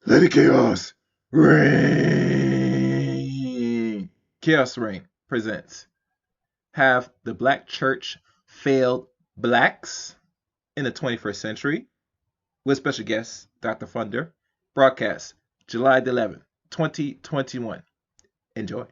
Let the chaos reign. Chaos Reign presents Have the Black Church Failed Blacks in the 21st Century? With special guest Dr. Funder. Broadcast July 11th, 2021. Enjoy.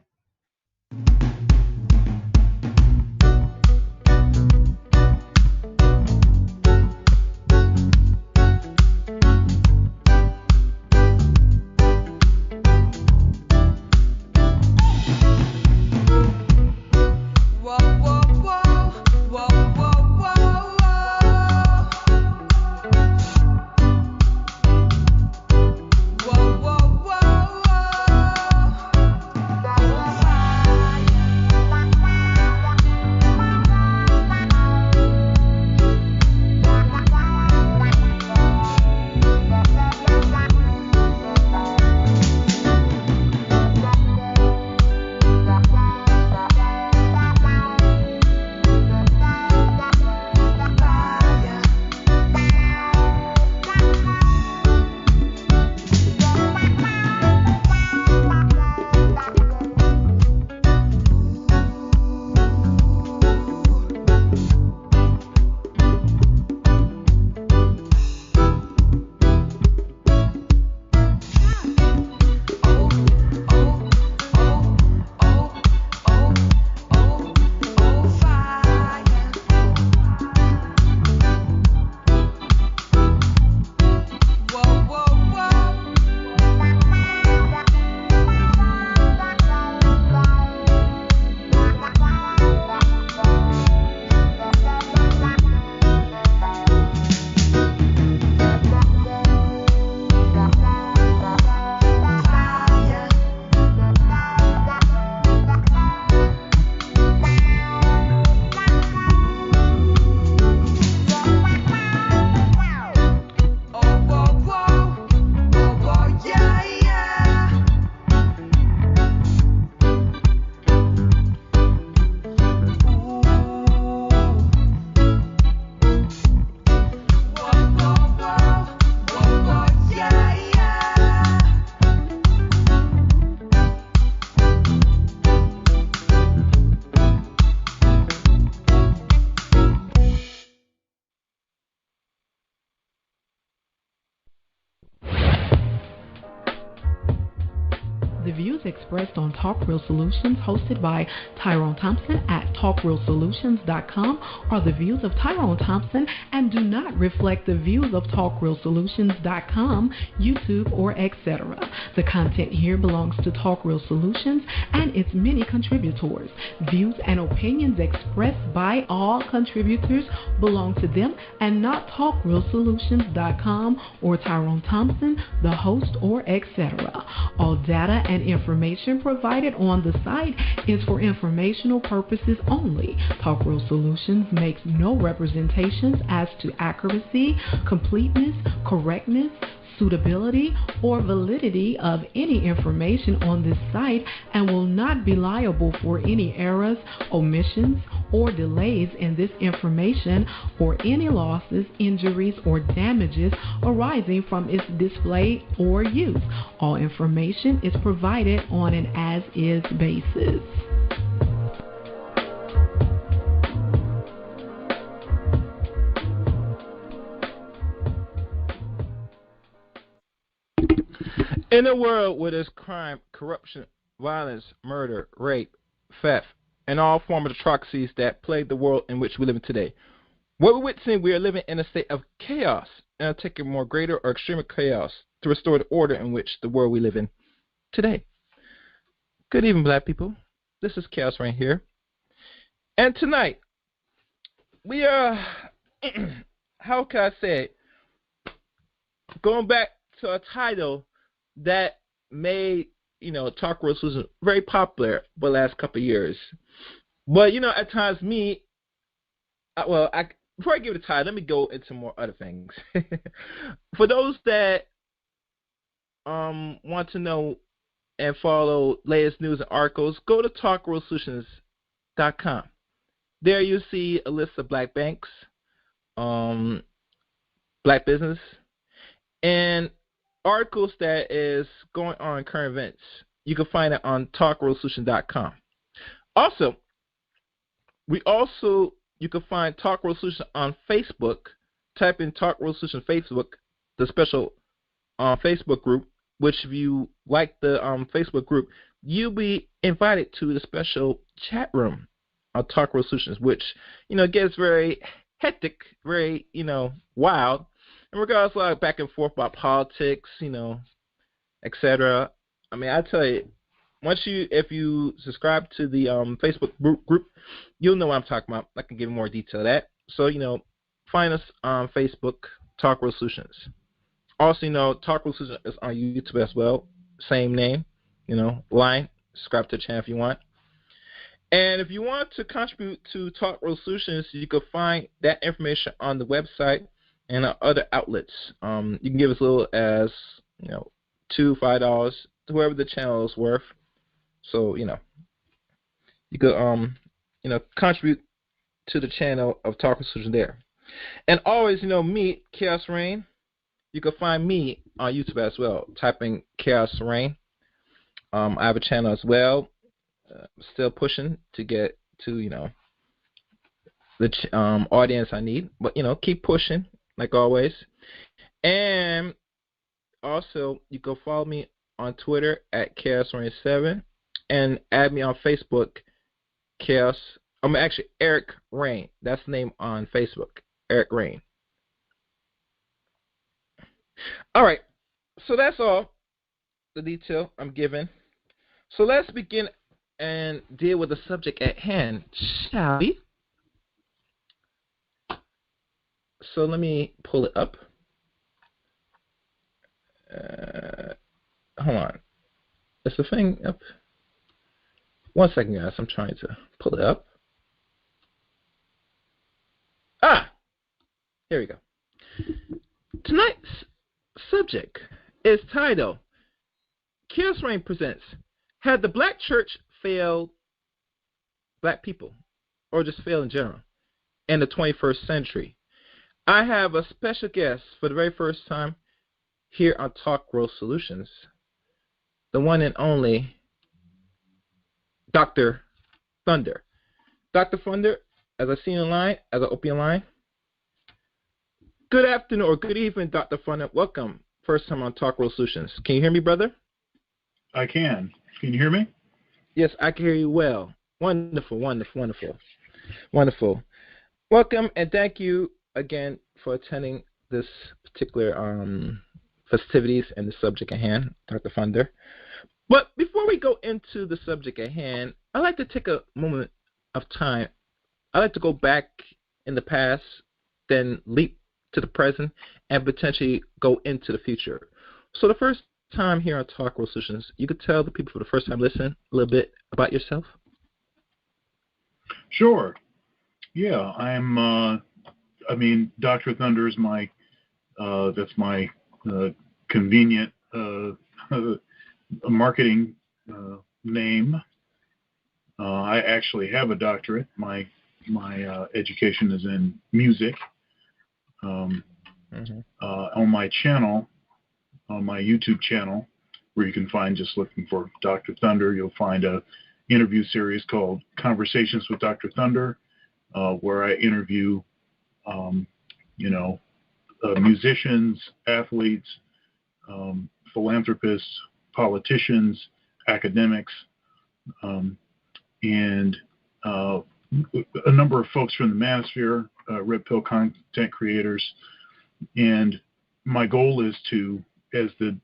Whoa, whoa, whoa, whoa, whoa, whoa, whoa, whoa, whoa, The views expressed on Talk Real Solutions, hosted by Tyrone Thompson at TalkRealSolutions.com, are the views of Tyrone Thompson and do not reflect the views of TalkRealSolutions.com, YouTube, or etc. The content here belongs to Talk Real Solutions and its many contributors. Views and opinions expressed by all contributors belong to them and not TalkRealSolutions.com or Tyrone Thompson, the host, or etc. All data and information provided on the site is for informational purposes only. Talk Real Solutions makes no representations as to accuracy, completeness, correctness, suitability, or validity of any information on this site and will not be liable for any errors, omissions, or delays in this information or any losses, injuries, or damages arising from its display or use. All information is provided on an as-is basis. In a world where there's crime, corruption, violence, murder, rape, theft, and all forms of atrocities that plague the world in which we live in today, what we're witnessing, we are living in a state of chaos and are taking more greater or extreme chaos to restore the order in which the world we live in today. Good evening, black people. This is Chaos right here. And tonight, we are, how can I say it, going back to a title that made, Talk Real Solutions very popular for the last couple of years. But, at times before I give it a title, let me go into more other things. For those that want to know and follow latest news and articles, go to talkrealsolutions.com. There you see a list of black banks, black business, and articles that is going on in current events, you can find it on talkworldsolution.com. Also, you can find Talk World Solution on Facebook. Type in Talk World Solution Facebook, the special Facebook group, which if you like the Facebook group, you'll be invited to the special chat room on Talk World Solutions, which, gets very hectic, very, wild. In regards to like back and forth about politics, etc. I mean, I tell you, if you subscribe to the Facebook group, you'll know what I'm talking about. I can give you more detail of that. So, find us on Facebook, Talk World Solutions. Also, Talk World Solutions is on YouTube as well. Same name, line. Subscribe to the channel if you want. And if you want to contribute to Talk World Solutions, you can find that information on the website and other outlets. You can give as little as, $2, $5, whoever the channel is worth. So, you could, contribute to the channel of Talk World Solutions there. And always, me, Chaos Rain, you can find me on YouTube as well. Type in Chaos Rain. I have a channel as well. Still pushing to get to, the audience I need. But, keep pushing, like always. And also, you can follow me on Twitter at ChaosRain7 and add me on Facebook, Eric Rain. That's the name on Facebook, Eric Rain. All right, so that's all the detail I'm giving. So let's begin and deal with the subject at hand, shall we? So let me pull it up. Hold on. Is the thing up? 1 second, guys. I'm trying to pull it up. Here we go. Tonight's subject is titled Chaos Rain presents, had the black church failed black people, or just failed in general, in the 21st century? I have a special guest for the very first time here on Talk World Solutions, the one and only Dr. Thunder. Dr. Thunder, as I see in line, as I open your line, good afternoon or good evening, Dr. Thunder. Welcome. First time on Talk World Solutions. Can you hear me, brother? I can. Can you hear me? Yes, I can hear you well. Wonderful, wonderful, wonderful. Wonderful. Welcome and thank you again for attending this particular festivities and the subject at hand, Dr. Thunder. But before we go into the subject at hand, I'd like to take a moment of time. I'd like to go back in the past, then leap to the present, and potentially go into the future. So the first time here on Talk World Solutions, you could tell the people for the first time listening a little bit about yourself? Sure. Yeah, Dr. Thunder is that's my convenient marketing name. I actually have a doctorate. My education is in music. On my channel, on my YouTube channel, where you can find, just looking for Dr. Thunder, you'll find a interview series called Conversations with Dr. Thunder, where I interview, musicians, athletes, philanthropists, politicians, academics, and a number of folks from the manosphere, red pill content creators. And my goal is to, as the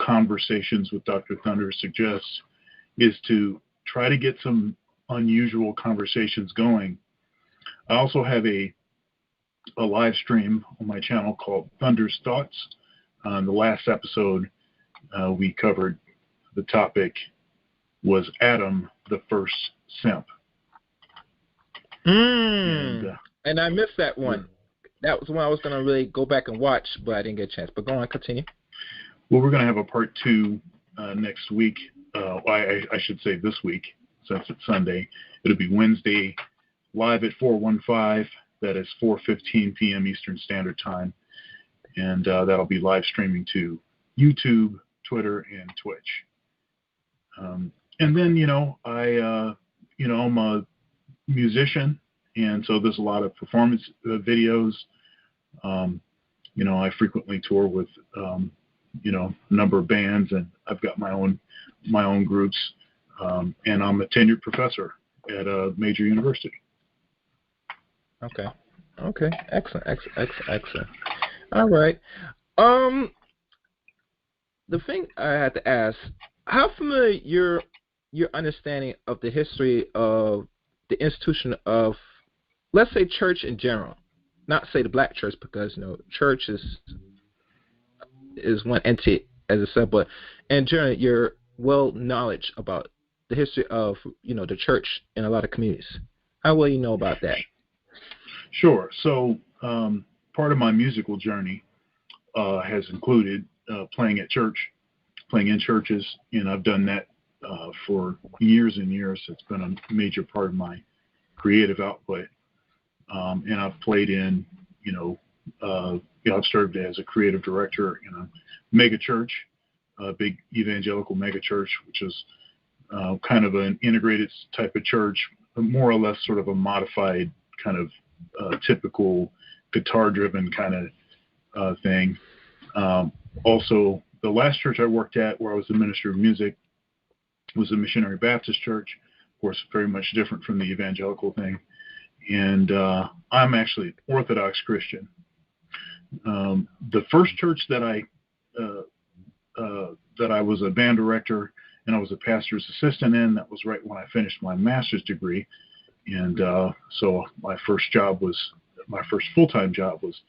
Conversations with Dr. Thunder suggests, is to try to get some unusual conversations going. I also have a live stream on my channel called Thunder's Thoughts. On the last episode, we covered, the topic was Adam, the first simp. And I missed that one. That was one I was going to really go back and watch, but I didn't get a chance. But go on, continue. Well, we're going to have a part 2 next week. I should say this week, since it's Sunday. It'll be Wednesday, live at 4:15. That is 4:15 p.m. Eastern Standard Time. And that'll be live streaming to YouTube, Twitter, and Twitch. And then, I'm a musician, and so there's a lot of performance videos. I frequently tour with, a number of bands, and I've got my own groups, and I'm a tenured professor at a major university. Okay. Excellent. All right. The thing I had to ask, how familiar your understanding of the history of the institution of, let's say, church in general, not say the black church, because church is one entity as I said, but in general, your knowledge about the history of the church in a lot of communities. How well you know about that? Sure. So part of my musical journey has included playing in churches, and I've done that for years and years. It's been a major part of my creative output. And I've played in, I've served as a creative director in a mega church, a big evangelical mega church, which is kind of an integrated type of church, more or less sort of a modified kind of typical guitar-driven kind of thing. Also, the last church I worked at, where I was the minister of music, was a Missionary Baptist church, of course, very much different from the evangelical thing. And I'm actually Orthodox Christian. The first church that I was a band director and I was a pastor's assistant in, that was right when I finished my master's degree. And so my first full-time job was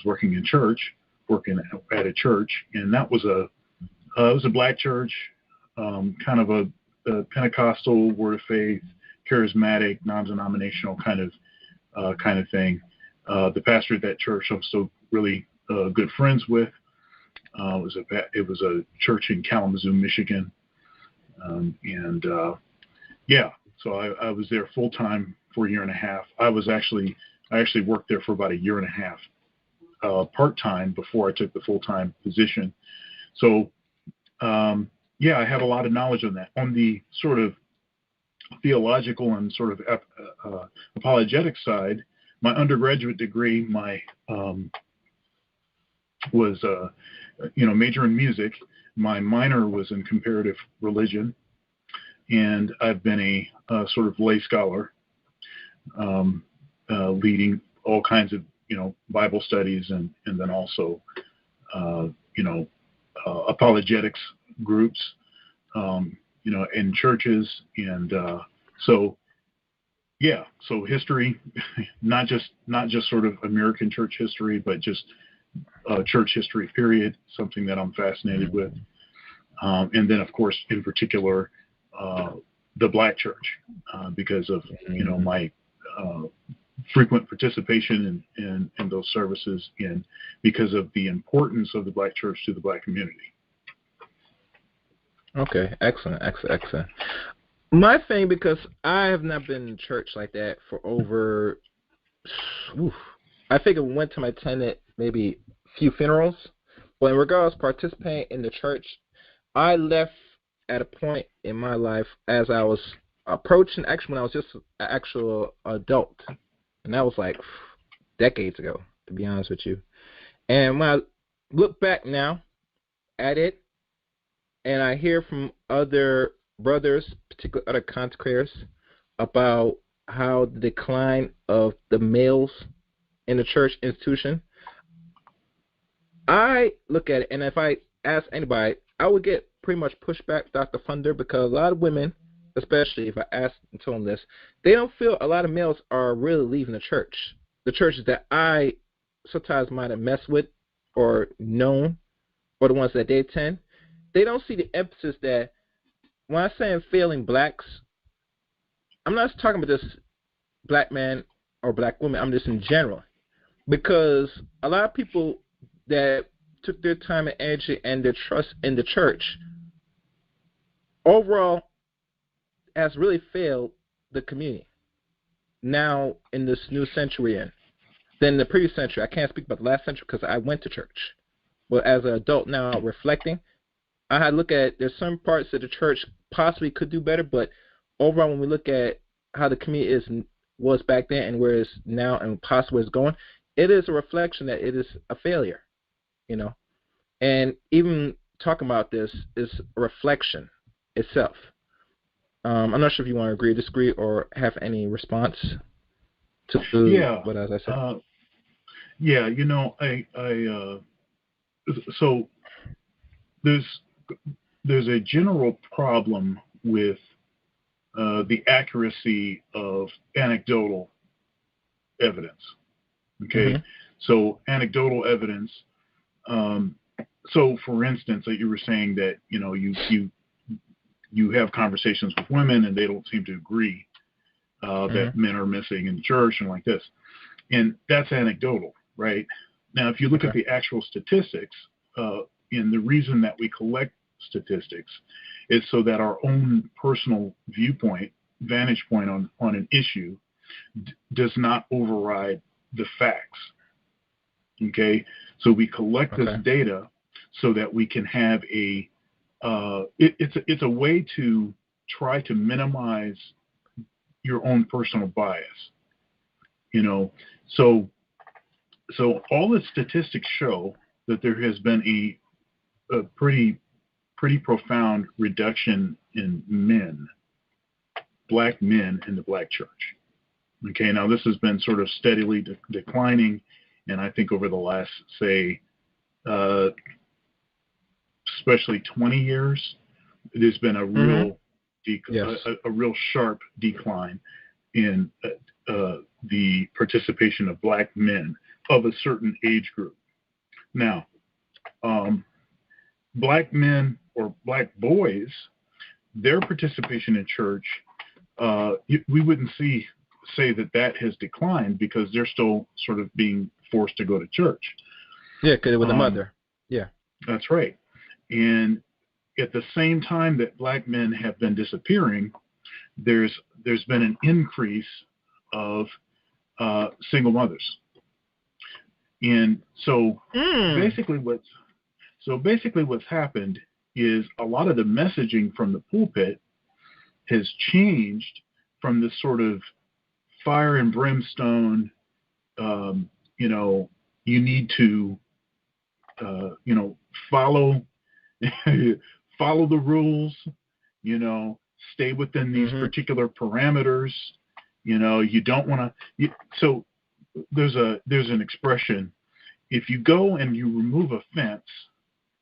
working in church, working at a church, and that was it was a black church, kind of a Pentecostal, Word of Faith, charismatic, non-denominational kind of thing. The pastor at that church I'm still really good friends with. It was a church in Kalamazoo, Michigan, so I was there full time for a year and a half. I actually worked there for about a year and a half, part time, before I took the full time position. So I had a lot of knowledge on that. On the sort of theological and sort of apologetic side, my undergraduate degree, was major in music. My minor was in comparative religion, and I've been a sort of lay scholar, leading all kinds of Bible studies and then also apologetics groups in churches, and so history, not just sort of American church history, but just church history period, something that I'm fascinated with, and then of course in particular the black church, because of my frequent participation in those services, and because of the importance of the black church to the black community. Okay, excellent. My thing, because I have not been in church like that for over, I think I went to my attended maybe a few funerals, but in regards to participating in the church, I left at a point in my life as I was approaching, actually when I was just an actual adult, and that was like decades ago, to be honest with you. And when I look back now at it, and I hear from other brothers, particularly other consecrators, about how the decline of the males in the church institution, I look at it, and if I ask anybody, I would get pretty much pushback, Dr. Funder, because a lot of women, especially if I ask and tell them this, they don't feel a lot of males are really leaving the church. The churches that I sometimes might have messed with or known, or the ones that they attend, they don't see the emphasis that when I say I'm failing blacks, I'm not talking about just black men or black women. I'm just in general, because a lot of people that took their time and energy and their trust in the church overall has really failed the community now in this new century than the previous century. I can't speak about the last century because I went to church. well, as an adult now reflecting, I had to look at there's some parts that the church possibly could do better, but overall, when we look at how the community was back then and where it's now and possibly where it's going, it is a reflection that it is a failure, you know. And even talking about this is a reflection itself. I'm not sure if you want to agree, disagree, or have any response to Yeah. what as I said. Yeah, so there's a general problem with the accuracy of anecdotal evidence. Okay, Mm-hmm. so anecdotal evidence. So, for instance, that you were saying that you have conversations with women and they don't seem to agree that men are missing in church and like this, and that's anecdotal, right? Now, if you look at the actual statistics, and the reason that we collect statistics is so that our own personal vantage point on an issue does not override the facts. Okay, so we collect this data so that we can have it's a way to try to minimize your own personal bias. So all the statistics show that there has been a pretty profound reduction in black men in the black church. Okay, now this has been sort of steadily declining, and I think over the last, say, especially 20 years, there's been a real a real sharp decline in the participation of black men of a certain age group. Now, black men or black boys, their participation in church, we wouldn't say that has declined because they're still sort of being forced to go to church. Yeah, because with the mother. Yeah. That's right. And at the same time that black men have been disappearing, there's been an increase of single mothers. And so basically what's happened is a lot of the messaging from the pulpit has changed from this sort of fire and brimstone, you need to, follow the rules, stay within these particular parameters, you don't want to. So there's an expression: if you go and you remove a fence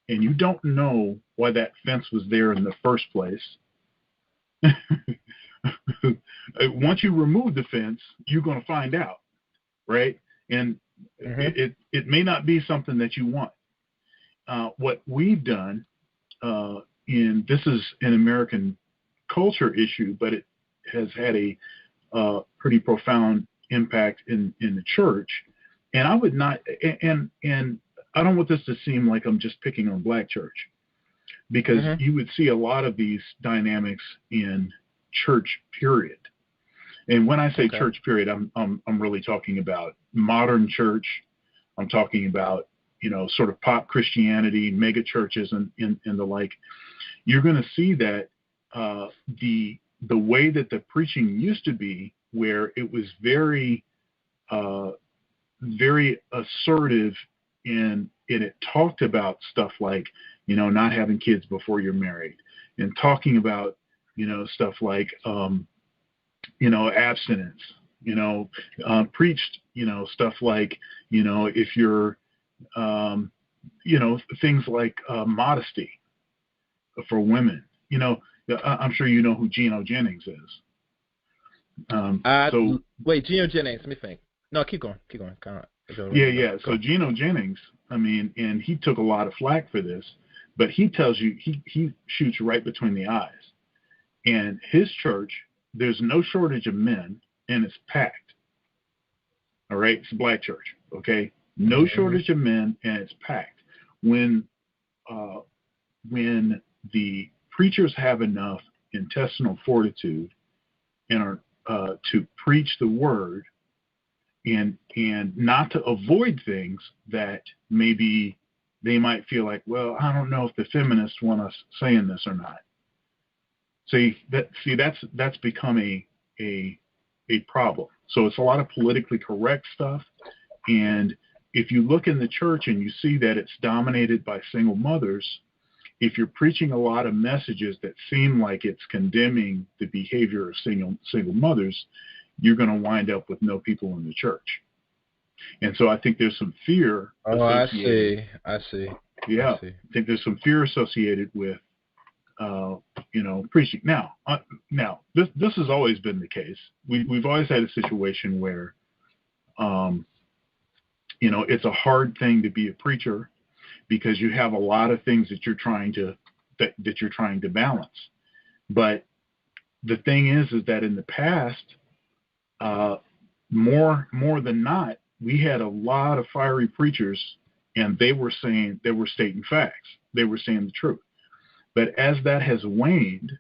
and you don't know why that fence was there in the first place, once you remove the fence, you're going to find out, right? And it may not be something that you want. What we've done, and this is an American culture issue, but it has had a pretty profound impact in the church. And I would not, and I don't want this to seem like I'm just picking on black church, because you would see a lot of these dynamics in church period. And when I say church period, I'm really talking about modern church. I'm talking about, sort of pop Christianity, mega churches and the like. You're going to see that the way that the preaching used to be, where it was very very assertive, and it talked about stuff like, not having kids before you're married, and talking about, stuff like, abstinence, preached, stuff like, if you're, things like modesty for women. I'm sure you know who Geno Jennings is. Wait, Geno Jennings, let me think. No, keep going. Yeah. So Geno Jennings, and he took a lot of flack for this, but he tells you he shoots right between the eyes. And his church, there's no shortage of men, and it's packed. All right, it's a black church. Okay, no shortage of men, and it's packed. When the preachers have enough intestinal fortitude and are to preach the word, and not to avoid things that maybe they might feel like, well, I don't know if the feminists want us saying this or not. That's become a problem. So it's a lot of politically correct stuff. And if you look in the church and you see that it's dominated by single mothers, if you're preaching a lot of messages that seem like it's condemning the behavior of single mothers, you're going to wind up with no people in the church. And so I think there's some fear associated. I see. Yeah, I see. I think there's some fear associated with, preaching. Now, this has always been the case. We've always had a situation where, it's a hard thing to be a preacher because you have a lot of things that you're trying to balance. But the thing is that in the past, more than not, we had a lot of fiery preachers, and they were stating facts. They were saying the truth. But as that has waned,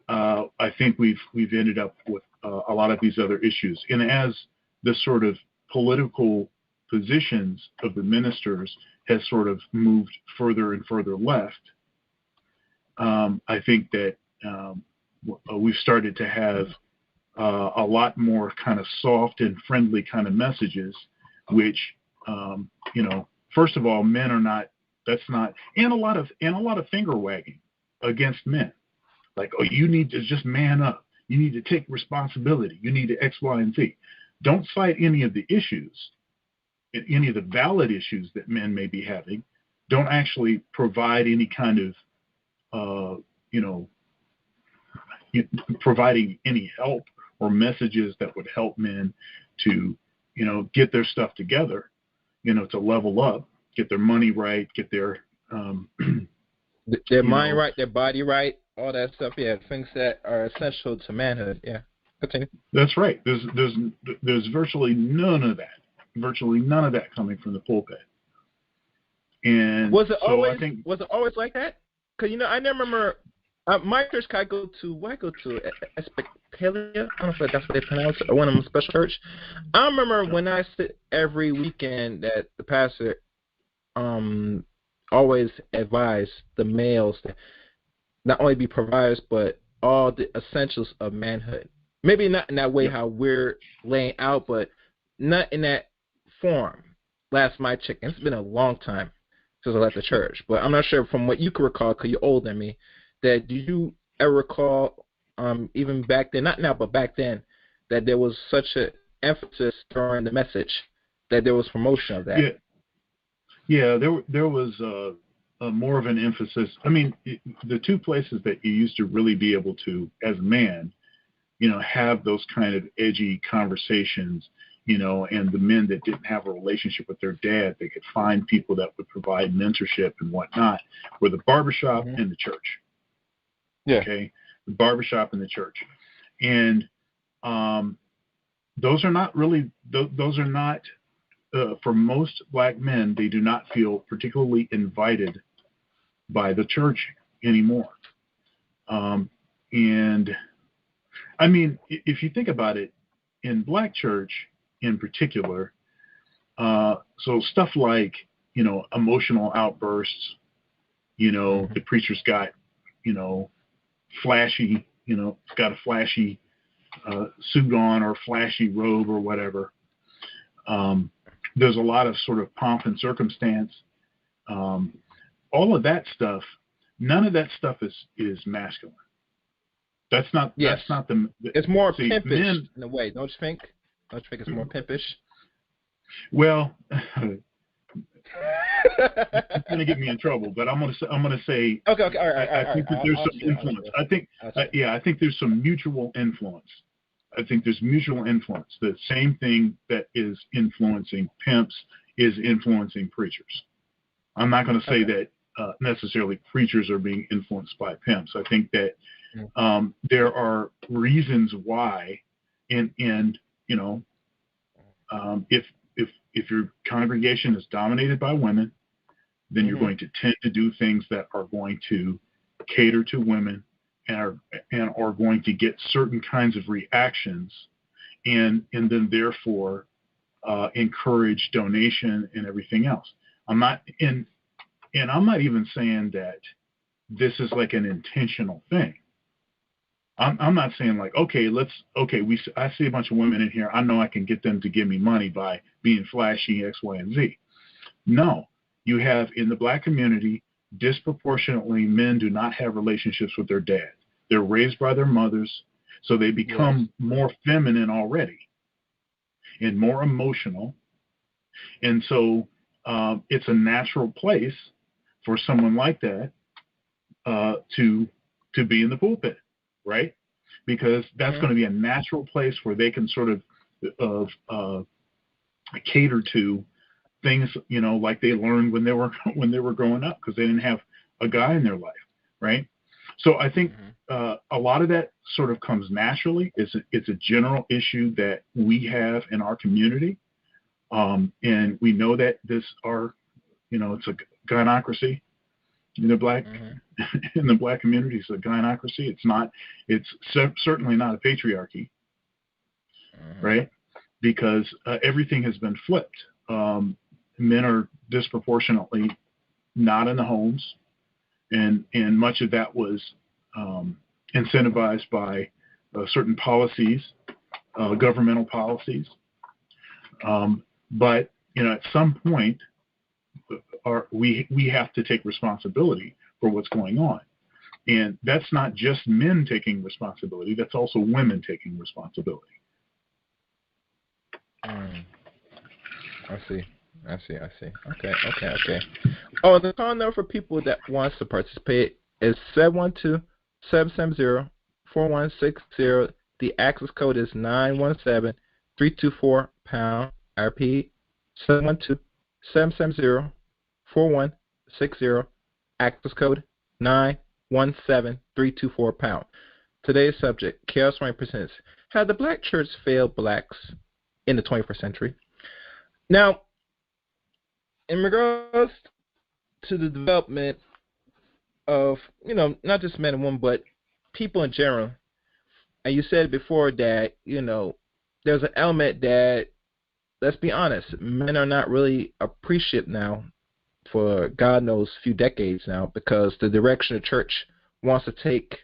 I think we've ended up with a lot of these other issues. And as the sort of political positions of the ministers has sort of moved further and further left, I think that we've started to have a lot more kind of soft and friendly kind of messages, which, first of all, men are not. That's not, and a lot of finger wagging against men, like, oh, you need to just man up. You need to take responsibility. You need to X, Y, and Z. Don't cite any of the issues, any of the valid issues that men may be having. Don't actually provide any kind of, providing any help or messages that would help men to, get their stuff together, to level up, get their money right, get their mind right, their body right, all that stuff. Yeah, things that are essential to manhood. Yeah, continue. That's right. There's virtually none of that coming from the pulpit. And was it always like that? Because I never remember. My church, I go to Episcopalian. I don't know if that's what they pronounce it, or one of them special church. I remember when I sit every weekend that the pastor always advised the males to not only be providers, but all the essentials of manhood. Maybe not in that way how we're laying out, but not in that form. Last my check, it's been a long time since I left the church, but I'm not sure from what you can recall, because you're older than me, that do you ever recall, even back then, not now, but back then, that there was such an emphasis during the message that there was promotion of that? Yeah, there was more of an emphasis. I mean, the two places that you used to really be able to, as a man, have those kind of edgy conversations, and the men that didn't have a relationship with their dad, they could find people that would provide mentorship and whatnot, were the barbershop and the church. Yeah. Okay, the barbershop and the church, and those are not for most black men. They do not feel particularly invited by the church anymore. And I mean, if you think about it, in black church in particular, so stuff like emotional outbursts, the preacher's got flashy, got a flashy suit on or flashy robe or whatever. There's a lot of sort of pomp and circumstance. All of that stuff, none of that stuff is masculine. That's not the. It's more pimpish in a way, don't you think? Don't you think it's more pimpish? Well, it's going to get me in trouble, but I'm going to say. Okay, all right. I think that there's some influence. I think there's some mutual influence. I think there's mutual influence. The same thing that is influencing pimps is influencing preachers. I'm not going to say that necessarily preachers are being influenced by pimps. I think that there are reasons why, if your congregation is dominated by women, then you're going to tend to do things that are going to cater to women and are going to get certain kinds of reactions, and then therefore encourage donation and everything else. I'm not in, and I'm not even saying that this is like an intentional thing. I'm not saying like, I see a bunch of women in here. I know I can get them to give me money by being flashy X, Y, and Z. No, you have in the black community, disproportionately men do not have relationships with their dad. They're raised by their mothers, so they become more feminine already and more emotional. And so it's a natural place for someone like that to be in the pulpit, right? Because that's going to be a natural place where they can sort of cater to things, like they learned when they were growing up, because they didn't have a guy in their life, right? So I think a lot of that sort of comes naturally. It's a general issue that we have in our community, and we know that it's a gynocracy in the black in the black community. It's a gynocracy. It's certainly not a patriarchy, right? Because everything has been flipped. Men are disproportionately not in the homes, and much of that was incentivized by certain policies, governmental policies. But at some point, we have to take responsibility for what's going on, and that's not just men taking responsibility. That's also women taking responsibility. I see. Okay. Oh, the call number for people that wants to participate is 712-770-4160. The access code is 917-324#. I repeat, 712-770-4160. Access code 917-324#. Today's subject, Chaos Reign presents, Has the Black Church Failed Blacks in the 21st Century? Now, in regards to the development of, not just men and women, but people in general, and you said before that, there's an element that, let's be honest, men are not really appreciative now for God knows few decades now, because the direction the church wants to take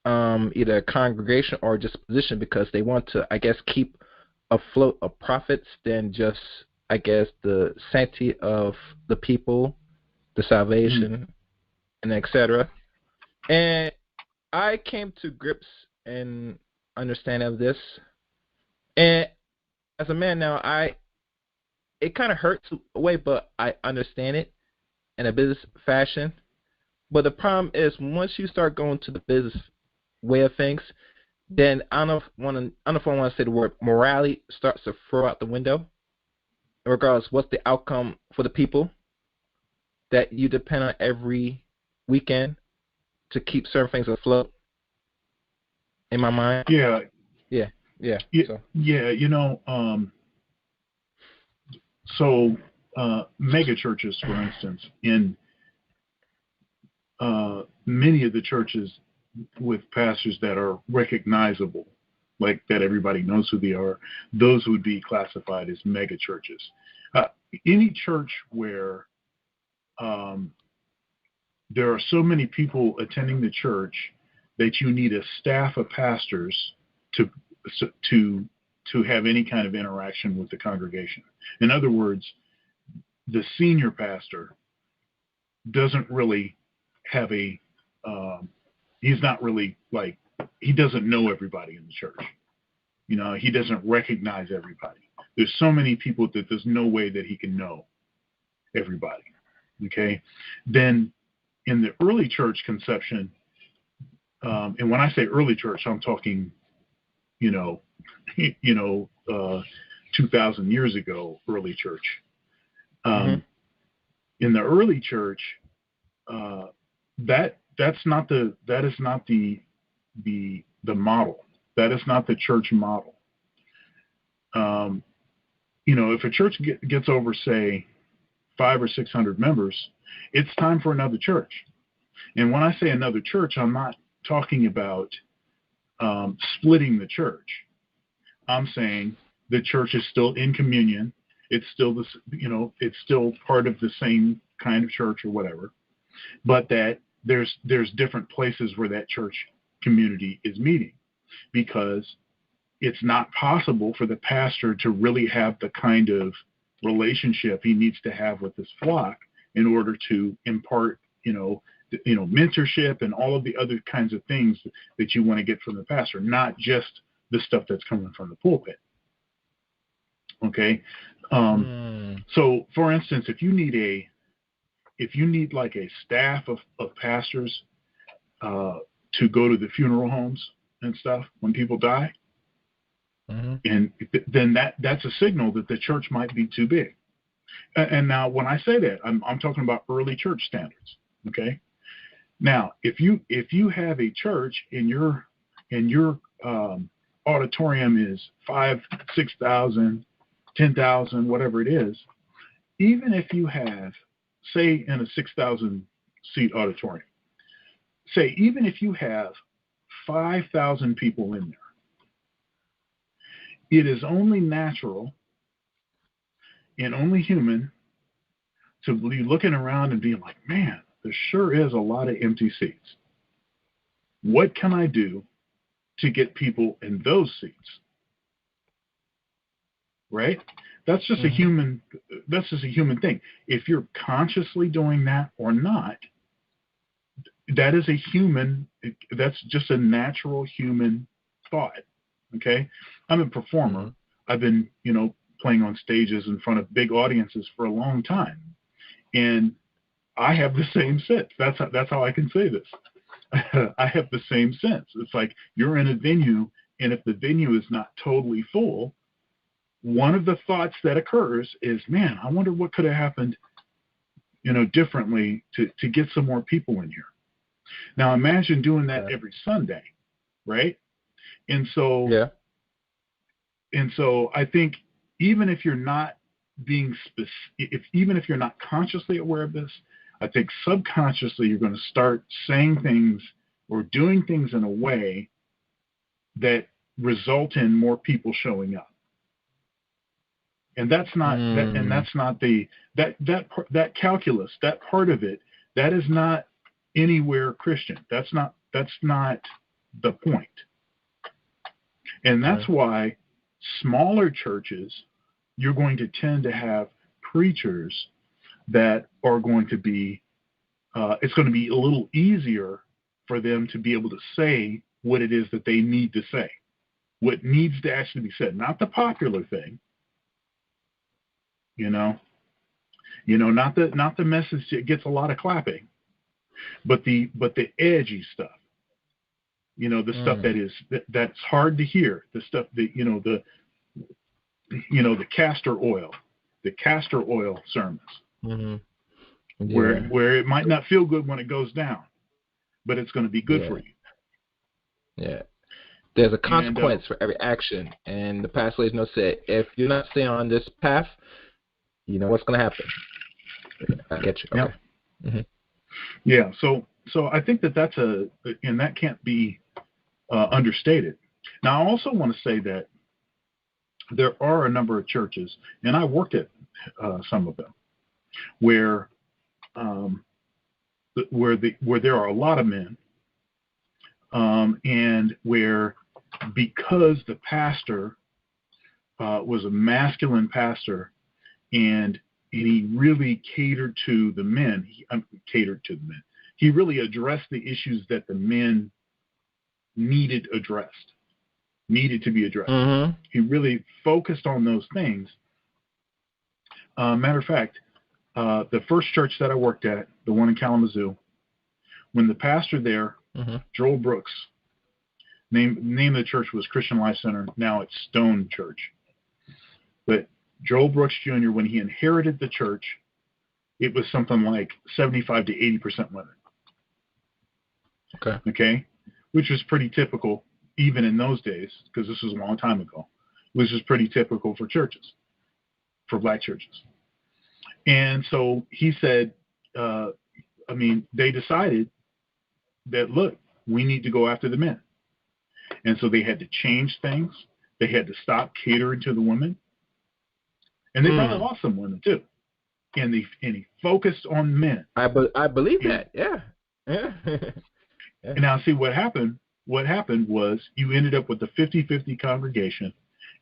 either a congregation or just position, because they want to, I guess, keep afloat of profits than just, I guess, the sanctity of the people, the salvation, and etc. And I came to grips and understanding of this. And as a man now, it kind of hurts a way, but I understand it in a business fashion. But the problem is, once you start going to the business way of things, then I don't know if I want to say the word morality starts to throw out the window. Regardless, what's the outcome for the people that you depend on every weekend to keep certain things afloat? In my mind, Yeah. So mega churches, for instance, in many of the churches with pastors that are recognizable, like that everybody knows who they are, those would be classified as mega churches. Any church where there are so many people attending the church that you need a staff of pastors to have any kind of interaction with the congregation. In other words, the senior pastor doesn't really have he's not really he doesn't know everybody in the church. He doesn't recognize everybody. There's so many people that there's no way that he can know everybody. Okay. Then in the early church conception, and when I say early church, I'm talking, 2,000 years ago, early church. In the early church, that is not the model. That is not the church model. If a church gets over, say, 500 or 600 members, it's time for another church. And when I say another church, I'm not talking about splitting the church. I'm saying the church is still in communion. It's still this, it's still part of the same kind of church or whatever, but that there's different places where that church community is meeting, because it's not possible for the pastor to really have the kind of relationship he needs to have with his flock in order to impart, mentorship and all of the other kinds of things that you want to get from the pastor, not just the stuff that's coming from the pulpit. Okay. So for instance, if you need like a staff of pastors to go to the funeral homes and stuff when people die, and then that's a signal that the church might be too big. And now when I say that, I'm talking about early church standards. Okay. Now, if you have a church and your auditorium is 5,000, 6,000, 10,000, whatever it is, even if you have, say, in a 6,000 seat auditorium, say, even if you have 5,000 people in there, it is only natural and only human to be looking around and being like, man, there sure is a lot of empty seats. What can I do to get people in those seats? Right? That's just a human thing. If you're consciously doing that or not, that's just a natural human thought. Okay? I'm a performer. I've been, playing on stages in front of big audiences for a long time. And I have the same sense. That's how I can say this. I have the same sense. It's like you're in a venue, and if the venue is not totally full, one of the thoughts that occurs is, man, I wonder what could have happened, differently to get some more people in here. Now imagine doing that every Sunday, right? And so, I think even if you're not even if you're not consciously aware of this, I think subconsciously you're going to start saying things or doing things in a way that result in more people showing up. And that's not that calculus, that part of it, that is not anywhere Christian. That's not the point. And that's why smaller churches, you're going to tend to have preachers that are going to be, it's going to be a little easier for them to be able to say what it is that they need to say, what needs to actually be said, not the popular thing, not the message that gets a lot of clapping, but the edgy stuff, the stuff that's hard to hear, the stuff that, the castor oil sermons, where it might not feel good when it goes down, but it's going to be good for you. Yeah. There's a consequence for every action, and the past ladies said, if you're not staying on this path, you know what's going to happen. I get you. Okay. Yeah. So I think that's and that can't be understated. Now, I also want to say that there are a number of churches, and I worked at some of them, where there are a lot of men, and where, because the pastor was a masculine pastor, and he really catered to the men. He really addressed the issues that the men needed to be addressed. He really focused on those things. Matter of fact, the first church that I worked at, the one in Kalamazoo, when the pastor there, Joel Brooks, name of the church was Christian Life Center. Now it's Stone Church. But Joel Brooks Jr., when he inherited the church, it was something like 75 to 80% women. Okay, which was pretty typical even in those days, because this was a long time ago. Which was pretty typical for churches, for black churches. And so he said, they decided that, look, we need to go after the men. And so they had to change things. They had to stop catering to the women. And they probably lost some women too. And he focused on men. I believe that. Yeah. Yeah. And now see what happened. What happened was you ended up with a 50-50 congregation.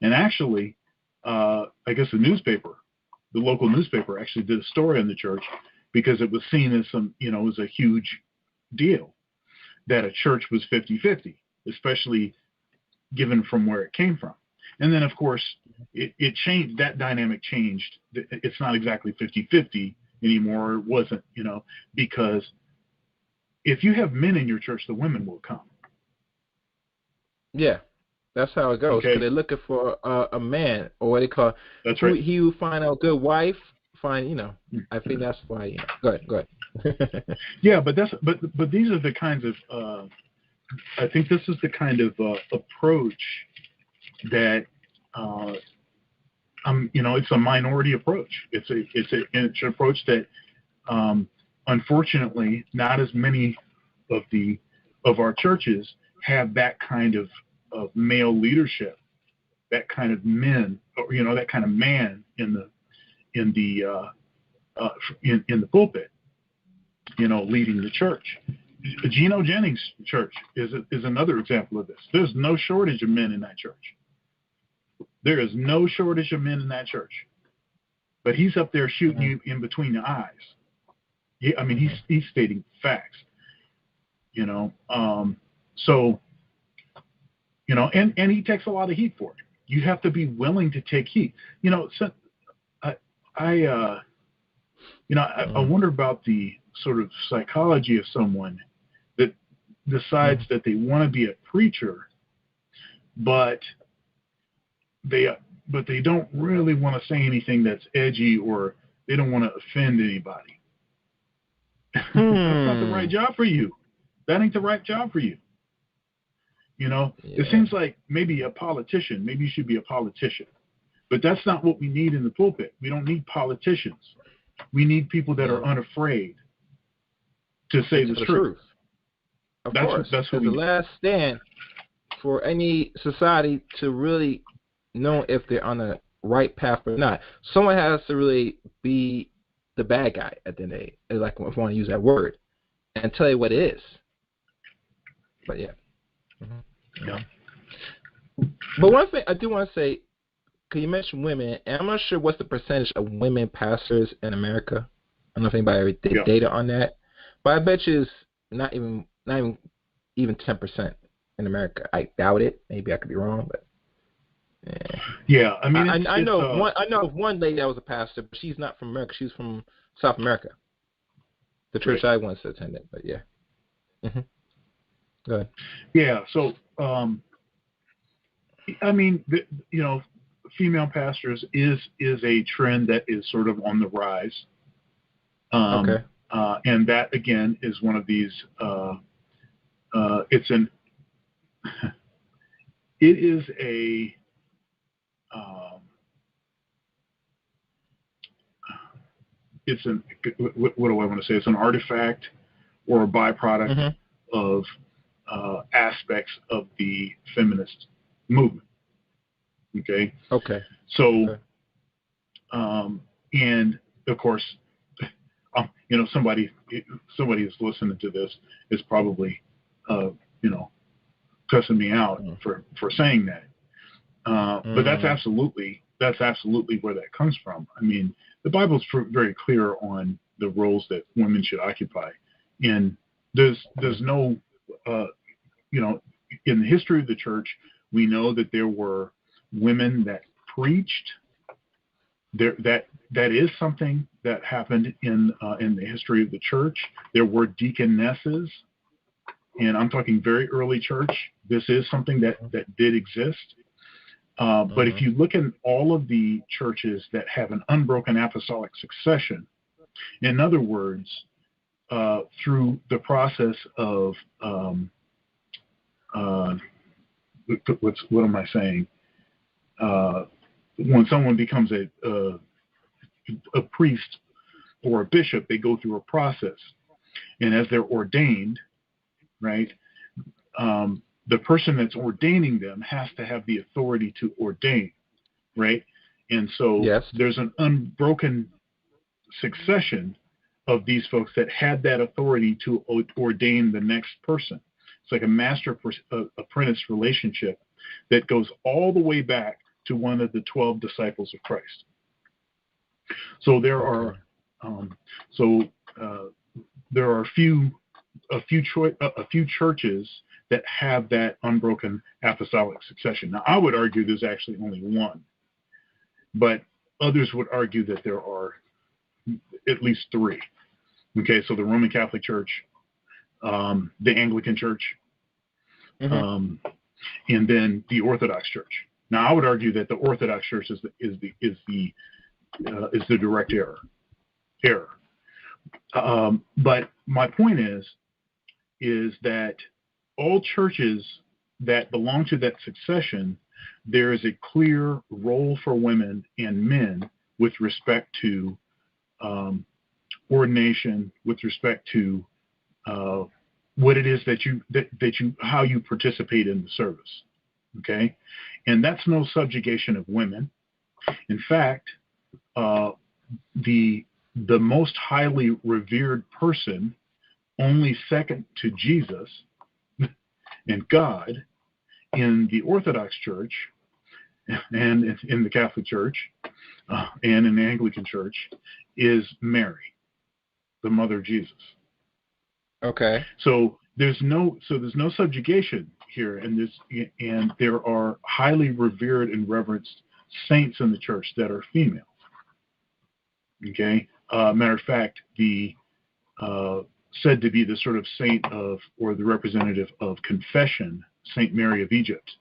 And actually, I guess the local newspaper actually did a story on the church because it was seen as it was a huge deal that a church was 50-50, especially given from where it came from. And then, of course, it changed. That dynamic changed. It's not exactly 50-50 anymore. It wasn't, because if you have men in your church, the women will come. Yeah, that's how it goes. Okay. Because they're looking for a man, or what they call. That's right. He who find a good wife. I think that's why. Go ahead. Yeah, but these are the kinds of. I think this is the kind of approach that. It's a minority approach. It's an approach that, unfortunately, not as many of our churches have that kind of male leadership, that kind of men, or that kind of man in the pulpit, leading the church. Geno Jennings' church is another example of this. There's no shortage of men in that church. There is no shortage of men in that church, but he's up there shooting you in between the eyes. He's stating facts. So, and he takes a lot of heat for it. You have to be willing to take heat. I wonder about the sort of psychology of someone that decides that they want to be a preacher, but they don't really want to say anything that's edgy, or they don't want to offend anybody. That's not the right job for you. That ain't the right job for you. It seems like maybe a politician, maybe you should be a politician, but that's not what we need in the pulpit. We don't need politicians. We need people that are unafraid to say the truth. Of course. That's the last stand for any society to really know if they're on the right path or not. Someone has to really be the bad guy at the end of the day, like if I want to use that word, and tell you what it is. But yeah. Yeah. But one thing I do want to say, because you mentioned women, and I'm not sure what's the percentage of women pastors in America. I don't know if anybody did data on that, but I bet you it's not even 10% in America. I doubt it. Maybe I could be wrong, but yeah. I know of one lady that was a pastor, but she's not from America. She's from South America. The church I once attended, but yeah. Go ahead. Yeah. So, female pastors is a trend that is sort of on the rise. Okay. And that again is one of these. What do I want to say? It's an artifact or a byproduct of aspects of the feminist movement. Okay. Okay. So, and of course, somebody who's listening to this is probably, cussing me out for saying that. But that's absolutely where that comes from. The Bible's very clear on the roles that women should occupy, and there's no, in the history of the church, we know that there were women that preached. That is something that happened in the history of the church. There were deaconesses, and I'm talking very early church. This is something that did exist. But if you look at all of the churches that have an unbroken apostolic succession, in other words, through the process of what am I saying? When someone becomes a priest or a bishop, they go through a process, and as they're ordained, right, the person that's ordaining them has to have the authority to ordain, right? And so Yes. there's an unbroken succession of these folks that had that authority to ordain the next person. It's like a master apprentice relationship that goes all the way back to one of the 12 disciples of Christ. So there are there are a few churches that have that unbroken apostolic succession. Now, I would argue there's actually only one, but others would argue that there are at least three. Okay, so the Roman Catholic Church, the Anglican Church, and then the Orthodox Church. Now, I would argue that the Orthodox Church is the direct error. But my point is that all churches that belong to that succession, there is a clear role for women and men with respect to ordination, with respect to what it is that you how you participate in the service. Okay, and that's no subjugation of women. In fact, the most highly revered person, only second to Jesus and God, in the Orthodox Church and in the Catholic Church and in the Anglican Church, is Mary, the mother of Jesus. Okay. So there's no subjugation here, and there are highly revered and reverenced saints in the church that are female. Okay. Matter of fact, the said to be the sort of saint of, or the representative of confession, Saint Mary of Egypt.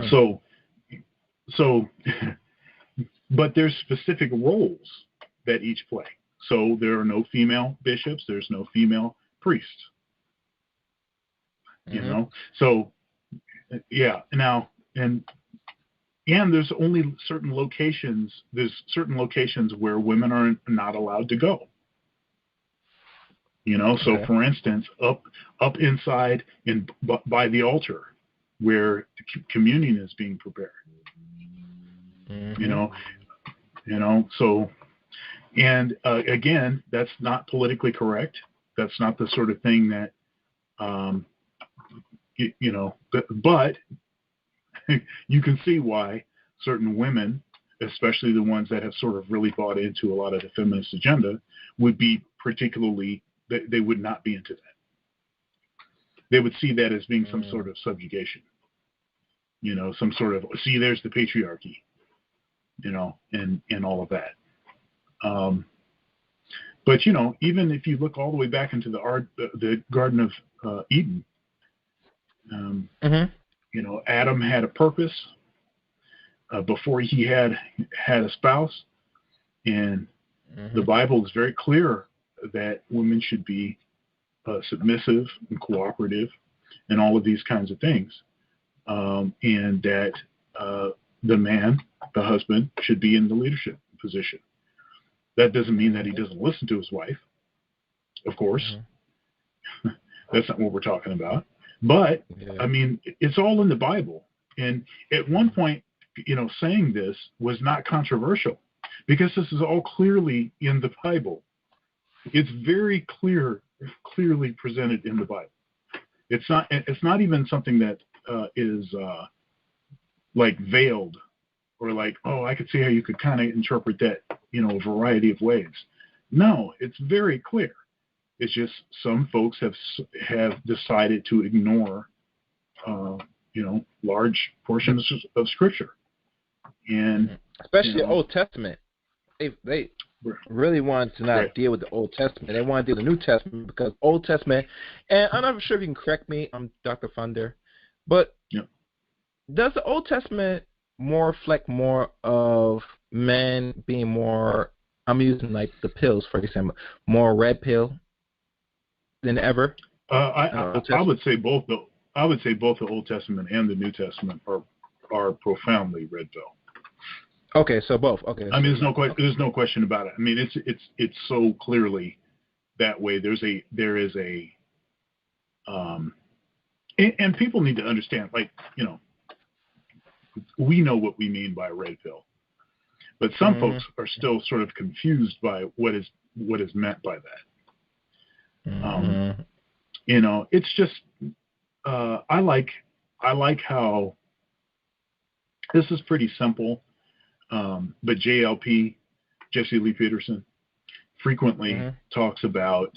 So, but there's specific roles that each play. So there are no female bishops. There's no female priests. You know. So, yeah. Now, and there's only certain locations. There's certain locations where women are not allowed to go. You know. So, for instance, up inside by the altar, where the communion is being prepared. You know. So, and again, that's not politically correct. That's not the sort of thing that, you know. But you can see why certain women, especially the ones that have sort of really bought into a lot of the feminist agenda, would be particularly, they would not be into that. They would see that as being some sort of subjugation, you know, some sort of, see, there's the patriarchy, you know, and all of that. But, you know, even if you look all the way back into the Garden of Eden, you know, Adam had a purpose before he had a spouse, and the Bible is very clear that women should be submissive and cooperative and all of these kinds of things, and that the man, the husband, should be in the leadership position. That doesn't mean that he doesn't listen to his wife, of course. That's not what we're talking about. But, I mean, it's all in the Bible. And at one point, you know, saying this was not controversial because this is all clearly in the Bible. It's very clearly presented in the Bible. It's not even something that is like veiled, or like, oh, I could see how you could kind of interpret that, you know, a variety of ways. No, it's very clear. It's just some folks have decided to ignore, you know, large portions of Scripture, and especially the Old Testament. They really wanted to not deal with the Old Testament. They want to deal with the New Testament, because Old Testament, and I'm not sure if you can correct me, I'm Dr. Funder, but does the Old Testament more reflect more of men being more, I'm using like the pills, for example, more red pill than ever? I would say both. I would say both the Old Testament and the New Testament are profoundly red pill. Okay, so both. Okay. I mean, there's no question about it. I mean, it's so clearly that way. There is a and people need to understand, like, you know, we know what we mean by red pill, but some folks are still sort of confused by what is meant by that. It's just I like how this is pretty simple, but JLP, Jesse Lee Peterson, frequently talks about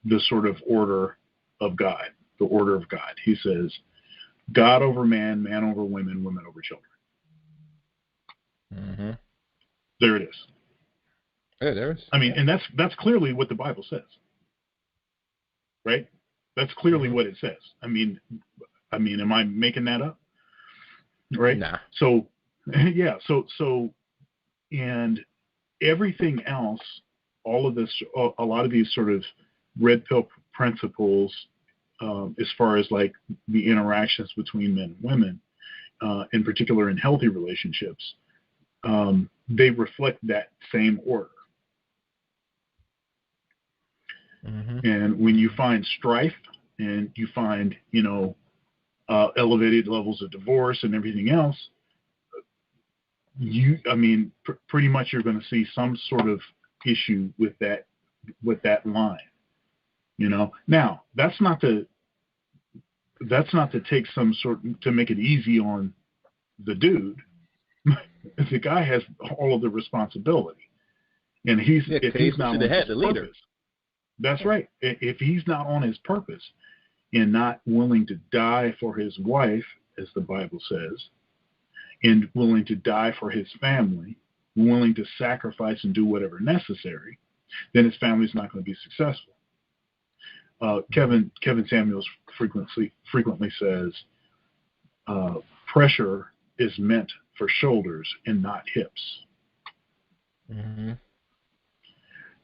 the sort of order of God, the order of God. He says, God over man, man over women, women over children. There it is. Yeah, there is. I mean, and that's clearly what the Bible says, right? That's clearly what it says. I mean, am I making that up? Right? Nah. So, yeah. So, and everything else, all of this, a lot of these sort of red pill principles, as far as like the interactions between men and women, in particular in healthy relationships, they reflect that same order. And when you find strife and you find, elevated levels of divorce and everything else, pretty much you're going to see some sort of issue with that line. Now that's not to take some sort to make it easy on the dude. The guy has all of the responsibility, and if he's not on his purpose, that's right. If he's not on his purpose and not willing to die for his wife, as the Bible says, and willing to die for his family, willing to sacrifice and do whatever necessary, then his family's not going to be successful. Kevin Samuels frequently says, pressure is meant for shoulders and not hips.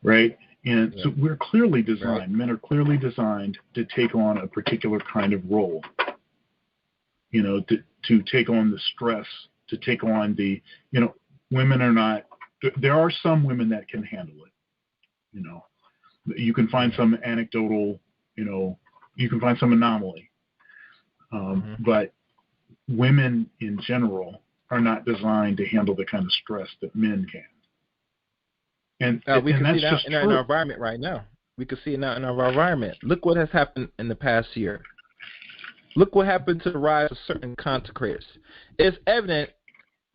Right? And so we're clearly designed, men are clearly designed to take on a particular kind of role, to take on the stress, to take on the, women are not, there are some women that can handle it. You can find some anecdotal, you can find some anomaly. But women in general are not designed to handle the kind of stress that men can. And we can that's see that in our environment right now. We can see it now in our environment. Look what has happened in the past year. Look what happened to the rise of certain content creators. It's evident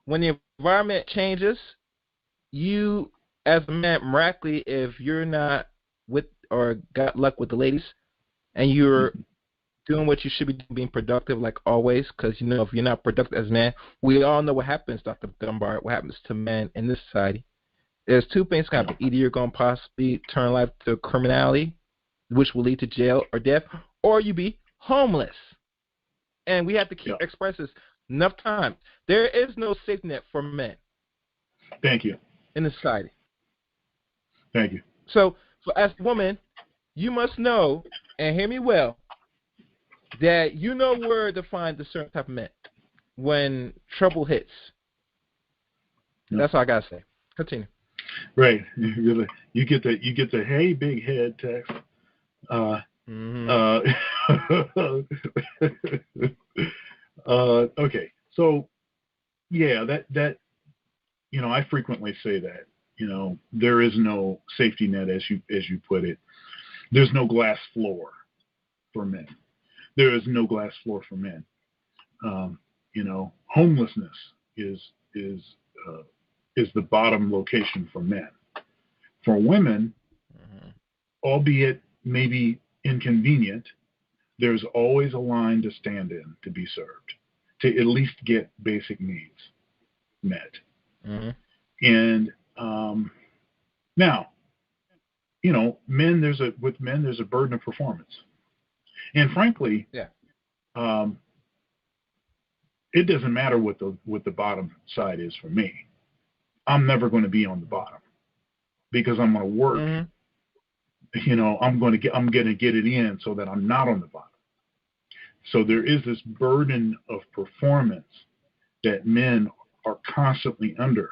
when the environment changes, you, as a man, miraculously, if you're not with or got luck with the ladies, and you're doing what you should be doing, being productive like always, because, if you're not productive as a man, we all know what happens, Dr. Dunbar, what happens to men in this society. There's two things going to happen. Either you're going to possibly turn life to criminality, which will lead to jail or death, or you be homeless. And we have to keep expressing this enough time. There is no safety net for men. Thank you. In the society. Thank you. So as a woman, you must know, and hear me well, that you know where to find a certain type of men when trouble hits. That's all I gotta say. Continue. Right. You get the hey big head text. Okay. So yeah, that I frequently say that, there is no safety net, as you put it. There's no glass floor for men. There is no glass floor for men. Homelessness is the bottom location for men. For women, albeit maybe inconvenient, there's always a line to stand in to be served, to at least get basic needs met. And now, men, there's a burden of performance. And frankly, it doesn't matter what the bottom side is for me. I'm never going to be on the bottom because I'm going to work. I'm going to get it in so that I'm not on the bottom. So there is this burden of performance that men are constantly under,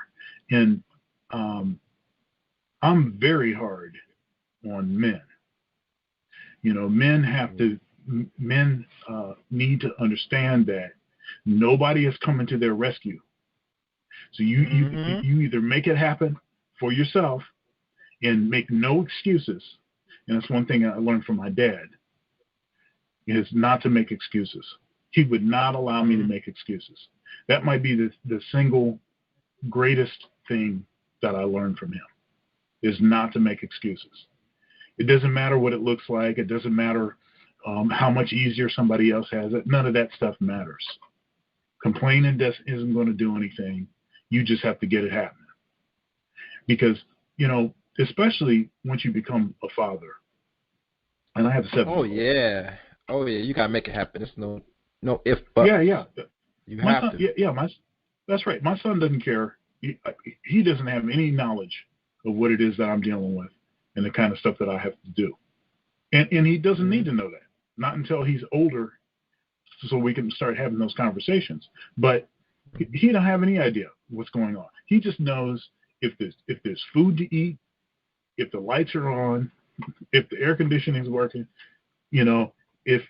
and I'm very hard on men. Men need to understand that Nobody is coming to their rescue. So you either make it happen for yourself and make no excuses. And that's one thing I learned from my dad, is not to make excuses. He would not allow me to make excuses. That might be the single greatest thing that I learned from him, is not to make excuses. It doesn't matter what it looks like. It doesn't matter how much easier somebody else has it. None of that stuff matters. Complaining isn't going to do anything. You just have to get it happening. Because, especially once you become a father, and I have a 7-year-old. Oh yeah, you gotta make it happen. There's no if but. Yeah. You have to. That's right. My son doesn't care. He doesn't have any knowledge of what it is that I'm dealing with and the kind of stuff that I have to do. And he doesn't need to know that. Not until he's older, so we can start having those conversations. But he don't have any idea what's going on. He just knows if there's food to eat, if the lights are on, if the air conditioning is working, if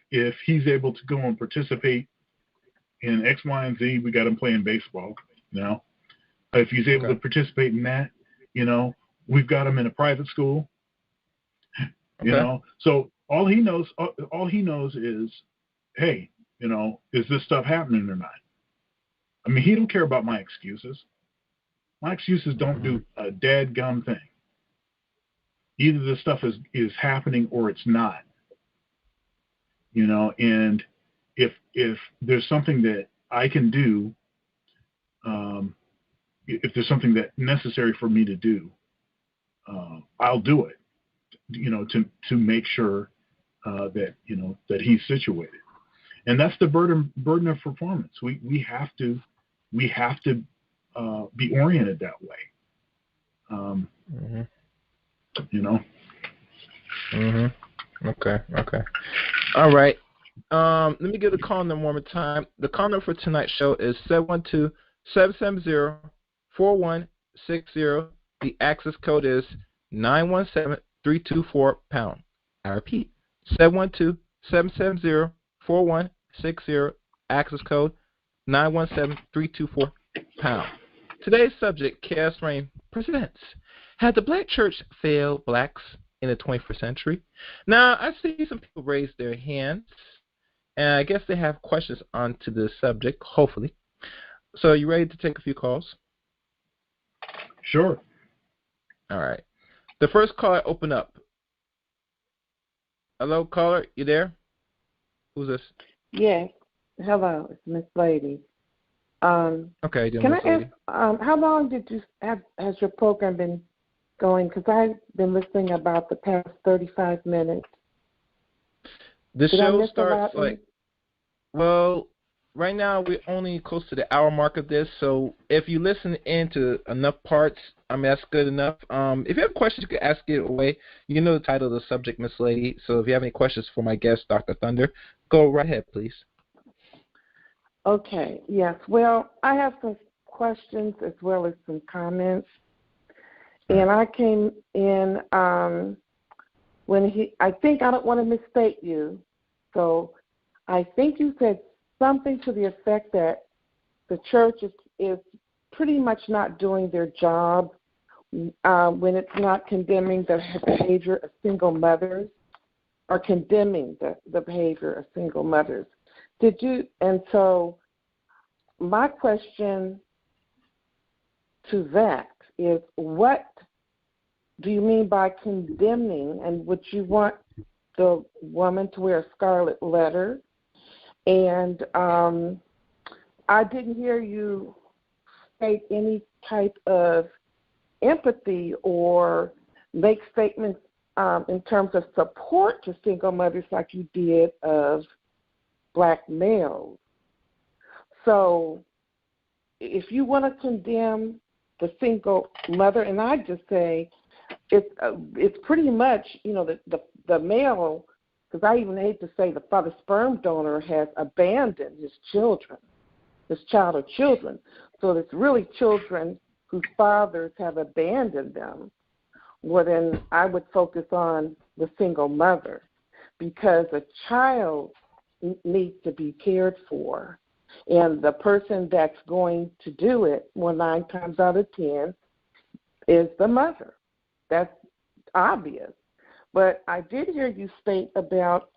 he's able to go and participate in X, Y, and Z, we got him playing baseball now. If he's able to participate in that, we've got him in a private school. So all he knows is, hey, is this stuff happening or not? I mean, he don't care about my excuses. My excuses don't do a dadgum thing. Either this stuff is happening or it's not. And if there's something that I can do, if there's something that necessary for me to do, I'll do it. To make sure that he's situated. And that's the burden of performance. We have to be oriented that way. Okay. All right. Let me give the call number one more time. The call number for tonight's show is 712-770-4160. The access code is 917-324-pound. I repeat, 712-770-4160. Access code 917-324-pound. Today's subject, Chaos Reign presents: Had the black church failed blacks in the 21st century? Now, I see some people raise their hands, and I guess they have questions onto this subject, hopefully. So, are you ready to take a few calls? Sure. All right. The first caller, open up. Hello, caller, you there? Who's this? Yes. Hello, it's Miss Lady. Okay, can I ask, how long has your program been going? Because I've been listening about the past 35 minutes. The show starts right now we're only close to the hour mark of this, so if you listen into enough parts, that's good enough. If you have questions, you can ask it away. You know the title of the subject, Miss Lady, so if you have any questions for my guest, Dr. Thunder, go right ahead, please. Okay, yes. Well, I have some questions as well as some comments. And I came in when I think I don't want to misstate you, so I think you said something to the effect that the church is pretty much not doing their job when it's not condemning the behavior of single mothers or condemning the behavior of single mothers. And so my question to that is, what do you mean by condemning, and would you want the woman to wear a scarlet letter? And I didn't hear you state any type of empathy or make statements in terms of support to single mothers like you did of black males. So if you want to condemn the single mother, and I just say it's pretty much, the male, because I even hate to say the father sperm donor has abandoned his child or children. So it's really children whose fathers have abandoned them. Well, then I would focus on the single mother, because a child needs to be cared for. And the person that's going to do it, well, 9 times out of 10, is the mother. That's obvious. But I did hear you state about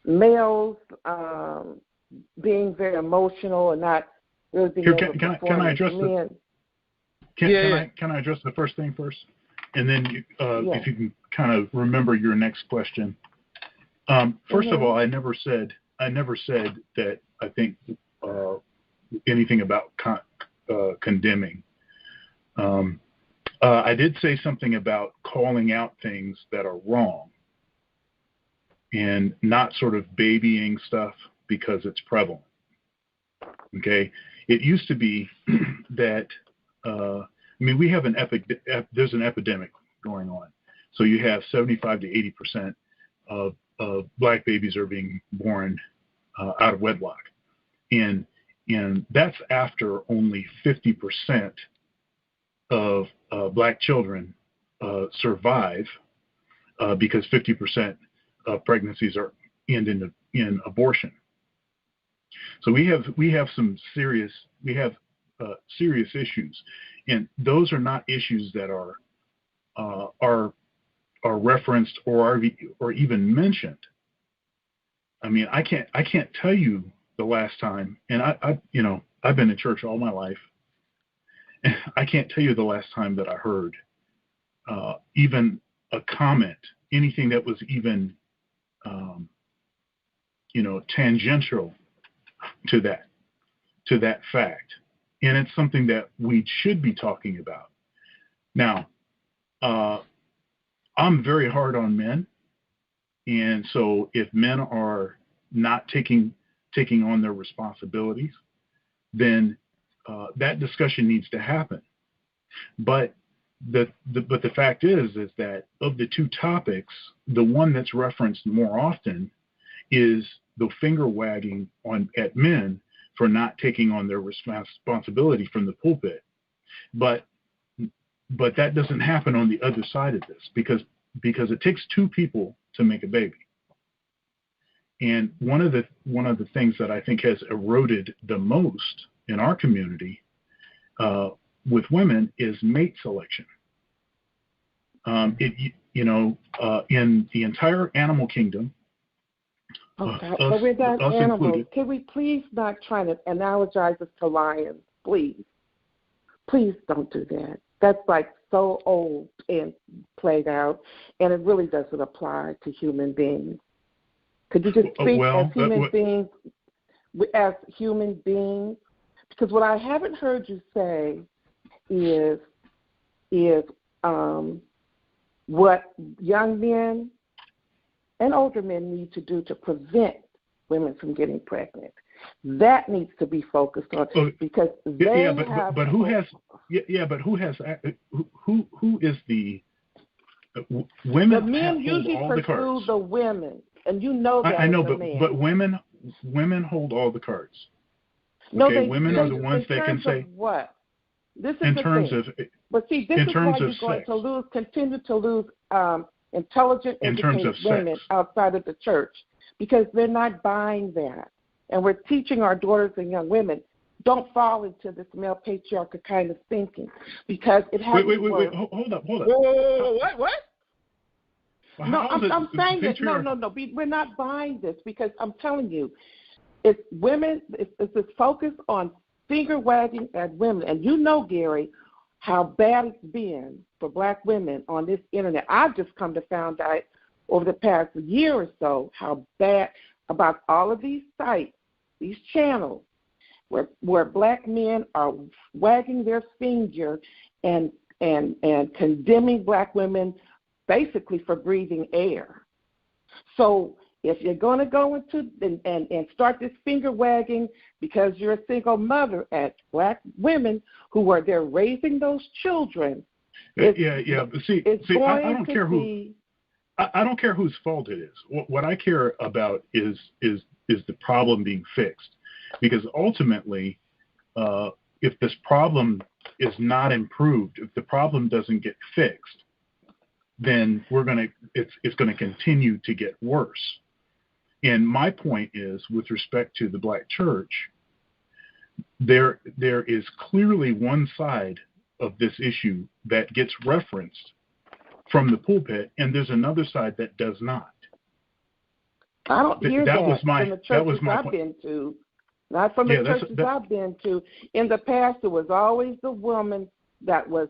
males being very emotional and not really being Here, able to can perform I as address men. Can I address the first thing first, and then if you can kind of remember your next question. First of all, I never said that I think anything about condemning. I did say something about calling out things that are wrong and not sort of babying stuff because it's prevalent. Okay, it used to be that we have there's an epidemic going on. So you have 75 to 80% of black babies are being born out of wedlock, and that's after only 50% of black children survive because 50% of pregnancies are end in abortion. So we have some serious issues, and those are not issues that are referenced or even mentioned. I mean, I can't tell you the last time, and I've been in church all my life. I can't tell you the last time that I heard even a comment, anything that was even tangential to that fact. And it's something that we should be talking about. Now, I'm very hard on men, and so if men are not taking on their responsibilities, then that discussion needs to happen. But the fact is that of the two topics, the one that's referenced more often is the finger wagging at men for not taking on their responsibility from the pulpit. But that doesn't happen on the other side of this because it takes two people to make a baby. And one of the things that I think has eroded the most in our community with women is mate selection. In the entire animal kingdom. Okay, but we're not animals. Included. Can we please not try to analogize us to lions, please? Please don't do that. That's like so old and played out, and it really doesn't apply to human beings. Could you just speak as human beings, as human beings? Because what I haven't heard you say is what young men and older men need to do to prevent women from getting pregnant. That needs to be focused on because they have. But who has? But who has? Who is the women? The men usually pursue the women, and you know that. I know, but women hold all the cards. No, okay? Women are the ones that can say what. This is in the terms thing. of. But see, this is why you're going to continue to lose intelligent, educated women outside of the church because they're not buying that. And we're teaching our daughters and young women, don't fall into this male patriarchal kind of thinking because it has Wait, hold up. Whoa, what? No, I'm saying that, no, we're not buying this because I'm telling you, it's women, it's this focus on finger wagging at women. And you know, Gary, how bad it's been for black women on this internet. I've just come to find out over the past year or so how bad about all of these sites, these channels, where black men are wagging their finger and condemning black women basically for breathing air. So if you're going to go into and start this finger wagging because you're a single mother at black women who are there raising those children, But see, I don't care who. I don't care whose fault it is. What I care about is the problem being fixed, because ultimately, if this problem is not improved, if the problem doesn't get fixed, then it's going to continue to get worse. And my point is, with respect to the black church, there is clearly one side of this issue that gets referenced from the pulpit, and there's another side that does not. I don't hear that that was my from the that was churches my I've point. been to. Not from the Yeah, churches I've been to. In the past, it was always the woman that was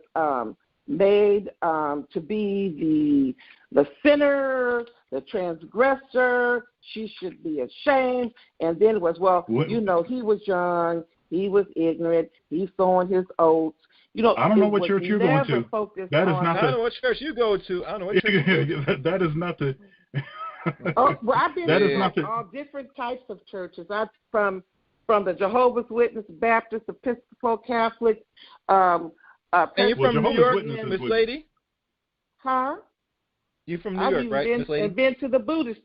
made to be the sinner, the transgressor. She should be ashamed. And then it was, he was young, he was ignorant, he's sowing his oats. I don't know what church you're going to. That is not I don't know what church you go to. I don't know what church you go to. That is not the. I've been to all different types of churches. I'm from the Jehovah's Witness, Baptist, Episcopal, Catholic. And you're from New York, Miss Lady? Huh? You're from New York, right, Miss Lady? I've been to the Buddhist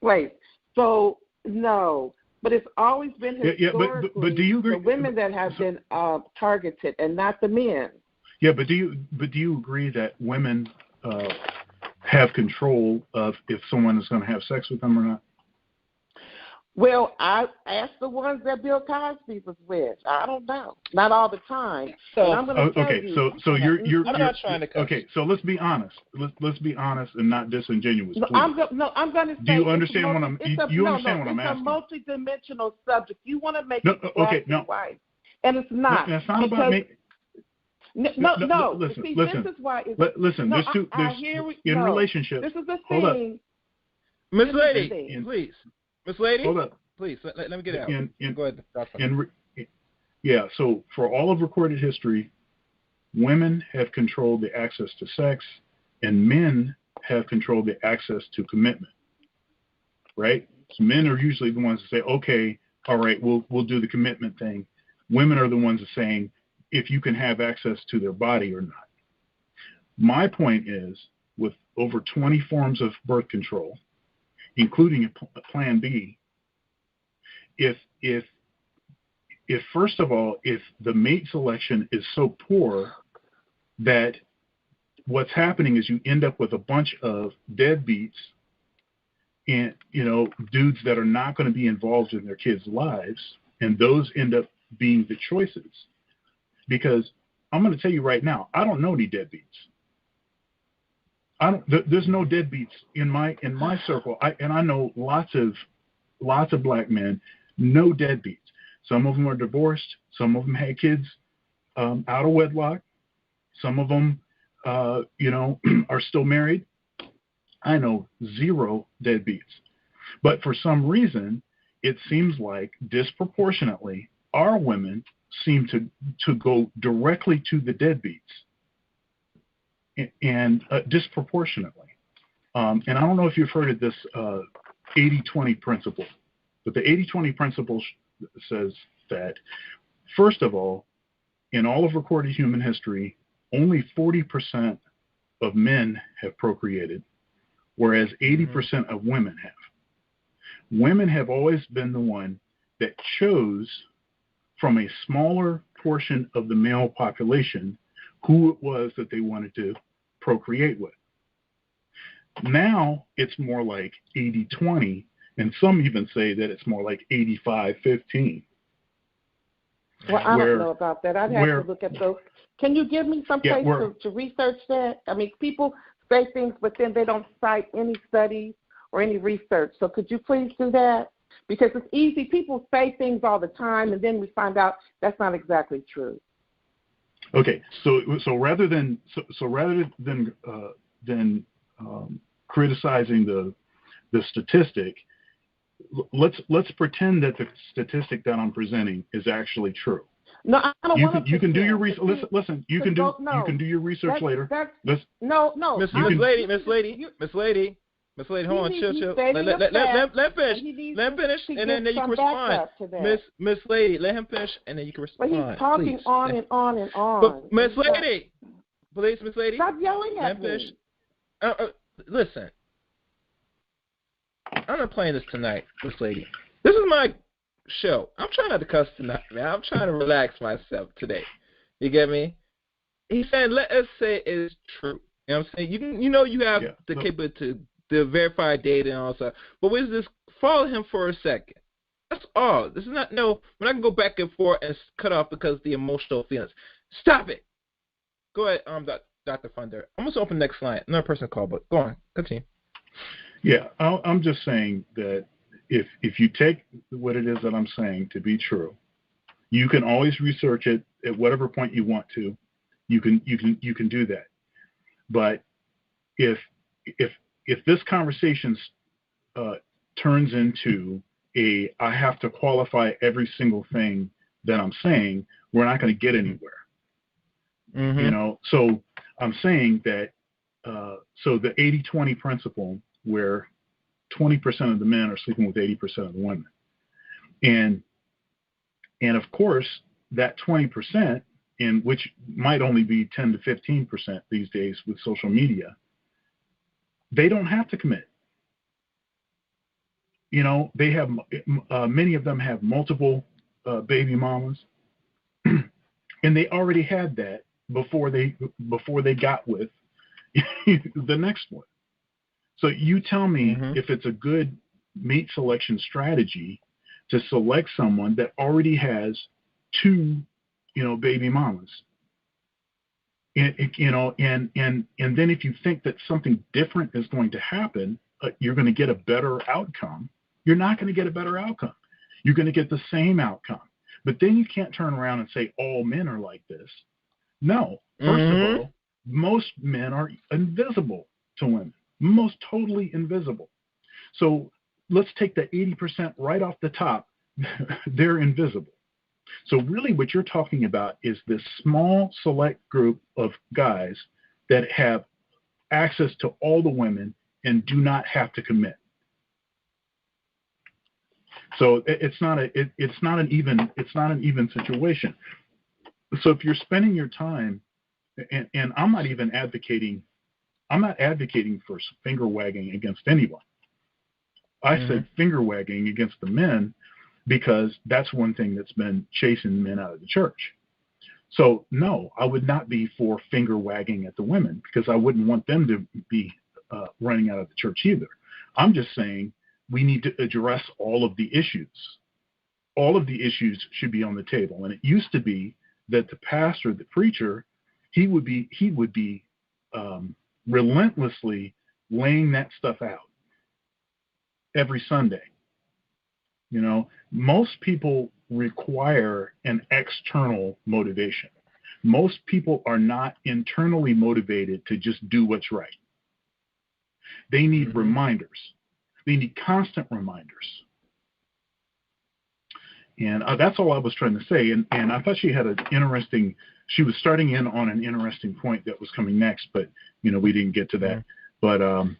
place. So, no. But it's always been historically but do you agree, the women that have been targeted and not the men. Yeah, but do you agree that women have control of if someone is going to have sex with them or not? Well, I asked the ones that Bill Cosby was with. I don't know. Not all the time. So I'm going to tell you. So you're I'm not trying to. Okay, so let's be honest. Let's be honest and not disingenuous. No, I'm going to say. Do you understand what I'm? You understand what I'm asking? It's a multidimensional subject. You want to make it black and white, and it's not. No, it's not about me. No. Listen. See, listen. This is why. Listen. There's two. In relationships. This is the hold thing. Up. Miss Lady, please. Miss Lady, hold up. Please let me get out. Go ahead. So for all of recorded history, women have controlled the access to sex, and men have controlled the access to commitment. Right? So men are usually the ones that say, "Okay, all right, we'll do the commitment thing." Women are the ones that are saying if you can have access to their body or not. My point is, with over 20 forms of birth control, including a Plan B, if first of all, if the mate selection is so poor that what's happening is you end up with a bunch of deadbeats and dudes that are not going to be involved in their kids' lives, and those end up being the choices. Because I'm going to tell you right now, I don't know any deadbeats. There's no deadbeats in my circle. I know lots of black men. No deadbeats. Some of them are divorced. Some of them had kids out of wedlock. Some of them, are still married. I know zero deadbeats. But for some reason, it seems like disproportionately our women seem to go directly to the deadbeats, and disproportionately. And I don't know if you've heard of this 80-20 principle. But the 80-20 principle says that, first of all, in all of recorded human history, only 40% of men have procreated, whereas 80% of women have. Women have always been the one that chose from a smaller portion of the male population who it was that they wanted to procreate with. Now it's more like 80-20. And some even say that it's more like 85-15. Well, I don't know about that. I'd have to look at those. Can you give me some place to research that? I mean, people say things, but then they don't cite any studies or any research. So could you please do that? Because it's easy. People say things all the time, and then we find out that's not exactly true. Okay, so rather than criticizing the statistic, let's pretend that the statistic that I'm presenting is actually true. No, I don't want to. You can do your research. Listen. You can do your research later. No. Miss Lady. Hold on, chill. Let him finish, and then you can respond. Miss Lady, let him finish, and then you can respond. But he's talking on and on and on. But Miss Lady, please, Miss Lady. Stop yelling at me. Listen. I'm not playing this tonight, Miss Lady. This is my show. I'm trying not to cuss tonight, man. I'm trying to relax myself today. You get me? He's saying, let us say it is true. You know what I'm saying? You have the capability to the verified data and all that. But we just follow him for a second. That's all. This is not we're not gonna go back and forth and cut off because of the emotional feelings. Stop it. Go ahead, Dr. Funder. I'm gonna open the next line. Another person called, but go on, continue. Yeah, I'm just saying that if you take what it is that I'm saying to be true, you can always research it at whatever point you want to. You can do that. But if this conversation turns into I have to qualify every single thing that I'm saying, we're not going to get anywhere. Mm-hmm. You know, so I'm saying that so the 80-20 principle, where 20% of the men are sleeping with 80% of the women, and of course that 20%, in which might only be 10 to 15% these days with social media, they don't have to commit. You know, they have many of them have multiple baby mamas, and they already had that before they got with the next one. So you tell me if it's a good mate selection strategy to select someone that already has 2, baby mamas. And then if you think that something different is going to happen, you're going to get a better outcome. You're not going to get a better outcome. You're going to get the same outcome. But then you can't turn around and say all men are like this. No. First of all, most men are invisible to women. Most totally invisible. So let's take the 80% right off the top. They're invisible. So really what you're talking about is this small select group of guys that have access to all the women and do not have to commit. So it's not an even situation. So if you're spending your time, and I'm not advocating for finger wagging against anyone. I said finger wagging against the men because that's one thing that's been chasing men out of the church. So no, I would not be for finger wagging at the women because I wouldn't want them to be running out of the church either. I'm just saying we need to address all of the issues. All of the issues should be on the table. And it used to be that the pastor, the preacher, he would be relentlessly laying that stuff out every Sunday. You know, most people require an external motivation. Most people are not internally motivated to just do what's right. They need reminders. They need constant reminders. And that's all I was trying to say. And I thought she was starting in on an interesting point that was coming next, but, we didn't get to that. But I'm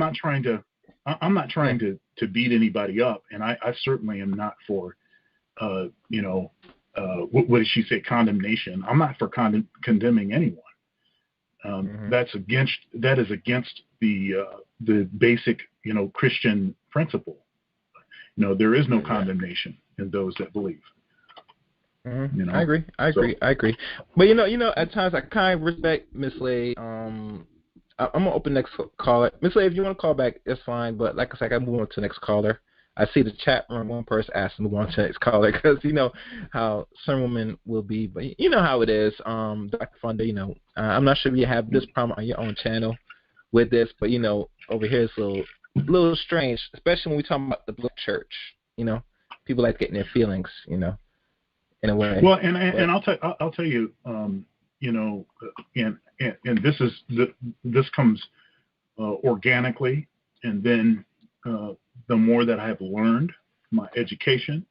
not trying to beat anybody up. And I certainly am not for, what did she say? Condemnation. I'm not for condemning anyone. That is against the basic, Christian principle. There is no condemnation in those that believe. I agree. But at times I kind of respect Miss Lay. I'm gonna open next caller. Miss Lay, if you want to call back, it's fine. But like I said, I move on to the next caller. I see the chat room. One person asked to move on to the next caller because you know how some women will be. But you know how it is, Dr. Fonda. I'm not sure if you have this problem on your own channel with this, but over here it's a little strange, especially when we talk about the Black church. People like getting their feelings. In a way. Well, and I'll tell you, and this comes organically, and then the more that I have learned, my education,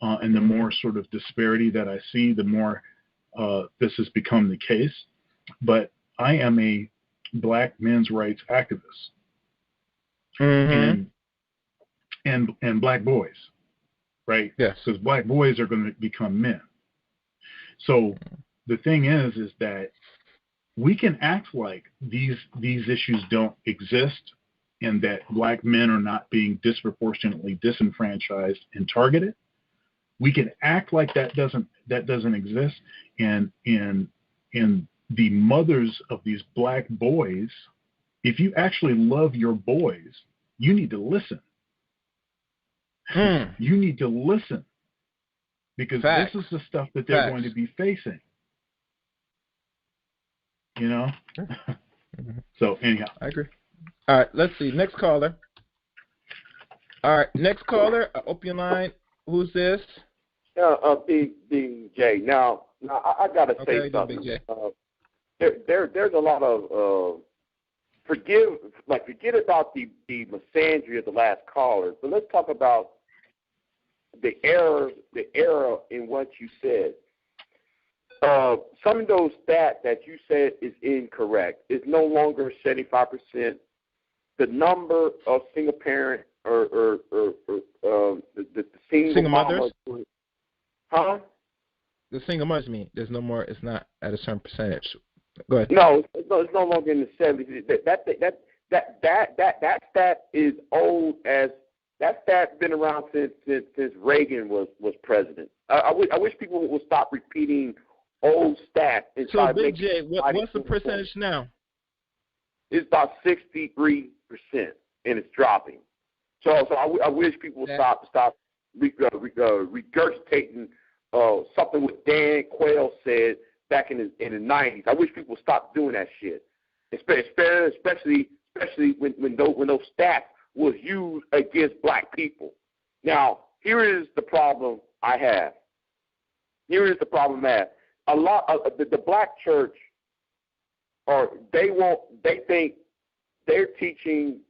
and the more sort of disparity that I see, the more this has become the case. But I am a Black men's rights activist, and Black boys. Right? Yes. Because Black boys are going to become men. So the thing is that we can act like these issues don't exist and that Black men are not being disproportionately disenfranchised and targeted. We can act like that doesn't exist, and the mothers of these Black boys if you actually love your boys, you need to listen. You need to listen, because Facts. this is the stuff that they're Facts. going to be facing. You know? So anyhow. I agree. All right, let's see. Next caller. All right, next caller. Open your line. Who's this? Big J. Now I gotta say Okay, something. Big J. There's a lot of forget about the misandry of the last caller, but let's talk about the error in what you said. Some of those stats that you said is incorrect. It's no longer 75%. The number of single parent or the single mothers. Huh? The single mothers mean there's no more. It's not at a certain percentage. Go ahead. No, it's no longer in the 70s. That stat is old as that stat been around since Reagan was president. I wish people would stop repeating old stats and try So to make. Big J, what's the percentage now? It's about 63%, and it's dropping. So I wish people would stop regurgitating something what Dan Quayle said back in the 90s. I wish people would stop doing that shit, especially when those stats was used against black people. Now, here is the problem I have. A lot of the black church, they think they're teaching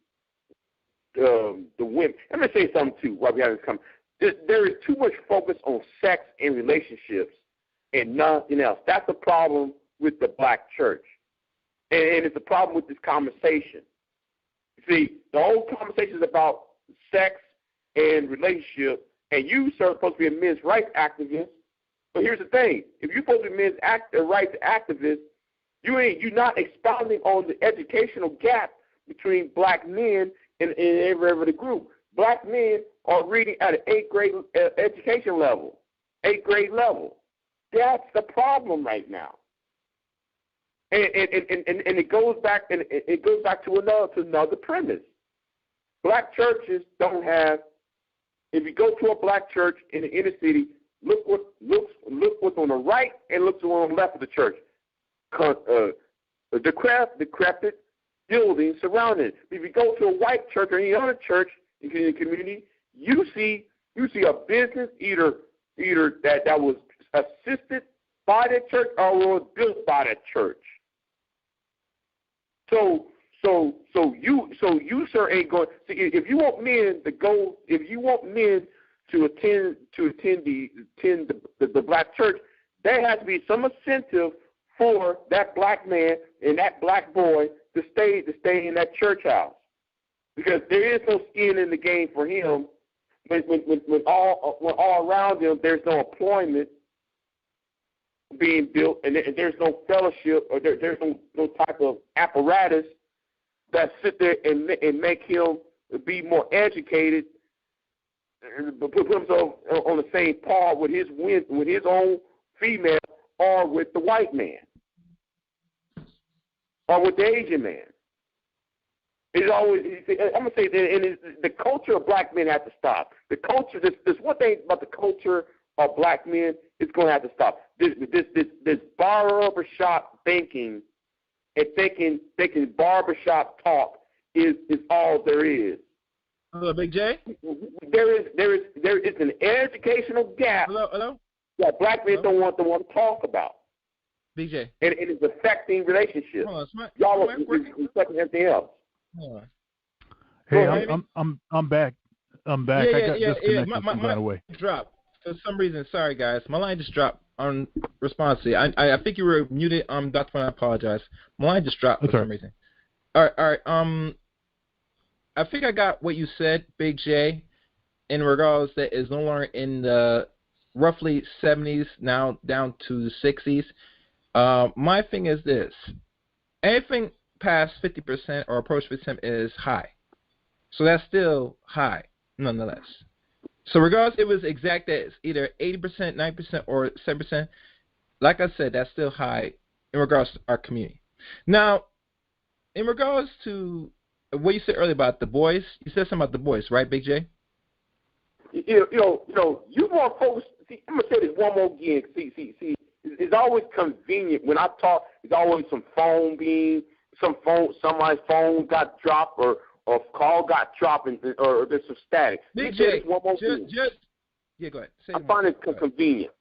the women. Let me say something too while we have this come. There is too much focus on sex and relationships and nothing else. That's the problem with the black church, and it's a problem with this conversation. See, the whole conversation is about sex and relationship, and you, sir, are supposed to be a men's rights activist. But here's the thing: if you're supposed to be a men's rights activist, you're not expounding on the educational gap between black men and every other group. Black men are reading at an 8th grade education level, 8th grade level. That's the problem right now. And it goes back to another premise. Black churches don't have. If you go to a black church in the inner city, look what's on the right and look what's on the left of the church. Decrepit buildings surrounding it. If you go to a white church or any other church in the community, you see a business either that was assisted by that church or was built by that church. So you sir ain't going. See, if you want men to go, if you want men to attend the black church, there has to be some incentive for that black man and that black boy to stay in that church house, because there is no skin in the game for him when all around him there's no employment being built, and there's no fellowship, or there's no type of apparatus that sit there and make him be more educated, and put himself on the same par with his own female, or with the white man, or with the Asian man. It's always, I'm gonna say, and the culture of black men has to stop. The culture, there's one thing about the culture of black men, it's going to have to stop. This barbershop thinking and thinking barbershop talk is all there is. Hello, Big J. There is an educational gap. Hello. That black men don't want to talk about. Big J. And it is affecting relationships. Hold on, Y'all are affecting everything else. Hold on. Hey, I'm back. I'm back. Yeah, I got disconnected my right away. Dropped for some reason. Sorry, guys. My line just dropped on response. I think you were muted. Dr. Fun, I apologize. My line just dropped for some reason. All right. I think I got what you said, Big J, in regards that is no longer in the roughly 70s, now down to the 60s. My thing is this: anything past 50% or approach 50% is high. So that's still high, nonetheless. So regardless if it was exact that it's either 80%, 9%, or 7%, like I said, that's still high in regards to our community. Now, in regards to what you said earlier about the boys, you said something about the boys, right, Big J? You want folks. See, I'm gonna say this one more again. See. It's always convenient when I talk. It's always some phone being, somebody's phone got dropped or call got dropped, or there's some static. Big J, one more yeah, go ahead. I find it convenient.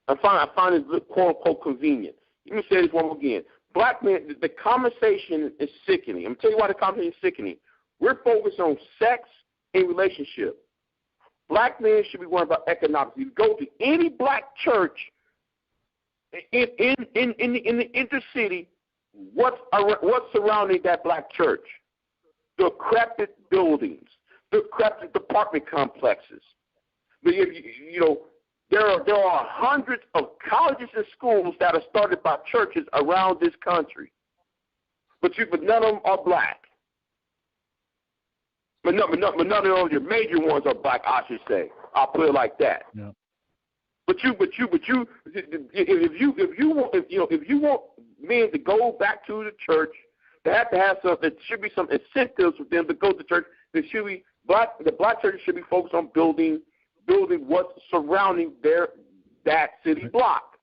I find it quote unquote convenient. Let me say this one more again. Black men, the conversation is sickening. I'm gonna tell you why the conversation is sickening. We're focused on sex and relationship. Black men should be worried about economics. You go to any black church in the intercity, what's surrounding that black church? Decrepit buildings, decrepit apartment complexes. There are hundreds of colleges and schools that are started by churches around this country, but none of them are black. But none of your major ones are black, I should say. I'll put it like that. Yeah. But if you want men to go back to the church, they have to have there should be some incentives for them to go to church. The black churches should be focused on building what's surrounding that city block.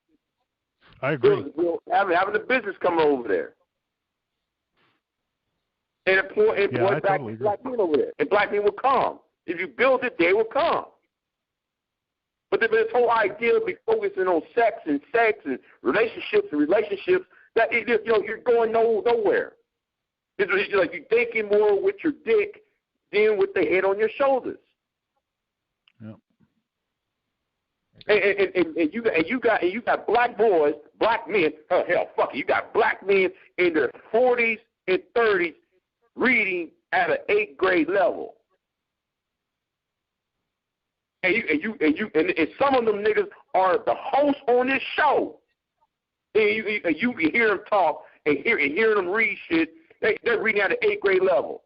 I agree. Having a business coming over there. And employ black men over there. And black men will come. If you build it, they will come. But this whole idea of focusing on sex and relationships, that you're going nowhere. It's like you're thinking more with your dick than with the head on your shoulders. Yep. And you got black boys, black men. Oh hell, fuck it. You got black men in their 40s and 30s reading at an 8th grade level. And some of them niggas are the hosts on this show. And you hear them talk and hear them read shit. They're reading at an 8th grade level.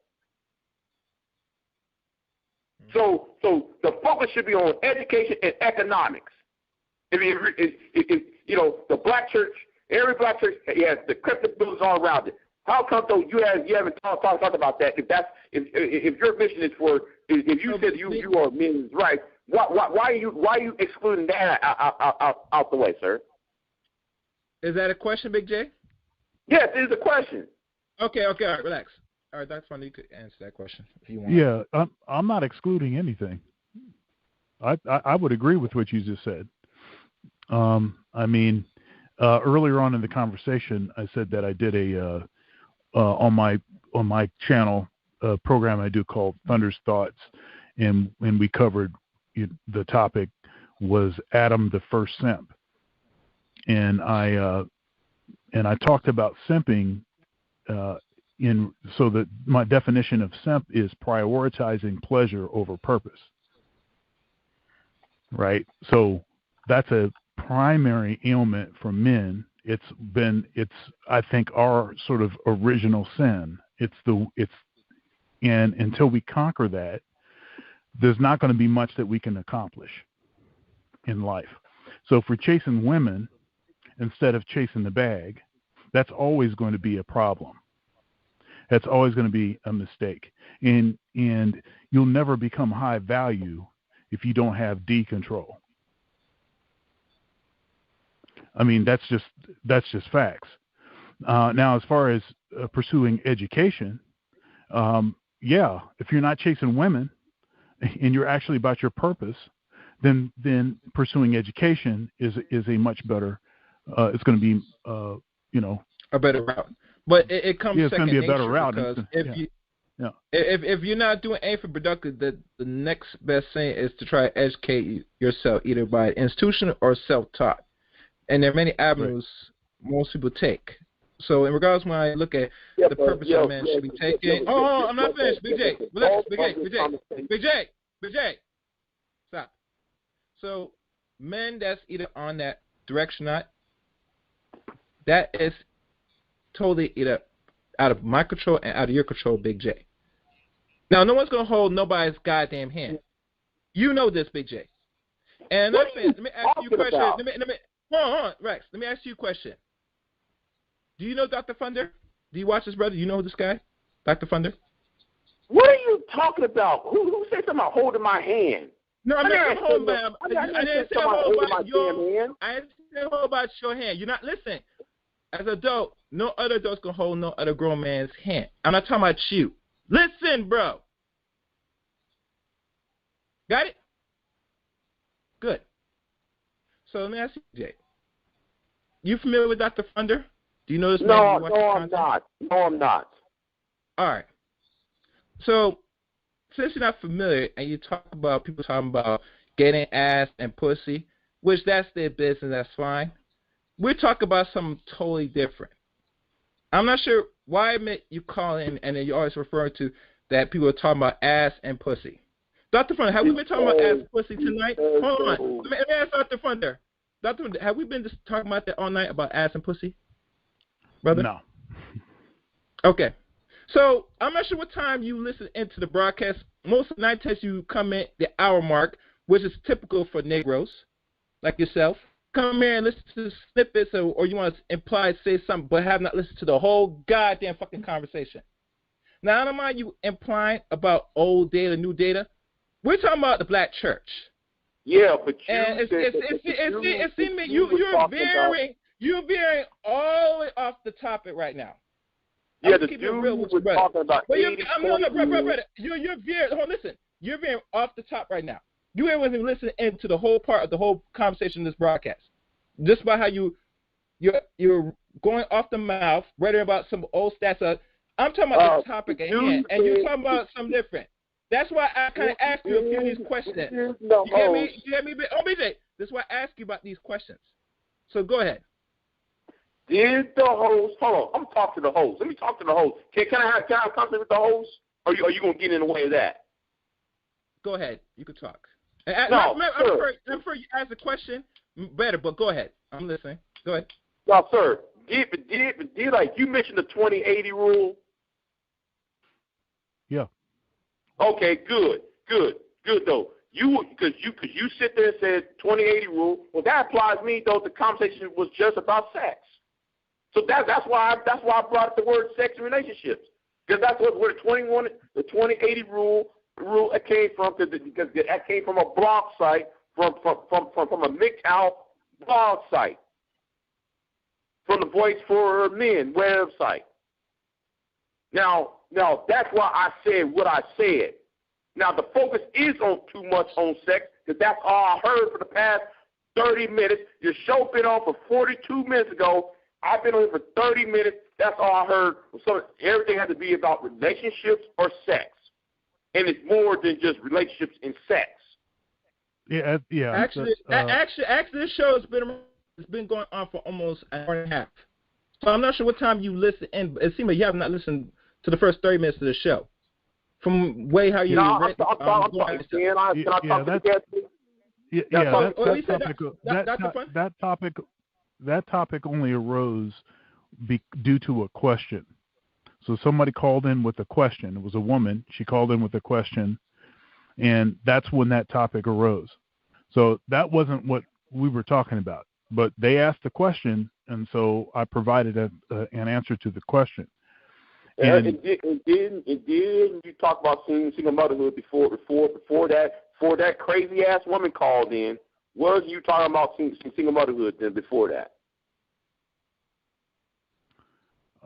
So the focus should be on education and economics. The black church, every black church has the cryptic buildings all around it. How come though you haven't talked about that? If your mission is if you said you are men's rights, why are you excluding that out the way, sir? Is that a question, Big J? Yes, it is a question. Okay, all right, relax. All right, that's fine. You could answer that question if you want. Yeah, I'm not excluding anything. I would agree with what you just said. Earlier on in the conversation, I said that I did on my channel a program I do called Thunder's Thoughts, and when we covered the topic was Adam the first simp, and I talked about simping. So that my definition of simp is prioritizing pleasure over purpose, right? So that's a primary ailment for men. It's I think our sort of original sin. And until we conquer that, there's not going to be much that we can accomplish in life. So if we're chasing women instead of chasing the bag, that's always going to be a problem. That's always going to be a mistake. And you'll never become high value if you don't have D control. I mean, that's just facts. Now, as far as pursuing education, if you're not chasing women and you're actually about your purpose, then pursuing education is a much better. It's going to be a better route. But it comes it's second going to be a better nature route because if you're not doing anything productive, the next best thing is to try to educate yourself either by institution or self-taught. And there are many avenues most people take. So in regards when I look at the purpose of men should be taking. I'm not finished. Big J, relax. Big J, stop. So men that's either on that direction or not, that is totally either out of my control and out of your control, Big J. Now, no one's going to hold nobody's goddamn hand. You know this, Big J. And let me ask you a question. Hold on, Rex. Let me ask you a question. Do you know Dr. Thunder? Do you watch this, brother? You know this guy, Dr. Thunder? What are you talking about? Who said something about holding my hand? No, I never mean, said hold no- man. I I never didn't said say somebody hold holding about my your. damn hand. I didn't say hold about your hand. You're not listen. As an adult, no other adults can hold no other grown man's hand. I'm not talking about you. Listen, bro. Got it? Good. So let me ask you, Jay. You familiar with Dr. Thunder? Do you know this man? No, Do you watch no, his I'm content? not. No, I'm not. All right. So since you're not familiar and you talk about people talking about getting ass and pussy, which that's their business, that's fine. We're talking about something totally different. I'm not sure why you call in and then you're always referring to that people are talking about ass and pussy. Dr. Thunder, have we been talking about ass and pussy tonight? Hold on. Let me ask Dr. Thunder. Dr. Thunder, have we been just talking about that all night about ass and pussy? Brother? No. Okay. So I'm not sure what time you listen into the broadcast. Most of the night times you come in the hour mark, which is typical for Negroes like yourself. Come here and listen to snippets or you want to imply say something but have not listened to the whole goddamn fucking conversation. Now I don't mind you implying about old data, new data. We're talking about the black church. Yeah, but you And it seems that you're veering all the way off the topic right now. Yeah, I'm the keeping it dude real with you, was brother. talking about Well, 80, brother. You're veering. Hold on, listen. You're veering off the top right now. You ain't even listening into the whole part of the whole conversation in this broadcast. Just about how you're going off the mouth, writing about some old stats. I'm talking about the topic at hand, and you're talking about something different. That's why I kind of asked you a few of these questions. You get me? Oh, BJ, this is why I asked you about these questions. So go ahead. Did the host? Hold on, I'm talking to the host. Let me talk to the host. Can I have contact with the host? Or are you gonna get in the way of that? Go ahead. You can talk. No, I'm sure you ask a question better, but go ahead. I'm listening. Go ahead. No, sir. Did like you mentioned the 20/80 rule? Yeah. Okay, good though. Because you sit there and said 20/80 rule. Well, that applies to me though. The conversation was just about sex. So that's why I brought up the word sex and relationships, because that's where the 20/80 rule came from, because that came from a blog site from a MGTOW blog site, from the Voice for Men website. Now that's why I said what I said. Now the focus is on too much on sex, because that's all I heard for the past 30 minutes. Your show been on for 42 minutes ago. I've been on here for 30 minutes. That's all I heard. So everything had to be about relationships or sex, and it's more than just relationships and sex. Yeah. Actually, this show has been going on for almost an hour and a half. So I'm not sure what time you listen in, but it seems like you have not listened to the first 30 minutes of the show. From way how you that topic only arose due to a question. So somebody called in with a question. It was a woman. She called in with a question, and that's when that topic arose. So that wasn't what we were talking about. But they asked the question, and so I provided an answer to the question. And didn't you talk about single motherhood before that crazy ass woman called in? Was you talking about single motherhood then before that?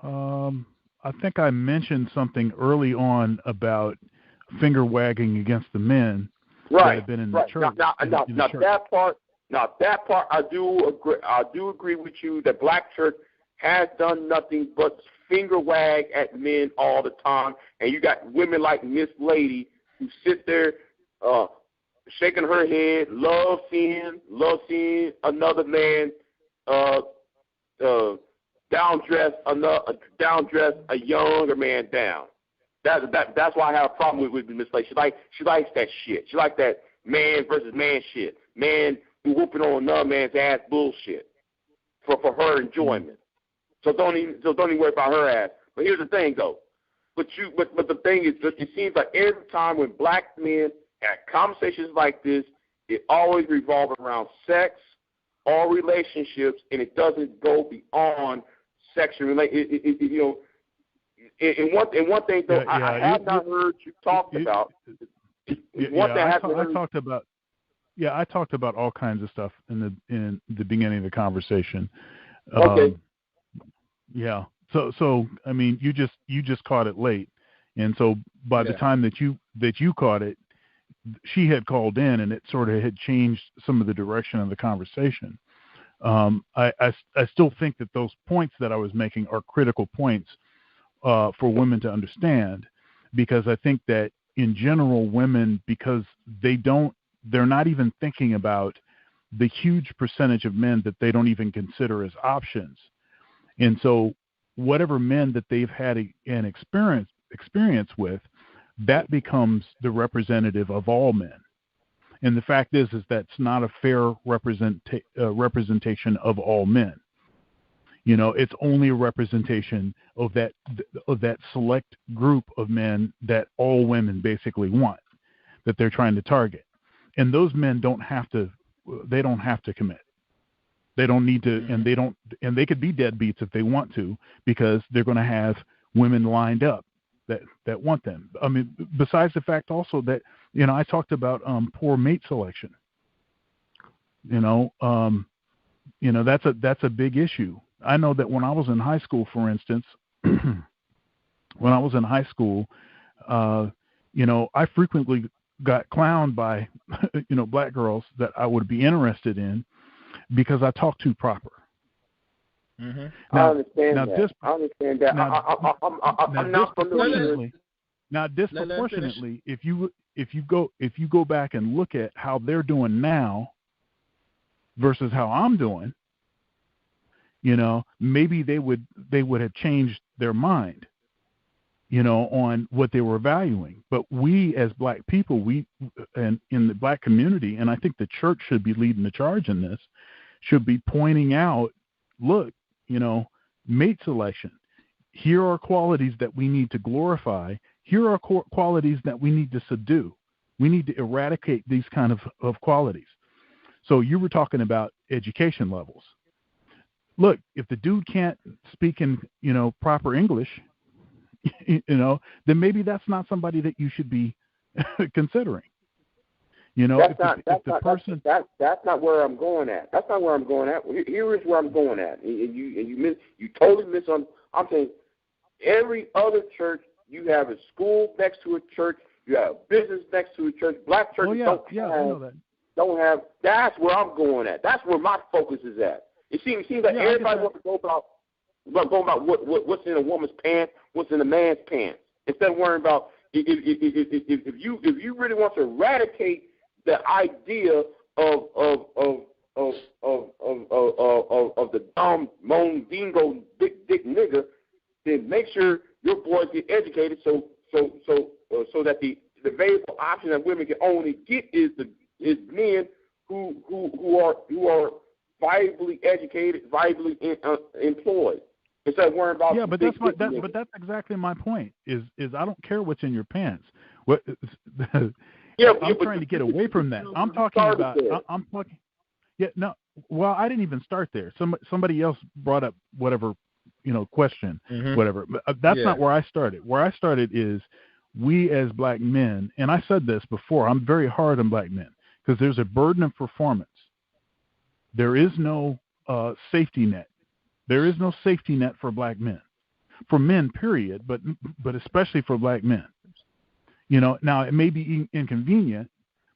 I think I mentioned something early on about finger wagging against the men that have been in the church. That part I do agree with you that black church has done nothing but finger wag at men all the time, and you got women like Miss Lady who sit there shaking her head, love seeing another man downdress a younger man down. That's why I have a problem with Miss Lady. She likes that shit. She likes that man versus man shit. Man whooping on another man's ass bullshit for her enjoyment. So don't even worry about her ass. But here's the thing, though. But the thing is, it seems like every time when black men have conversations like this, it always revolves around sex or relationships, and it doesn't go beyond sexual. And one thing though, I have not heard you talk about. I talked about. Yeah, I talked about all kinds of stuff in the beginning of the conversation. Okay. Yeah. So I mean, you just caught it late, and so by the time that you caught it, she had called in, and it sort of had changed some of the direction of the conversation. I still think that those points that I was making are critical points for women to understand, because I think that in general, women, because they're not even thinking about the huge percentage of men that they don't even consider as options. And so whatever men that they've had an experience with, that becomes the representative of all men. And the fact is that's not a fair representation of all men. You know, it's only a representation of that select group of men that all women basically want, that they're trying to target. And those men don't have to commit. They don't need to, and they could be deadbeats if they want to, because they're going to have women lined up that want them. I mean, besides the fact also that, you know, I talked about poor mate selection. That's a big issue. I know that when I was in high school, for instance, I frequently got clowned by, black girls that I would be interested in because I talk too proper. Mm-hmm. I understand that. I'm not familiar. Now, disproportionately, if you go back and look at how they're doing now versus how I'm doing, maybe they would have changed their mind, on what they were valuing. But we as black people, and in the black community, and I think the church should be leading the charge in this, should be pointing out, look, mate selection. Here are qualities that we need to glorify. Here are qualities that we need to subdue. We need to eradicate these kind of qualities. So you were talking about education levels. Look, if the dude can't speak in, proper English, then maybe that's not somebody that you should be considering. That's not where I'm going at. That's not where I'm going at. Here is where I'm going at. And you totally miss on. I'm saying every other church, you have a school next to a church, you have a business next to a church. Black churches don't have. That's where I'm going at. That's where my focus is at. It seems like everybody wants to go about what's in a woman's pants, what's in a man's pants, instead of worrying about if you really want to eradicate the idea of the dumb moan dingo big dick nigga, then make sure your boys get educated so that the available option that women can only get is men who are viably educated, viably employed. Instead of worrying about but that's exactly my point. Is I don't care what's in your pants. What I'm trying to get away from that. I'm talking about. I'm talking. Yeah, no. Well, I didn't even start there. Somebody else brought up whatever, question, whatever. But that's not where I started. Where I started is we as black men, and I said this before. I'm very hard on black men because there's a burden of performance. There is no safety net. There is no safety net for black men, for men, period, but especially for black men. Now it may be inconvenient,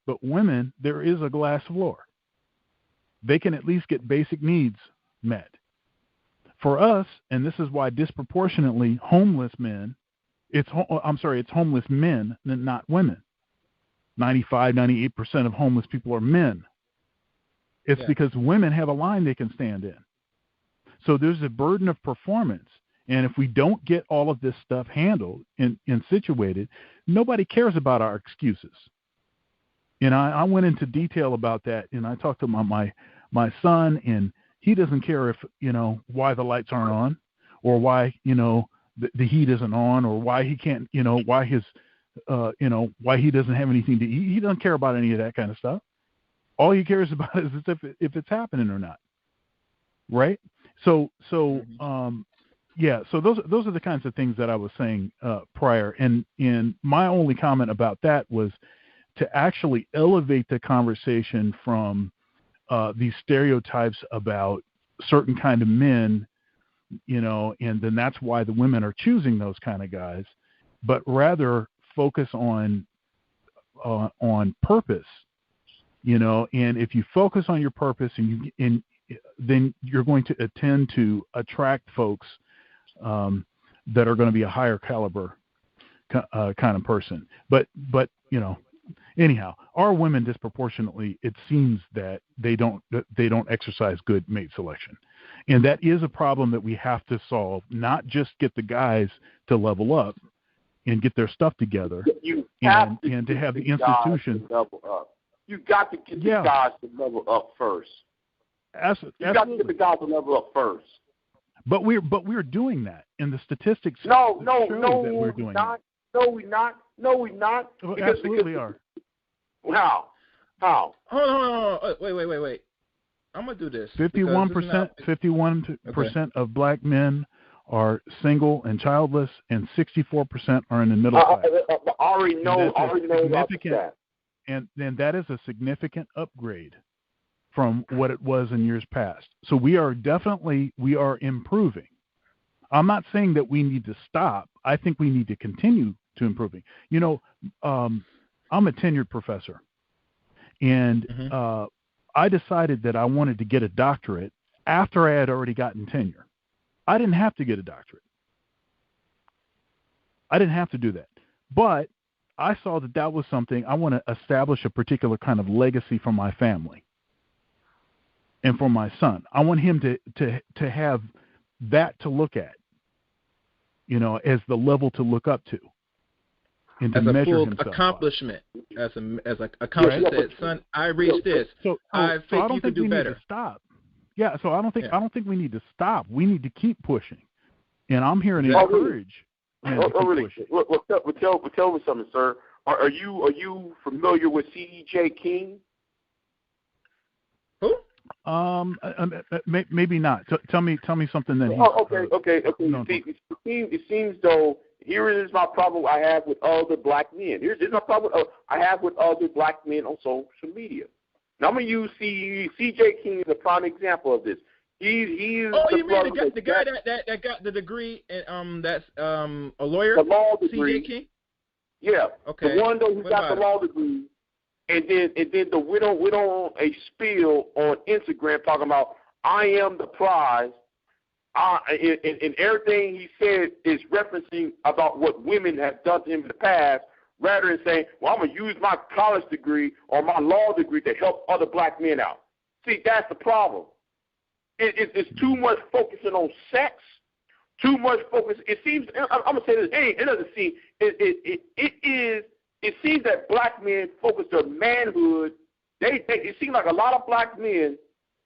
but women, there is a glass floor. They can at least get basic needs met. For us, and this is why disproportionately homeless men, it's homeless men, not women. 98% of homeless people are men. It's because women have a line they can stand in. So there's a burden of performance. And if we don't get all of this stuff handled and situated, nobody cares about our excuses. And I went into detail about that, and I talked to my son, and he doesn't care if, why the lights aren't on, or why, the heat isn't on, or why he can't, why his, why he doesn't have anything to eat. He doesn't care about any of that kind of stuff. All he cares about is if it's happening or not. Right? So Yeah, so those are the kinds of things that I was saying prior, and my only comment about that was to actually elevate the conversation from these stereotypes about certain kind of men, and then that's why the women are choosing those kind of guys, but rather focus on purpose, and if you focus on your purpose and then you're going to attend to attract folks that are going to be a higher caliber kind of person. But anyhow, our women disproportionately, it seems that they don't exercise good mate selection, and that is a problem that we have to solve. Not just get the guys to level up and get their stuff together, and to have the institution level up. You got to get the guys to level up first. You got to get the guys to level up first. But we're doing that, and the statistics show that we're doing that. No, we're not. We absolutely are. How? Hold on. Wait. I'm gonna do this. 51% of black men are single and childless, and 64% are in the middle class. I already know about that. And then that is a significant upgrade from what it was in years past. So we are improving. I'm not saying that we need to stop. I think we need to continue to improving. I'm a tenured professor, and I decided that I wanted to get a doctorate after I had already gotten tenure. I didn't have to get a doctorate. I didn't have to do that. But I saw that was something I want to establish, a particular kind of legacy for my family. And for my son, I want him to have that to look at, as the level to look up to, and to measure full himself accomplishment, as a accomplishment. Right. Son, I reached this. So I think I don't think we better. Need to stop. Yeah. So I don't think we need to stop. We need to keep pushing, and I'm here to encourage. Really? Well, tell me something, sir. Are you familiar with C.J. King? Who? Maybe not. Tell me something that. Okay. It seems though here is my problem I have with other black men. Here's my problem I have with other black men on social media. Now I'm gonna use C.J. King as a prime example of this. He is. Oh, you mean the guy that got the degree and that's a lawyer? The law degree. C.J. King. Yeah. Okay. The one though who got the law degree. And then the went on a spiel on Instagram talking about I am the prize. And everything he said is referencing about what women have done to him in the past, rather than saying, well, I'm going to use my college degree or my law degree to help other black men out. See, that's the problem. It's too much focusing on sex, too much focus. It seems, I'm going to say this, it doesn't seem, it seems that black men focus their manhood. It seems like a lot of black men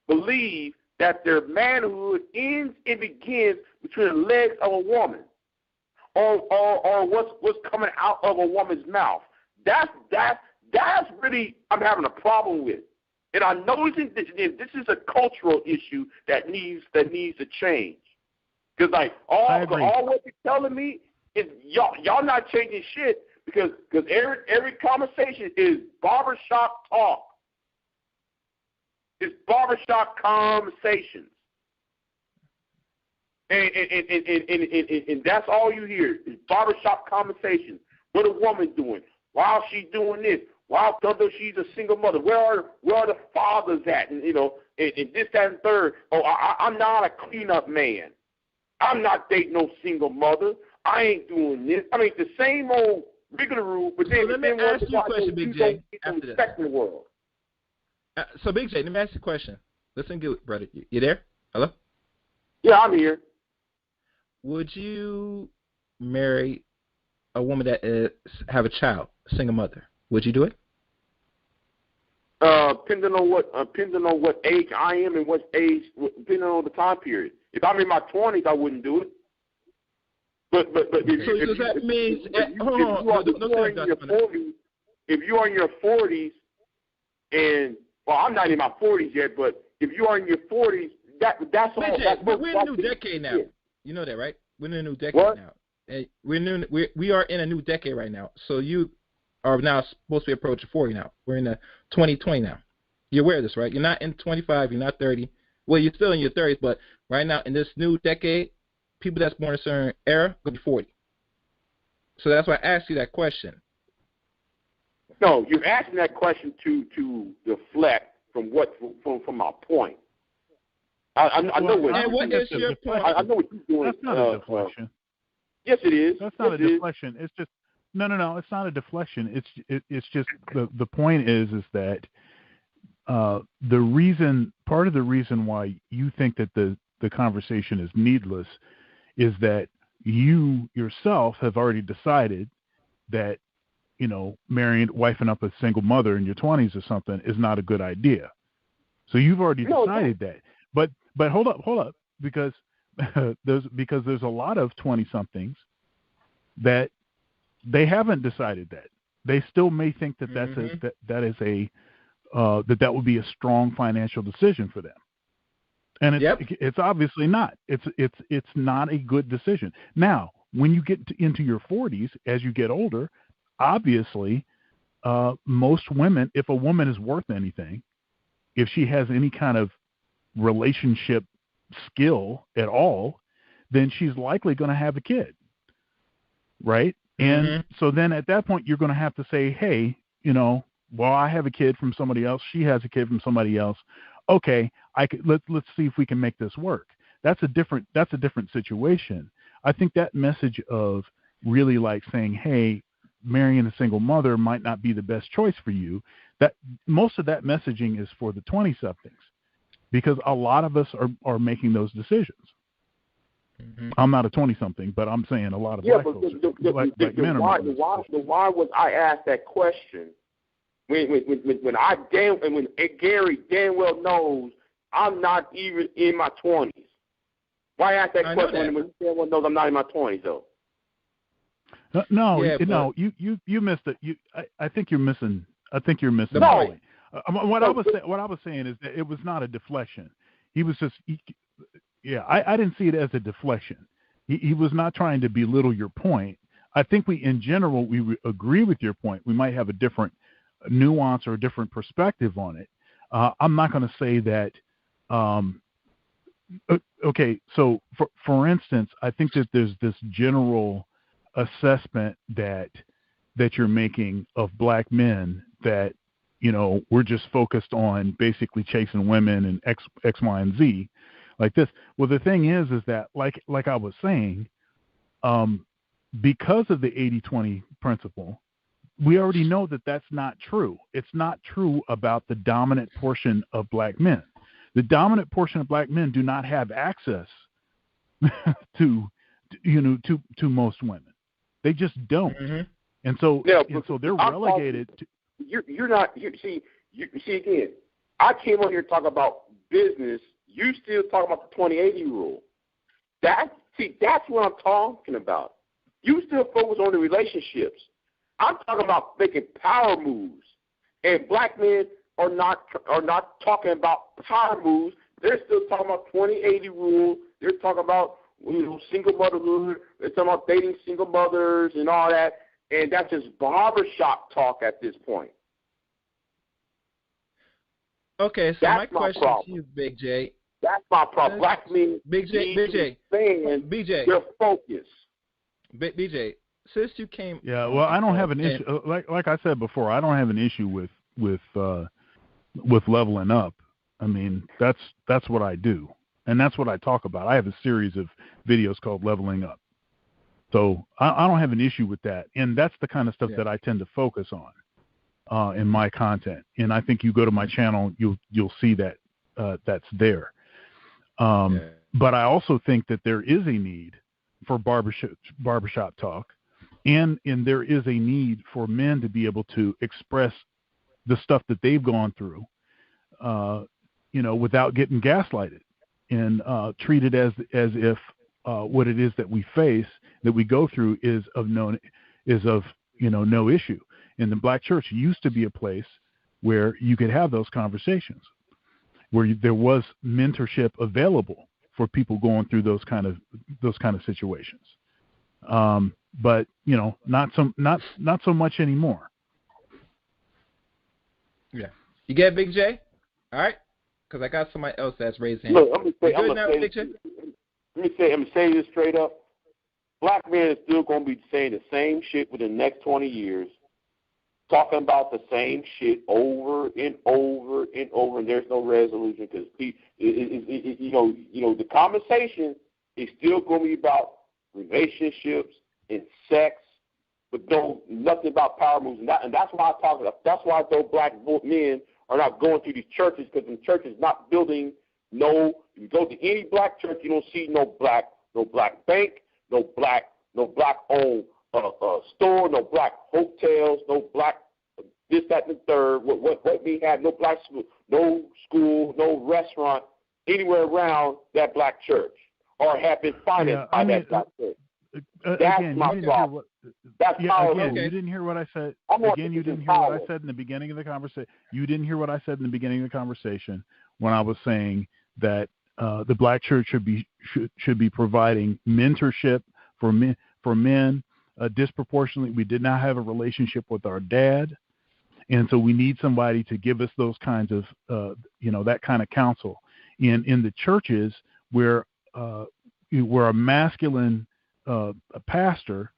believe that their manhood ends and begins between the legs of a woman, or what's coming out of a woman's mouth. That's really I'm having a problem with, and I'm noticing this is a cultural issue that needs to change. Because all what you're telling me is y'all not changing shit. Because every conversation is barbershop talk. It's barbershop conversations. And that's all you hear is barbershop conversations. What a woman doing? Why is she doing this? Why although she's a single mother? Where are the fathers at? And and this, that, and third. Oh, I'm not a cleanup man. I'm not dating no single mother. I ain't doing this. I mean, the same old rigmarole. But then, so let me ask you a question, Big J. After this. The world. So, Big J, let me ask you a question. Listen good, brother. You there? Hello? Yeah, I'm here. Would you marry a woman that have a child, a single mother? Would you do it? Depending on what age I am and what age, depending on the time period. If I'm in my 20s, I wouldn't do it. But if you are in your 40s, and well, I'm not in my 40s yet, but if you are in your 40s, that's all. But we're in a new decade now. You know that, right? We're in a new decade What? now. We are in a new decade right now. So you are now supposed to be approaching 40 now. We're in the 2020 now. You're aware of this, right? You're not in 25. You're not 30. Well, you're still in your 30s, but right now in this new decade, people that's born in a certain era will be 40. So that's why I asked you that question. No, you're asking that question to deflect from from my point. I know what. And what is your point? I know what you're doing. That's not a deflection. Yes, it is. That's not Yes, a it is. deflection. It's just no. It's not a deflection. It's just the point is that part of the reason why you think that the conversation is needless is that you yourself have already decided that wifing up a single mother in your 20s or something is not a good idea. So you've already decided that. But hold up, because there's a lot of 20-somethings that they haven't decided that. They still may think that that would be a strong financial decision for them. And it's obviously not. It's not a good decision. Now, when you get into your 40s, as you get older, obviously, most women, if a woman is worth anything, if she has any kind of relationship skill at all, then she's likely going to have a kid, right? And so then at that point, you're going to have to say, hey, well, I have a kid from somebody else. She has a kid from somebody else. Okay, let's see if we can make this work. That's a different situation. I think that message of really like saying, hey, marrying a single mother might not be the best choice for you. That most of that messaging is for the 20-somethings, because a lot of us are making those decisions. I'm not a 20-something, but I'm saying a lot of black folks, black men are making those decisions. Why was I asked that question when Gary damn well knows I'm not even in my 20s? Why ask that question when he damn well knows I'm not in my 20s though? You missed it. I think you're missing. I think you're missing the point. What I was saying is that it was not a deflection. He was just, I didn't see it as a deflection. He was not trying to belittle your point. I think in general, we agree with your point. We might have a different nuance or a different perspective on it. I'm not going to say that. Okay, so for instance, I think that there's this general assessment that you're making of black men that we're just focused on basically chasing women and X, Y, and Z like this. Well, the thing is that like I was saying, because of the 80-20 principle, we already know that that's not true. It's not true about the dominant portion of black men. The dominant portion of black men do not have access to most women. They just don't. And so they're relegated to. You're not. You see again. I came on here to talk about business. You still talking about the 20/80 rule. That's what I'm talking about. You still focus on the relationships. I'm talking about making power moves, and black men are not talking about power moves. They're still talking about 20/80 rule. They're talking about single motherhood. They're talking about dating single mothers and all that. And that's just barbershop talk at this point. Okay, so that's my question to you, Big J. That's my problem. Black men Big J, their focus. BJ, since you came. Yeah, well, I don't have an issue. Like I said before, I don't have an issue with leveling up. I mean, that's what I do, and that's what I talk about. I have a series of videos called Leveling Up. So I don't have an issue with that, and that's the kind of stuff that I tend to focus on in my content. And I think you go to my channel, you'll see that that's there. But I also think that there is a need for barbershop talk, and there is a need for men to be able to express the stuff that they've gone through, without getting gaslighted and treated as if what it is that we face, that we go through, is of no issue. And the black church used to be a place where you could have those conversations, where there was mentorship available for people going through those kind of situations. But not so much anymore. Yeah. You get it, Big J? All right. Because I got somebody else that's raised hand. Look, I'm gonna say, You good now, Big J? I'm gonna say this straight up. Black men is still gonna be saying the same shit within the next 20 years, talking about the same shit over and over and over, and there's no resolution because the conversation is still going to be about relationships and sex, but nothing about power moves, and that's why I talk about. That's why those black men are not going to these churches, because the church is not building. No, if you go to any black church, you don't see no black bank, no black owned store, no black hotels, no black this, that, and the third. What we have, no black school, no restaurant anywhere around that black church, or have been financed by that black church. That's again, my problem. You didn't hear what I said. Again, you didn't hear what I said in the beginning of the conversation. You didn't hear what I said in the beginning of the conversation when I was saying that the black church should be providing mentorship for men. Disproportionately, we did not have a relationship with our dad, and so we need somebody to give us those kinds of that kind of counsel. In the churches where a masculine a pastor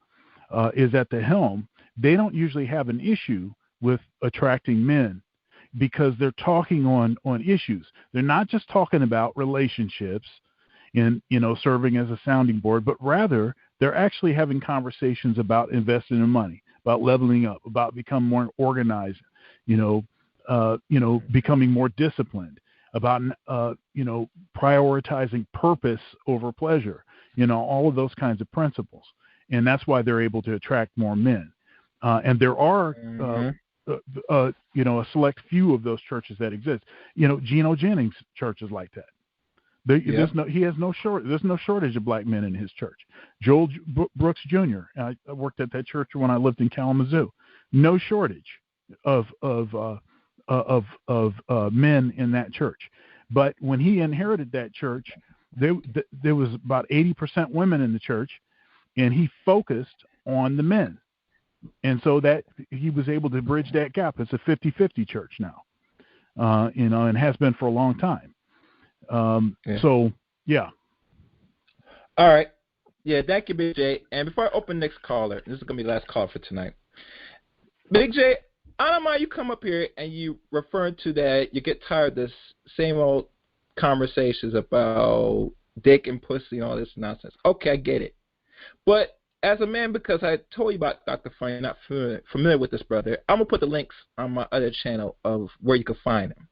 is at the helm, they don't usually have an issue with attracting men, because they're talking on issues. They're not just talking about relationships and serving as a sounding board, but rather they're actually having conversations about investing in money, about leveling up, about becoming more organized, becoming more disciplined, about prioritizing purpose over pleasure, all of those kinds of principles. And that's why they're able to attract more men. And there are a select few of those churches that exist. Geno Jennings' church is like that. There's no shortage of black men in his church. Joel Brooks Jr. I worked at that church when I lived in Kalamazoo. No shortage of men in that church. But when he inherited that church, there was about 80% women in the church, and he focused on the men. And so that he was able to bridge that gap. It's a 50-50 church now, and has been for a long time. So, yeah. All right. Yeah, thank you, Big J. And before I open the next caller, this is going to be the last call for tonight. Big J, I don't mind you come up here and you refer to that you get tired of this same old conversations about dick and pussy and all this nonsense. Okay, I get it. But as a man, because I told you about Dr. Funny, not familiar with this brother, I'm going to put the links on my other channel of where you can find him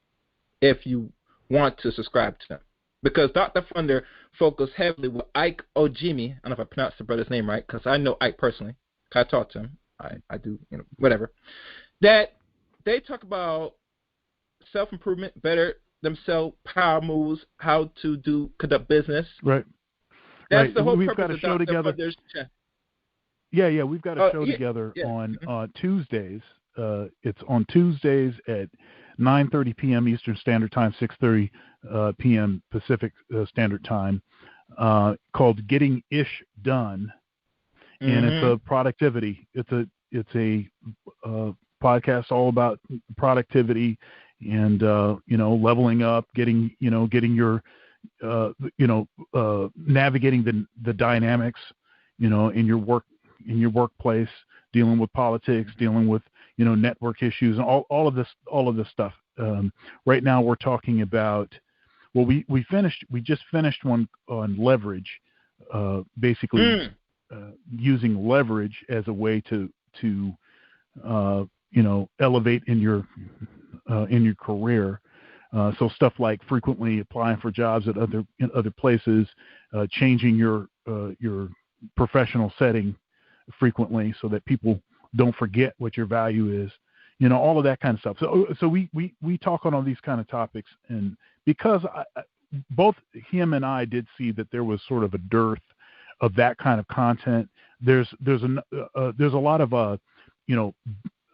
if you want to subscribe to them. Because Dr. Thunder focused heavily with Ike Ojimi. I don't know if I pronounced the brother's name right, because I know Ike personally. I talked to him. I do, whatever. That they talk about self-improvement, better themselves, power moves, how to conduct business. Right. That's the whole We've purpose got a of show Dr. together. Thunder's channel. Yeah, we've got a show together on Tuesdays. It's on Tuesdays at 9:30 p.m. Eastern Standard Time, 6:30 p.m. Pacific Standard Time, called "Getting Ish Done," and it's a productivity. It's a podcast all about productivity and leveling up, getting your navigating the dynamics, in your workplace, dealing with politics, dealing with network issues, and all of this stuff. Right now we're talking about, we just finished one on leverage, basically using leverage as a way to elevate in your career. So stuff like frequently applying for jobs at other places, changing your professional setting frequently so that people don't forget what your value is, all of that kind of stuff. So we talk on all these kind of topics, and because both him and I did see that there was sort of a dearth of that kind of content. There's a lot of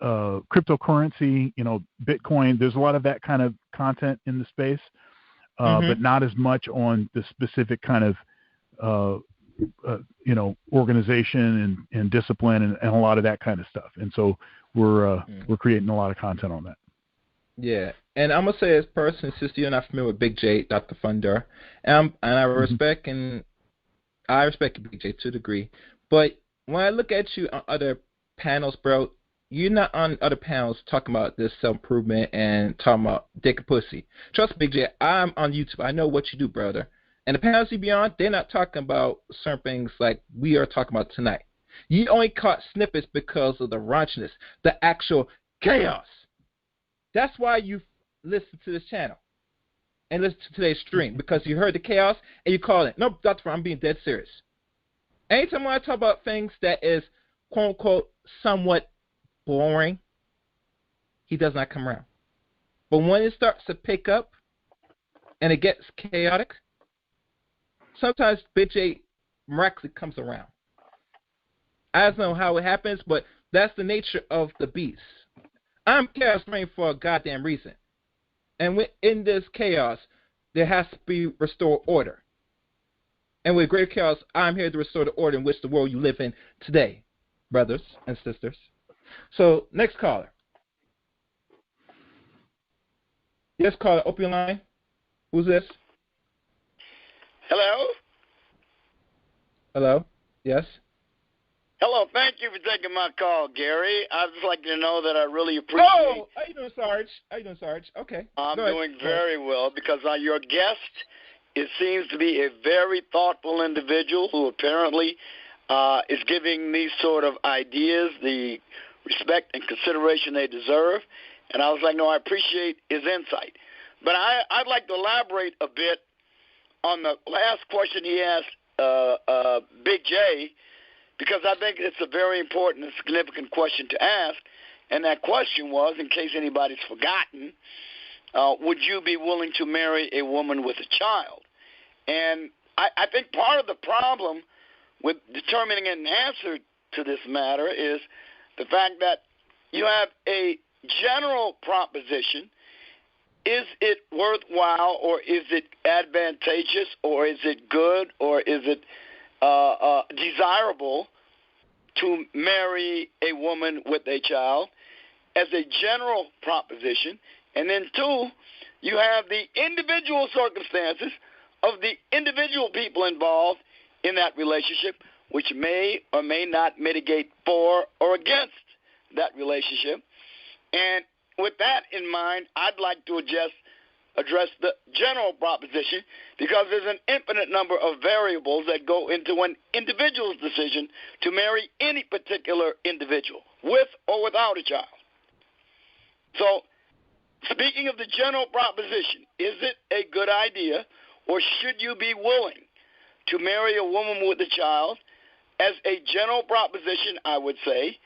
cryptocurrency, Bitcoin. There's a lot of that kind of content in the space. but not as much on the specific kind of organization and discipline and a lot of that kind of stuff. And so we're creating a lot of content on that. Yeah, and I'm gonna say as a person, since you're not familiar with Big J, Dr. Funder, and I respect Big J to a degree, but when I look at you on other panels, bro, you're not on other panels talking about this self-improvement and talking about dick and pussy. Trust me, Big J, I'm on YouTube. I know what you do, brother. And the panels you be on, they're not talking about certain things like we are talking about tonight. You only caught snippets because of the raunchiness, the actual chaos. That's why you listen to this channel and listen to today's stream, because you heard the chaos and you called it. No, Dr. I'm being dead serious. Anytime when I talk about things that is, quote unquote, somewhat boring, he does not come around. But when it starts to pick up and it gets chaotic, sometimes Big J miraculously comes around. I don't know how it happens, but that's the nature of the beast. I'm chaos reign for a goddamn reason. And in this chaos, there has to be restored order. And with greater chaos, I'm here to restore the order in which the world you live in today, brothers and sisters. So, next caller. Yes, caller, open your line. Who's this? Hello? Hello? Yes? Hello, thank you for taking my call, Gary. I'd just like to know that I really appreciate. Oh, how you doing, Sarge? Okay. I'm doing very well because your guest, it seems to be a very thoughtful individual who apparently is giving these sort of ideas the respect and consideration they deserve. And I was like, no, I appreciate his insight. But I'd like to elaborate a bit on the last question he asked Big J, because I think it's a very important and significant question to ask. And that question was, in case anybody's forgotten, would you be willing to marry a woman with a child? And I think part of the problem with determining an answer to this matter is the fact that you have a general proposition. Is it worthwhile, or is it advantageous, or is it good, or is it desirable to marry a woman with a child as a general proposition? And then two, you have the individual circumstances of the individual people involved in that relationship, which may or may not mitigate for or against that relationship. And with that in mind, I'd like to address the general proposition, because there's an infinite number of variables that go into an individual's decision to marry any particular individual, with or without a child. So, speaking of the general proposition, is it a good idea, or should you be willing to marry a woman with a child? As a general proposition, I would say,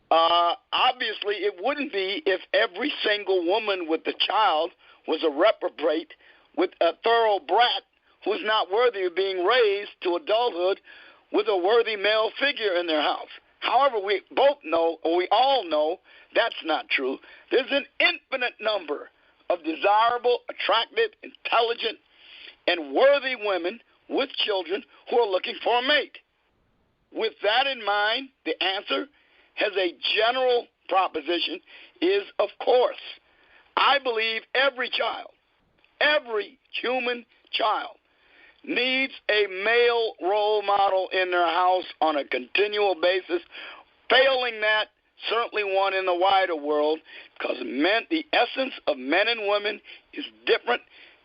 obviously it wouldn't be if every single woman with a child was a reprobate with a thorough brat who's not worthy of being raised to adulthood with a worthy male figure in their house. However, we both know, or we all know, that's not true. There's an infinite number of desirable, attractive, intelligent, and worthy women with children who are looking for a mate. With that in mind, the answer, as a general proposition, is of course. I believe every child, every human child, needs a male role model in their house on a continual basis. Failing that, certainly one in the wider world, because the essence of men and women is different.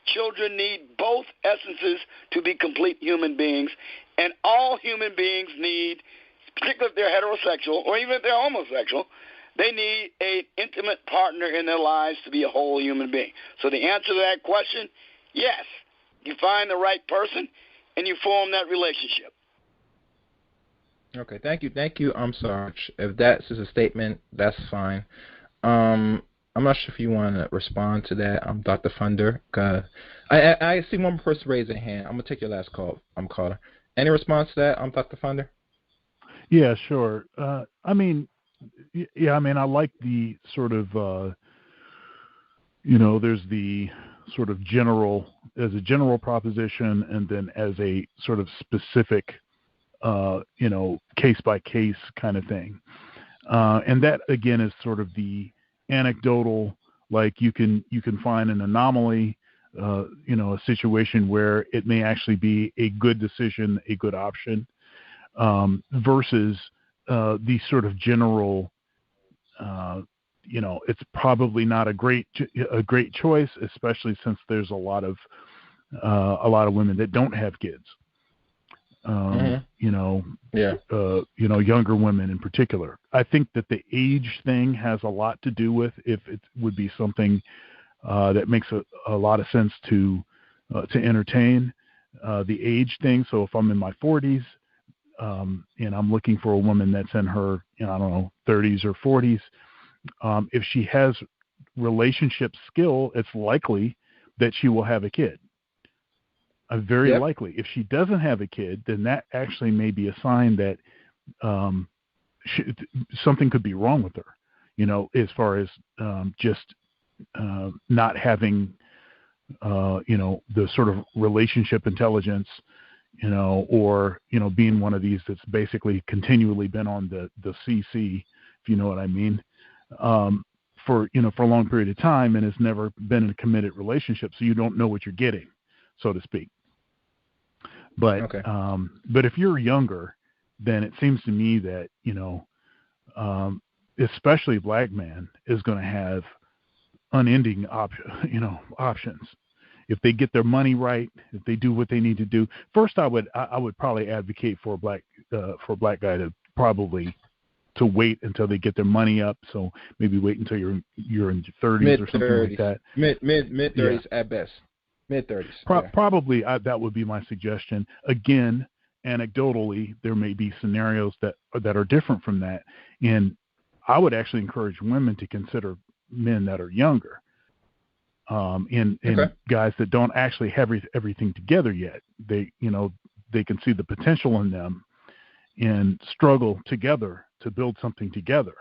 Children need both essences to be complete human beings, and all human beings need, particularly if they're heterosexual or even if they're homosexual, they need an intimate partner in their lives to be a whole human being. So the answer to that question, yes, you find the right person and you form that relationship. Okay, thank you. I'm sorry. If that's just a statement, that's fine. I'm not sure if you want to respond to that. I'm Dr. Funder. I see one person raise their hand. I'm gonna take your last call. I'm caller. Any response to that? I'm Dr. Funder. Yeah, sure. I mean, I like the sort of, there's the sort of general proposition, and then as a sort of specific, case by case kind of thing. And that again is sort of the anecdotal, like you can find an anomaly, a situation where it may actually be a good decision, a good option, versus the sort of general, it's probably not a great choice, especially since there's a lot of women that don't have kids. Younger women in particular. I think that the age thing has a lot to do with if it would be something that makes a lot of sense to entertain, the age thing. So if I'm in my 40s and I'm looking for a woman that's in her 30s or 40s, if she has relationship skill, it's likely that she will have a kid. Very likely. If she doesn't have a kid, then that actually may be a sign that something could be wrong with her, as far as just not having, the sort of relationship intelligence, or, being one of these that's basically continually been on the CC, if you know what I mean, for a long period of time and has never been in a committed relationship. So you don't know what you're getting, so to speak. But but if you're younger, then it seems to me that especially a black man is going to have unending options. If they get their money right, if they do what they need to do. First, I would probably advocate for a black guy to probably to wait until they get their money up. So maybe wait until you're in your 30s or something like that. Mid 30s at best. Mid-30s. Probably that would be my suggestion. Again, anecdotally, there may be scenarios that are different from that, and I would actually encourage women to consider men that are younger, and guys that don't actually have everything together yet. They can see the potential in them and struggle together to build something together.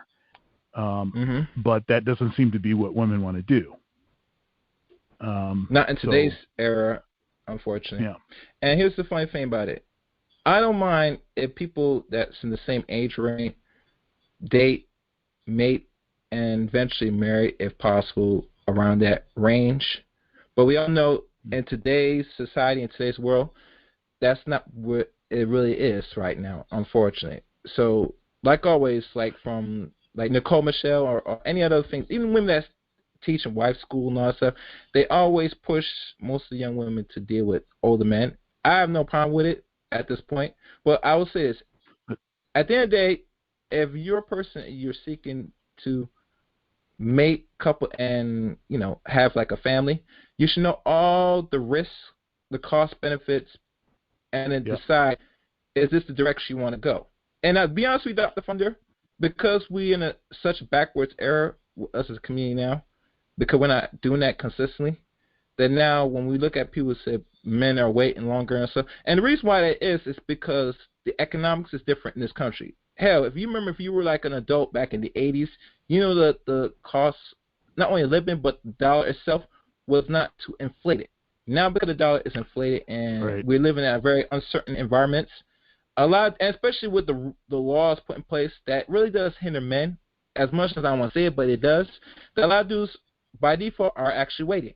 But that doesn't seem to be what women want to do. Not in today's era, unfortunately. Yeah. And here's the funny thing about it. I don't mind if people that's in the same age range date, mate, and eventually marry, if possible, around that range. But we all know in today's society, in today's world, that's not what it really is right now, unfortunately. So, like always, like from Nicole Michelle or any other things, even women that's teaching wife school and all that stuff, they always push most of the young women to deal with older men. I have no problem with it at this point. But I will say this. At the end of the day, if you're a person you're seeking to mate, couple, and, have like a family, you should know all the risks, the cost benefits, and then decide, is this the direction you want to go? And I'll be honest with you, Dr. Funder, because we in such backwards era, us as a community now, because we're not doing that consistently, that now when we look at people who say men are waiting longer and stuff, and the reason why that is because the economics is different in this country. Hell, if you remember, if you were like an adult back in the 80s, the cost, not only of living, but the dollar itself was not too inflated. Now because the dollar is inflated and we're living in a very uncertain environments, a lot, and especially with the laws put in place, that really does hinder men, as much as I don't want to say it, but it does. That a lot of dudes, by default, are actually waiting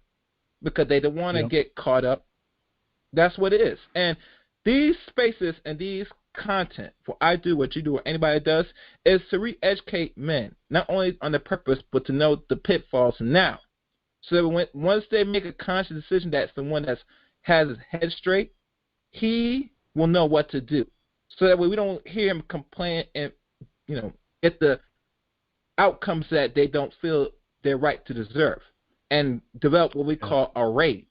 because they don't want to get caught up. That's what it is. And these spaces and these content, what I do, what you do, what anybody does, is to re-educate men, not only on the purpose, but to know the pitfalls now. So that once they make a conscious decision that's the one that has his head straight, he will know what to do. So that way we don't hear him complain and, get the outcomes that they don't feel they're right to deserve, and develop what we call a rage.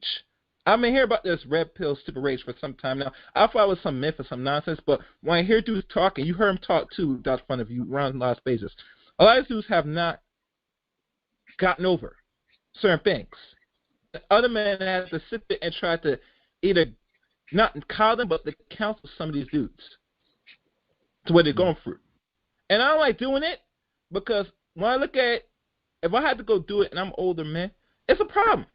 I've been hearing about this red pill stupid rage for some time now. I thought it was some myth or some nonsense, but when I hear dudes talking, you heard him talk too, Dr. Fun, if you run a lot of spaces. A lot of dudes have not gotten over certain things. Other men have to sit there and try to either not call them, but to counsel some of these dudes to what they're going through. And I don't like doing it because when I look at it, if I had to go do it and I'm an older man, it's a problem.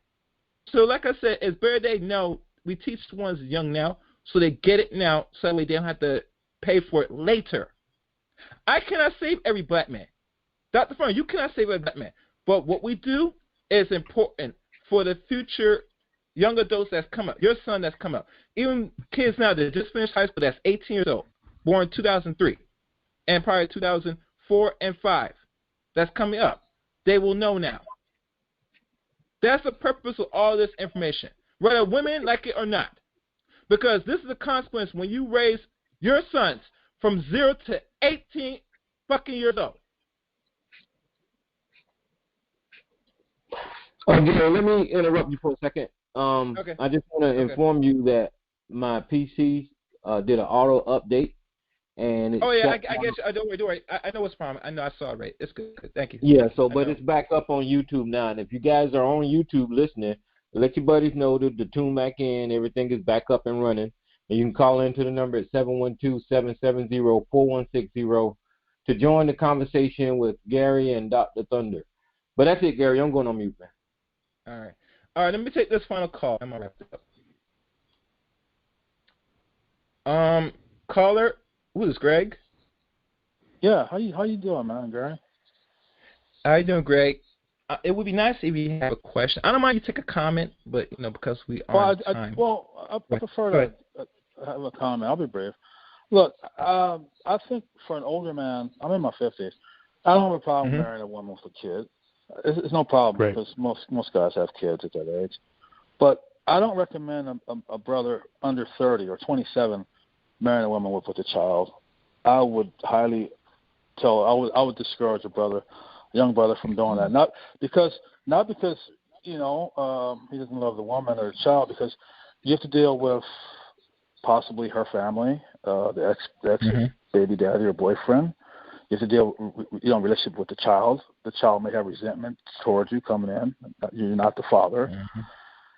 So like I said, it's better they know. We teach the ones young now, so they get it now, so that way they don't have to pay for it later. I cannot save every black man. Dr. Fern, you cannot save every black man. But what we do is important for the future young adults that's come up, your son that's come up. Even kids now that just finished high school that's 18 years old, born 2003, and probably 2004 and 5, that's coming up. They will know now. That's the purpose of all this information, whether women like it or not. Because this is the consequence when you raise your sons from 0 to 18 fucking years old. Gary, let me interrupt you for a second. Okay. I just want to inform you that my PC did an auto update, and it I get you. Don't worry. I know what's the problem. I know I saw it right. It's good. Thank you. Yeah. So, but it's back up on YouTube now, and if you guys are on YouTube listening, let your buddies know to tune back in. Everything is back up and running, and you can call into the number at 712-770-4160 to join the conversation with Gary and Dr. Thunder. But that's it, Gary. I'm going on mute, man. All right. Let me take this final call. I'm gonna wrap it up. Caller, who is Greg? Yeah, how you doing, man, Gary? How you doing, Greg? It would be nice if you have a question. I don't mind you take a comment, but because we are on time. I prefer to have a comment. I'll be brief. Look, I think for an older man, I'm in my 50s. I don't have a problem marrying a woman with a kid. It's no problem because most guys have kids at that age. But I don't recommend a brother under 30 or 27 marrying a woman with a child. I would highly I would discourage a young brother from doing that. Not because he doesn't love the woman or the child, because you have to deal with possibly her family, the ex baby daddy or boyfriend. You have to deal with relationship with the child. The child may have resentment towards you coming in. You're not the father.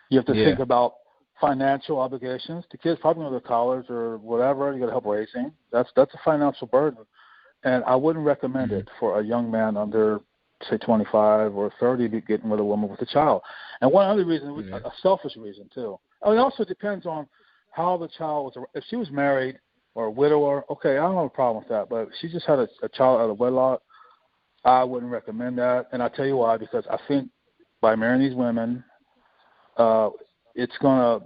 You have to think about financial obligations. The kids probably go to college or whatever. You got to help raising. That's a financial burden, and I wouldn't recommend it for a young man under, say, 25 or 30 to be getting with a woman with a child. And one other reason, a selfish reason too. It also depends on how the child was. If she was married or a widower, okay, I don't have a problem with that. But if she just had a child out of wedlock, I wouldn't recommend that. And I'll tell you why, because I think by marrying these women, it's going to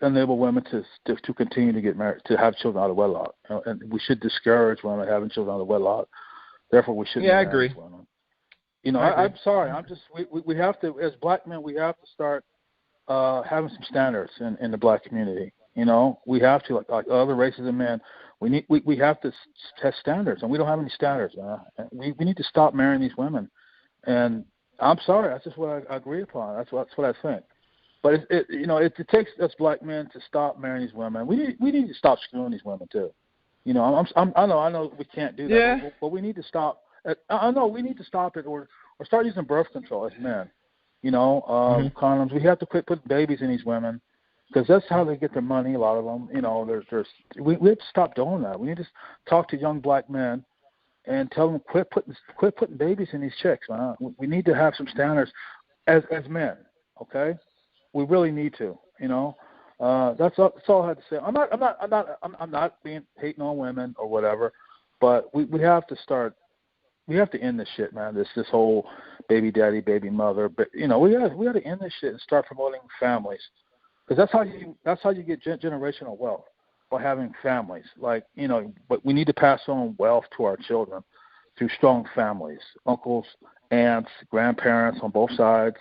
enable women to continue to get married, to have children out of wedlock. And we should discourage women having children out of wedlock. Therefore, we shouldn't marry these women. I'm sorry. We have to, as black men, we have to start having some standards in the black community. We have to, like other races of men, we have to test standards, and we don't have any standards, man. We need to stop marrying these women. And I'm sorry, that's just what I agree upon. That's what I think. But it takes us black men to stop marrying these women. We need to stop screwing these women too. I know we can't do that, but we need to stop. I know we need to stop it, or start using birth control as men. Condoms. We have to quit putting babies in these women, because that's how they get their money. A lot of them, we have to stop doing that. We need to talk to young black men and tell them quit putting babies in these chicks, man. We need to have some standards as men. Okay, we really need to. That's all I had to say. I'm not being hating on women or whatever, but we have to start. We have to end this shit, man. This whole baby daddy, baby mother. But we got to end this shit and start promoting families, because that's how you get generational wealth, by having families. But we need to pass on wealth to our children through strong families, uncles, aunts, grandparents on both sides.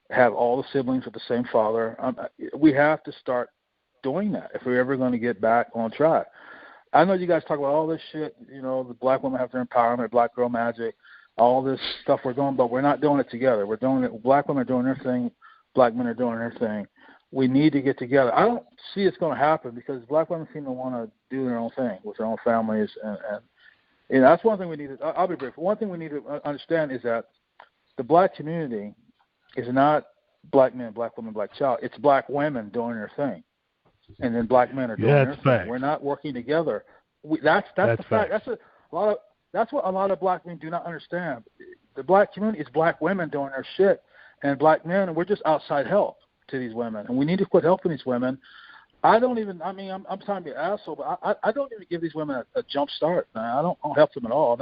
Have all the siblings with the same father. We have to start doing that if we're ever going to get back on track. I know you guys talk about all this shit, the black women have their empowerment, black girl magic, all this stuff we're doing, but we're not doing it together. We're doing it. Black women are doing their thing. Black men are doing their thing. We need to get together. I don't see it's going to happen, because black women seem to want to do their own thing with their own families. And that's one thing we need to, I'll be brief. One thing we need to understand is that the black community is not black men, black women, black child. It's black women doing their thing, and then black men are doing their thing. We're not working together. That's the fact. That's what a lot of black men do not understand. The black community is black women doing their shit, and black men, we're just outside help. to these women, and we need to quit helping these women. I'm trying to be an asshole, but I don't even give these women a jump start, man. I don't help them at all.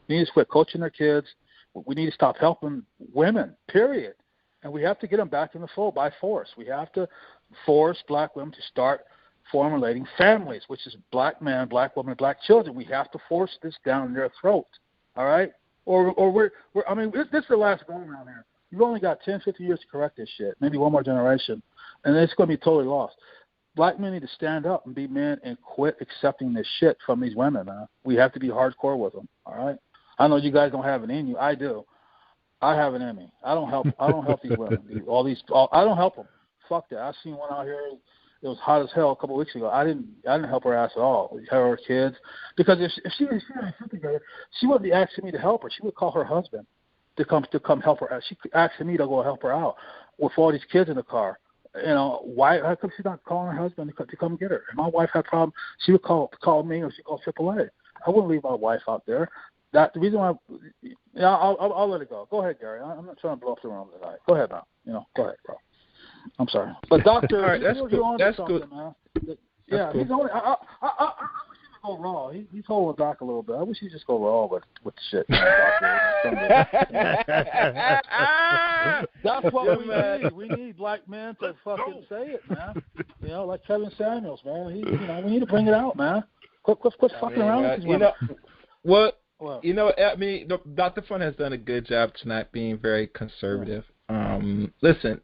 We need to quit coaching their kids. We need to stop helping women, period. And we have to get them back in the fold by force. We have to force black women to start formulating families, which is black men, black women, black children. We have to force this down their throat, all right? This is the last go around here. You've only got 10, 15 years to correct this shit, maybe one more generation, and then it's going to be totally lost. Black men need to stand up and be men and quit accepting this shit from these women, man. We have to be hardcore with them, all right? I know you guys don't have it in you. I do. I have it in me. I don't help these women. I don't help them. Fuck that. I seen one out here. It was hot as hell a couple of weeks ago. I didn't help her ass at all. Her kids, because if she had shit together, she wouldn't be asking me to help her. She would call her husband to come help her out. She asking me to go help her out with all these kids in the car. Why? How come she's not calling her husband to come get her? If my wife had a problem, she would call me, or she'd call AAA. I wouldn't leave my wife out there. The reason why, I'll let it go. Go ahead, Gary. I'm not trying to blow up the room tonight. Go ahead now. Go ahead, bro. I'm sorry, but Doctor, right, that's cool. That's good. Man. Yeah, he's only. I wish he would go raw. He's holding back a little bit. I wish he'd just go raw with the shit. That's what we need. We need black men to fucking say it, man. Like Kevin Samuels, man. We need to bring it out, man. Quit fucking around with these women. Dr. Fun has done a good job tonight being very conservative. Listen,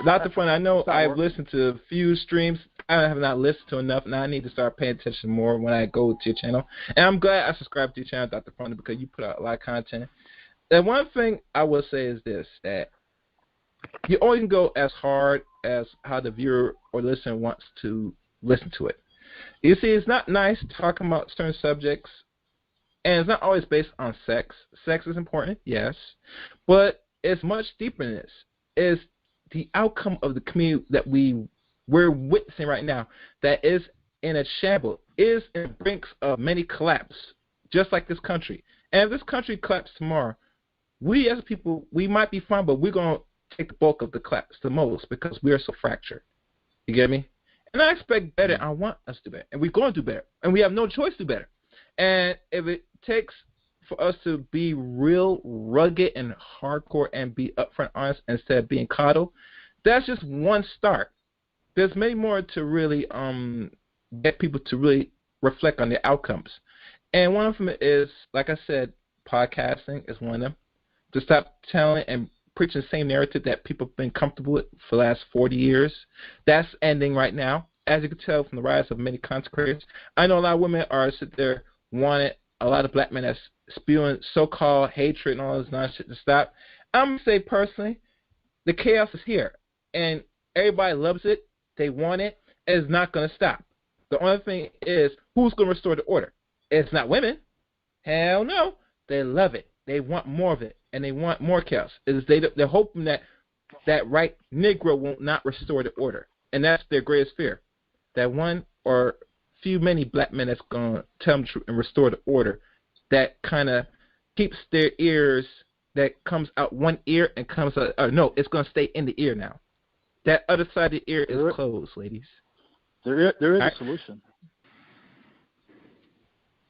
Dr. Fun, I know I've listened to a few streams. I have not listened to enough. Now I need to start paying attention more when I go to your channel. And I'm glad I subscribed to your channel, Dr. Fun, because you put out a lot of content. And one thing I will say is this, that you always can go as hard as how the viewer or listener wants to listen to it. You see, it's not nice talking about certain subjects, and it's not always based on sex. Sex is important, yes, but it's much deeper than this. It's the outcome of the community that we're witnessing right now that is in a shambles, is in the brink of many collapse, just like this country. And if this country collapses tomorrow, we as people, we might be fine, but we're going to take the bulk of the collapse the most because we are so fractured. You get me? And I expect better. I want us to do better. And we're going to do better. And we have no choice to do better. And if it takes for us to be real rugged and hardcore and be upfront honest instead of being coddled, that's just one start. There's many more to really get people to really reflect on their outcomes. And one of them is, like I said, podcasting is one of them. To stop telling and preaching the same narrative that people have been comfortable with for the last 40 years. That's ending right now. As you can tell from the rise of many content creators, I know a lot of women are sitting there wanting a lot of black men that's spewing so-called hatred and all this nonsense to stop. I'm going to say personally, the chaos is here. And everybody loves it. They want it. And it's not going to stop. The only thing is, who's going to restore the order? It's not women. Hell no. They love it. They want more of it. And they want more chaos. They're hoping that right Negro will not restore the order. And that's their greatest fear. That one or many black men that's going to tell them the truth and restore the order, that kind of keeps their ears, that comes out one ear and comes out, no, it's going to stay in the ear now. That other side of the ear is closed, ladies. There is a solution.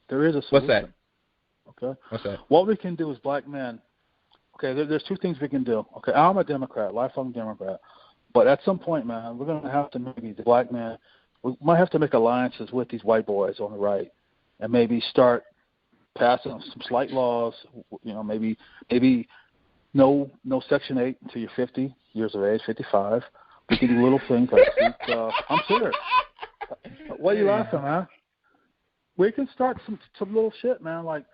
There is a solution. What's that? Okay. What's that? What we can do as black men, okay, there's two things we can do. Okay, I'm a Democrat, lifelong Democrat. But at some point, man, we're going to have to maybe, the black man, we might have to make alliances with these white boys on the right and maybe start passing some slight laws, maybe no Section 8 until you're 50 years of age, 55. We can do little things like I'm serious. What are you laughing at? We can start some little shit, man, like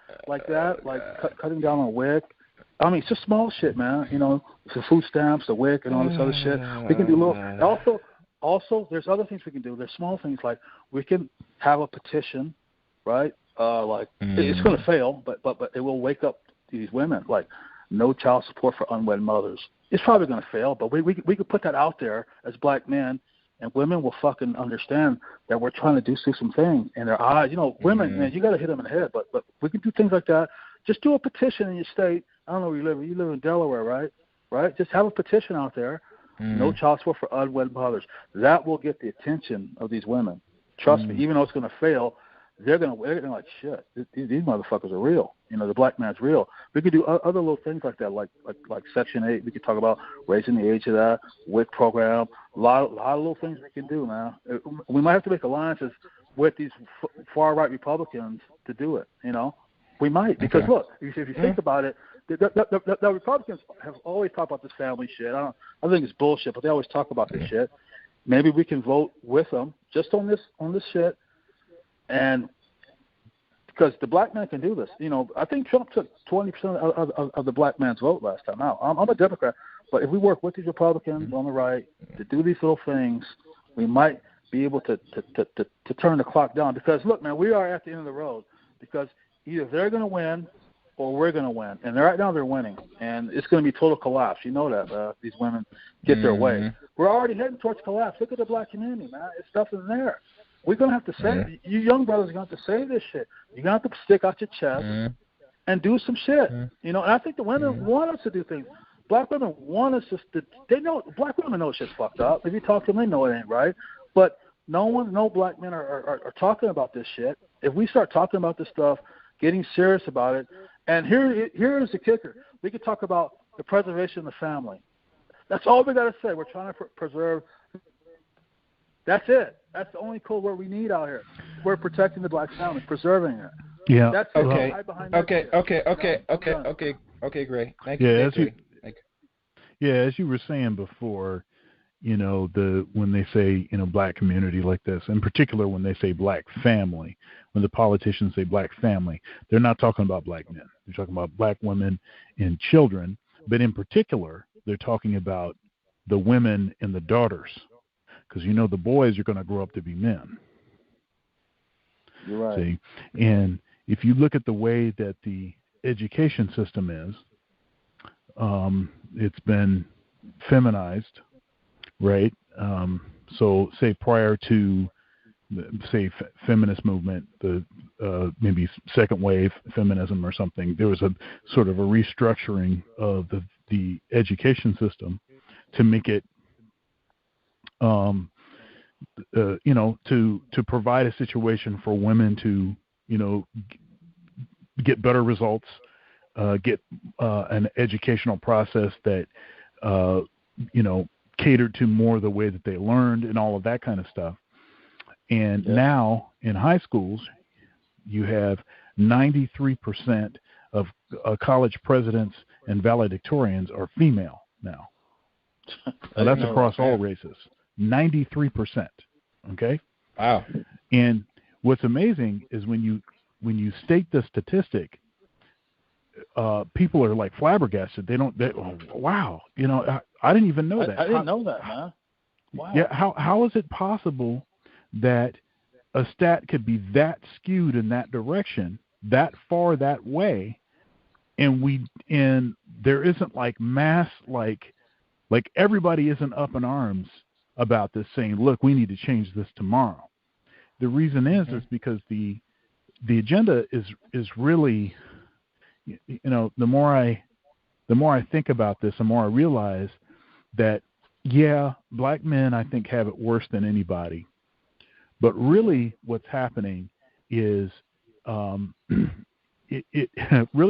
that, like cutting down on WIC. I mean, it's just small shit, man. The food stamps, the WIC, and all this other shit. We can do little. Also, there's other things we can do. There's small things like we can have a petition, right? It's going to fail, but it will wake up these women, like no child support for unwed mothers. It's probably going to fail, but we could put that out there as black men, and women will fucking understand that we're trying to do some things in their eyes. Women, man, you got to hit them in the head, but we can do things like that. Just do a petition in your state. I don't know where you live. You live in Delaware, right? Right? Just have a petition out there No child support for unwed mothers. That will get the attention of these women. Trust me, even though it's going to fail, they're going to like, shit, these motherfuckers are real. You know, the black man's real. We could do other little things like that, like Section 8. We could talk about raising the age of that, WIC program, a lot of little things we can do, man. We might have to make alliances with these far-right Republicans to do it, you know. We might, because look, if you think about it, the Republicans have always talked about this family shit. I think it's bullshit, but they always talk about this shit. Maybe we can vote with them just on this shit, and because the black man can do this. You know, I think Trump took 20% of the black man's vote last time out. I'm a Democrat, but if we work with these Republicans on the right to do these little things, we might be able to turn the clock down. Because look, man, we are at the end of the road. Because either they're going to win or we're going to win, and right now they're winning, and it's going to be total collapse. You know that these women get their way. We're already heading towards collapse. Look at the black community, man. It's nothing there. We're going to have to save you young brothers are going to have to save this shit. You're going to have to stick out your chest and do some shit. You know, and I think the women want us to do things. Black women want us to they know, black women know shit's fucked up. If you talk to them, they know it ain't right. But no black men are talking about this shit. If we start talking about this stuff, getting serious about it, and here is the kicker. We could talk about the preservation of the family. That's all we got to say. We're trying to preserve. That's it. That's the only code word we need out here. We're protecting the black family, preserving it. Yeah. That's okay. Okay, great. Thank you. As you were saying before, you know, when they say, you know, black community like this, in particular when they say black family, when the politicians say black family, they're not talking about black men. They're talking about black women and children, but in particular, they're talking about the women and the daughters, because, you know, the boys are going to grow up to be men. You're right. See? And if you look at the way that the education system is, it's been feminized, right? So say prior to, say, feminist movement, the maybe second wave feminism or something, there was a sort of a restructuring of the education system to make it, you know, to provide a situation for women to, you know, get better results, get an educational process that, you know, catered to more the way that they learned and all of that kind of stuff. And now in high schools, you have 93% of college presidents and valedictorians are female now. Now that's across all races. 93%. Okay? Wow. And what's amazing is when you state the statistic, people are like flabbergasted. Wow, you know, I didn't even know that. I didn't know that, man. Wow. Yeah, how is it possible that a stat could be that skewed in that direction, that far that way, and there isn't like mass like everybody isn't up in arms about this, saying, look, we need to change this tomorrow. The reason is because the agenda is really, you know, the more I think about this, the more I realize that, yeah, black men, I think, have it worse than anybody. But really what's happening is, really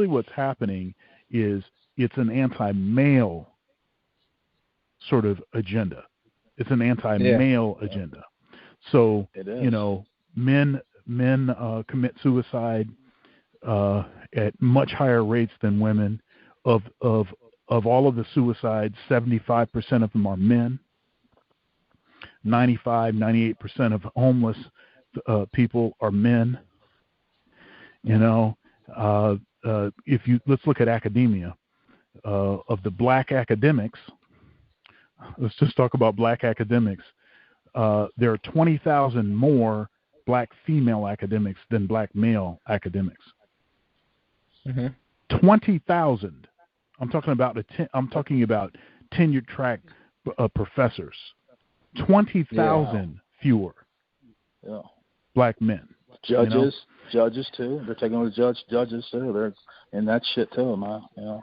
what's happening is it's an anti-male sort of agenda. It's an anti-male agenda. So, you know, men commit suicide at much higher rates than women. Of all of the suicides, 75% of them are men. 98% of homeless people are men. You know, let's look at academia. Of the black academics, let's just talk about black academics. There are 20,000 more black female academics than black male academics. 20,000. I'm talking about tenured track professors. 20,000 fewer black men. Judges too. They're taking over judges too. They're in that shit too, man. You know.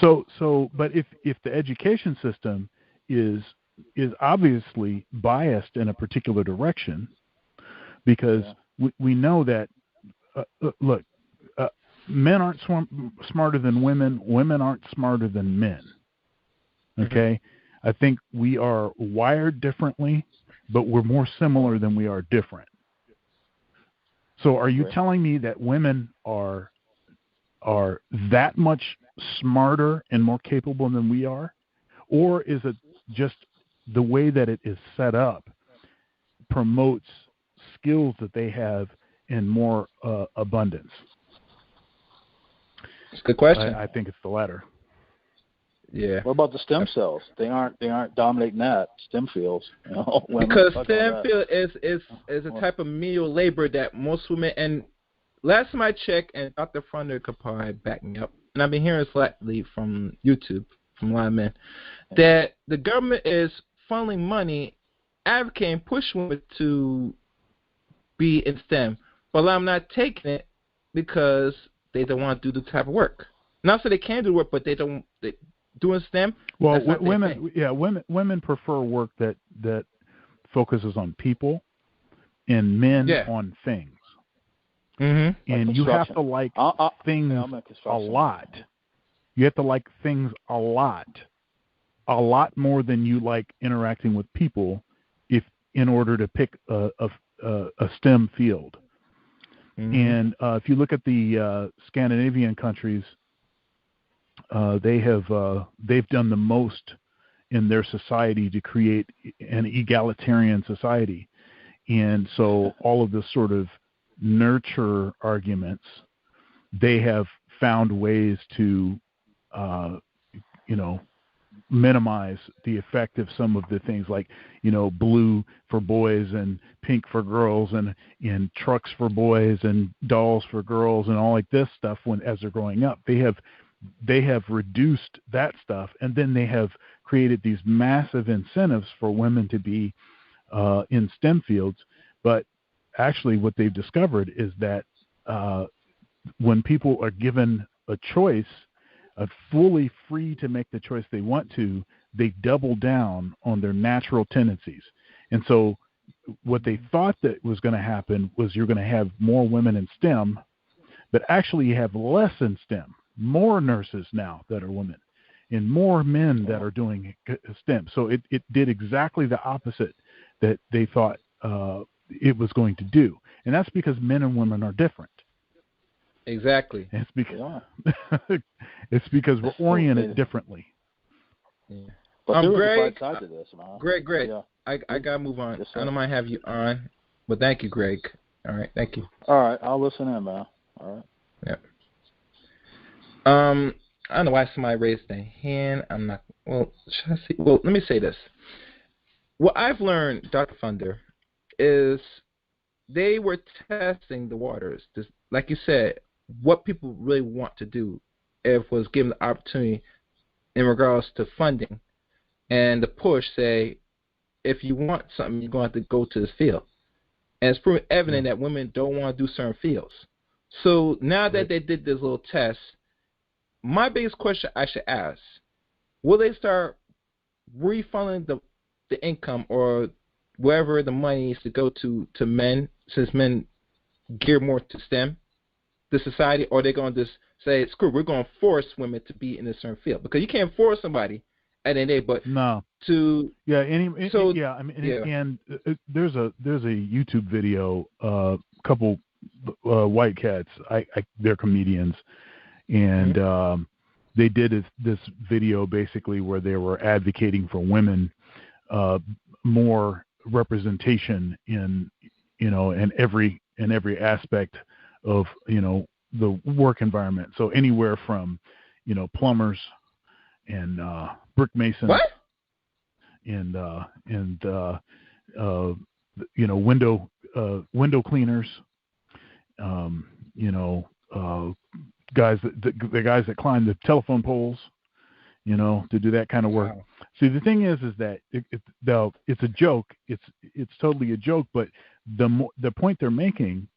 So, but if the education system is obviously biased in a particular direction, because we know that look, men aren't smarter than women. Women aren't smarter than men. Okay, I think we are wired differently, but we're more similar than we are different. So, are you telling me that women are that much smarter and more capable than we are, or is it just the way that it is set up promotes skills that they have in more abundance? It's a good question. I think it's the latter. Yeah. What about the stem cells? They aren't dominating that stem fields. You know, because stem field is a type of menial labor that most women, and last time I checked, and Dr. Funder could probably back me up, and I've been hearing slightly from YouTube from a lot of men, that the government is funneling money, advocating, pushing women to be in STEM, but a lot of them not taking it because they don't want to do the type of work. Not so they can do work, but they don't. Doing STEM. Well, women prefer work that focuses on people, and men on things. Mm-hmm. And you have to like things a lot. You have to like things a lot more than you like interacting with people, in order to pick a STEM field. Mm-hmm. And if you look at the Scandinavian countries, they've done the most in their society to create an egalitarian society, and so all of this sort of nurture arguments, they have found ways to minimize the effect of some of the things, like blue for boys and pink for girls, and trucks for boys and dolls for girls, and all like this stuff. As they're growing up, they have reduced that stuff, and then they have created these massive incentives for women to be in STEM fields. But actually what they've discovered is that when people are given a choice, fully free to make the choice they want to, they double down on their natural tendencies. And so what they thought that was going to happen was you're going to have more women in STEM, but actually you have less in STEM. More nurses now that are women, and more men that are doing STEM. So it did exactly the opposite that they thought it was going to do. And that's because men and women are different. Exactly. And it's because we're oriented differently. Yeah. But Greg, side to this, man. Greg, yeah. I got to move on. Yes, I don't mind have you on, but thank you, Greg. All right, thank you. All right, I'll listen in, man. All right. Yep. I don't know why somebody raised their hand. I'm not. Well, should I see? Well, let me say this. What I've learned, Dr. Funder, is they were testing the waters. Just, like you said, what people really want to do, if was given the opportunity in regards to funding, and the push say, if you want something, you're going to have to go to this field. And it's pretty evident that women don't want to do certain fields. So now that they did this little test, my biggest question I should ask, will they start refunding the income or wherever the money needs to go to men, since men gear more to STEM, the society, or are they going to just say, screw, we're going to force women to be in a certain field? Because you can't force somebody at any day, but no. To and there's a YouTube video, couple white cats, they're comedians, and they did this video basically where they were advocating for women more representation in every aspect of the work environment. So anywhere from plumbers and brick masons, what? and window cleaners, guys that climb the telephone poles, to do that kind of work. Wow. See, the thing is that it's a joke. It's totally a joke. But the point they're making,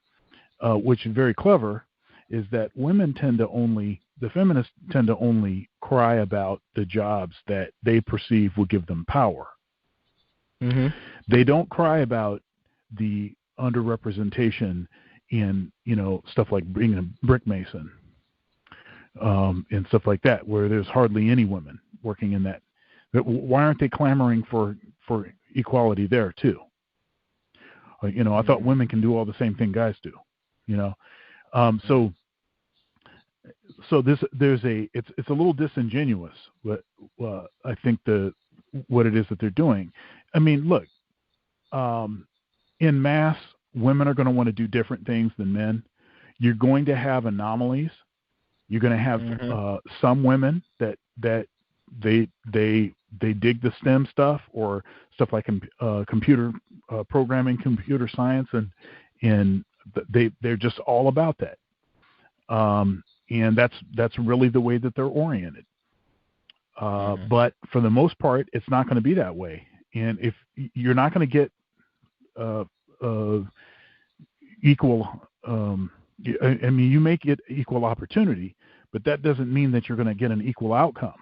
which is very clever, is that the feminists tend to only cry about the jobs that they perceive will give them power. Mm-hmm. They don't cry about the underrepresentation in, stuff like being a brick mason, and stuff like that, where there's hardly any women working in that. Why aren't they clamoring for equality there too? I thought women can do all the same thing guys do. So it's a little disingenuous. But I think what it is that they're doing. I mean, look, in mass, women are going to want to do different things than men. You're going to have anomalies. You're going to have some women that they dig the STEM stuff or stuff like computer programming, computer science, and they're just all about that. And that's really the way that they're oriented. But for the most part, it's not going to be that way. And if you're not going to get equal, I mean, you make it equal opportunity, but that doesn't mean that you're going to get an equal outcome.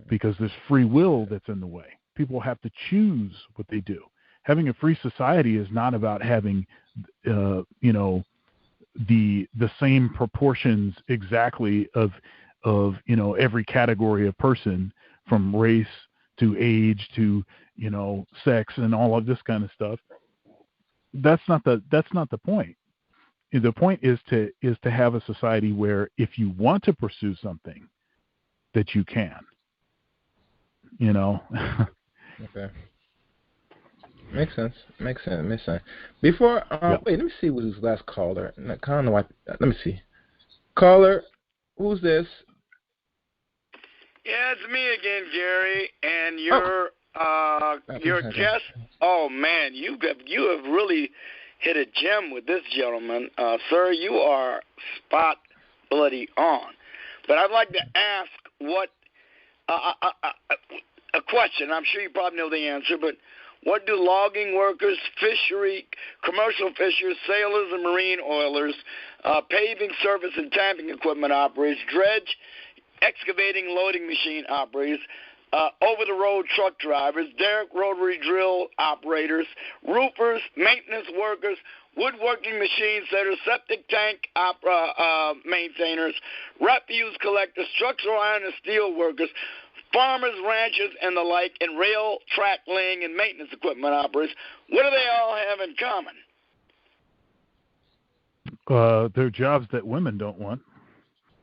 Because there's free will that's in the way. People have to choose what they do. Having a free society is not about having, the same proportions exactly of every category of person, from race to age to sex and all of this kind of stuff. That's not the point. The point is to have a society where if you want to pursue something, that you can. Okay. Makes sense. Before, wait, let me see who's the last caller. Let me see. Caller, who's this? Yeah, it's me again, Gary, and your guest. Oh man, you have really hit a gem with this gentleman, sir. You are spot bloody on. But I'd like to ask what a question. I'm sure you probably know the answer, but what do logging workers, fishery, commercial fishers, sailors and marine oilers, paving, service and tamping equipment operators, dredge, excavating, loading machine operators, over-the-road truck drivers, derrick rotary drill operators, roofers, maintenance workers, woodworking machine setters, septic tank maintainers, refuse collectors, structural iron and steel workers, farmers, ranchers, and the like, and rail, track laying, and maintenance equipment operators. What do they all have in common? They're jobs that women don't want.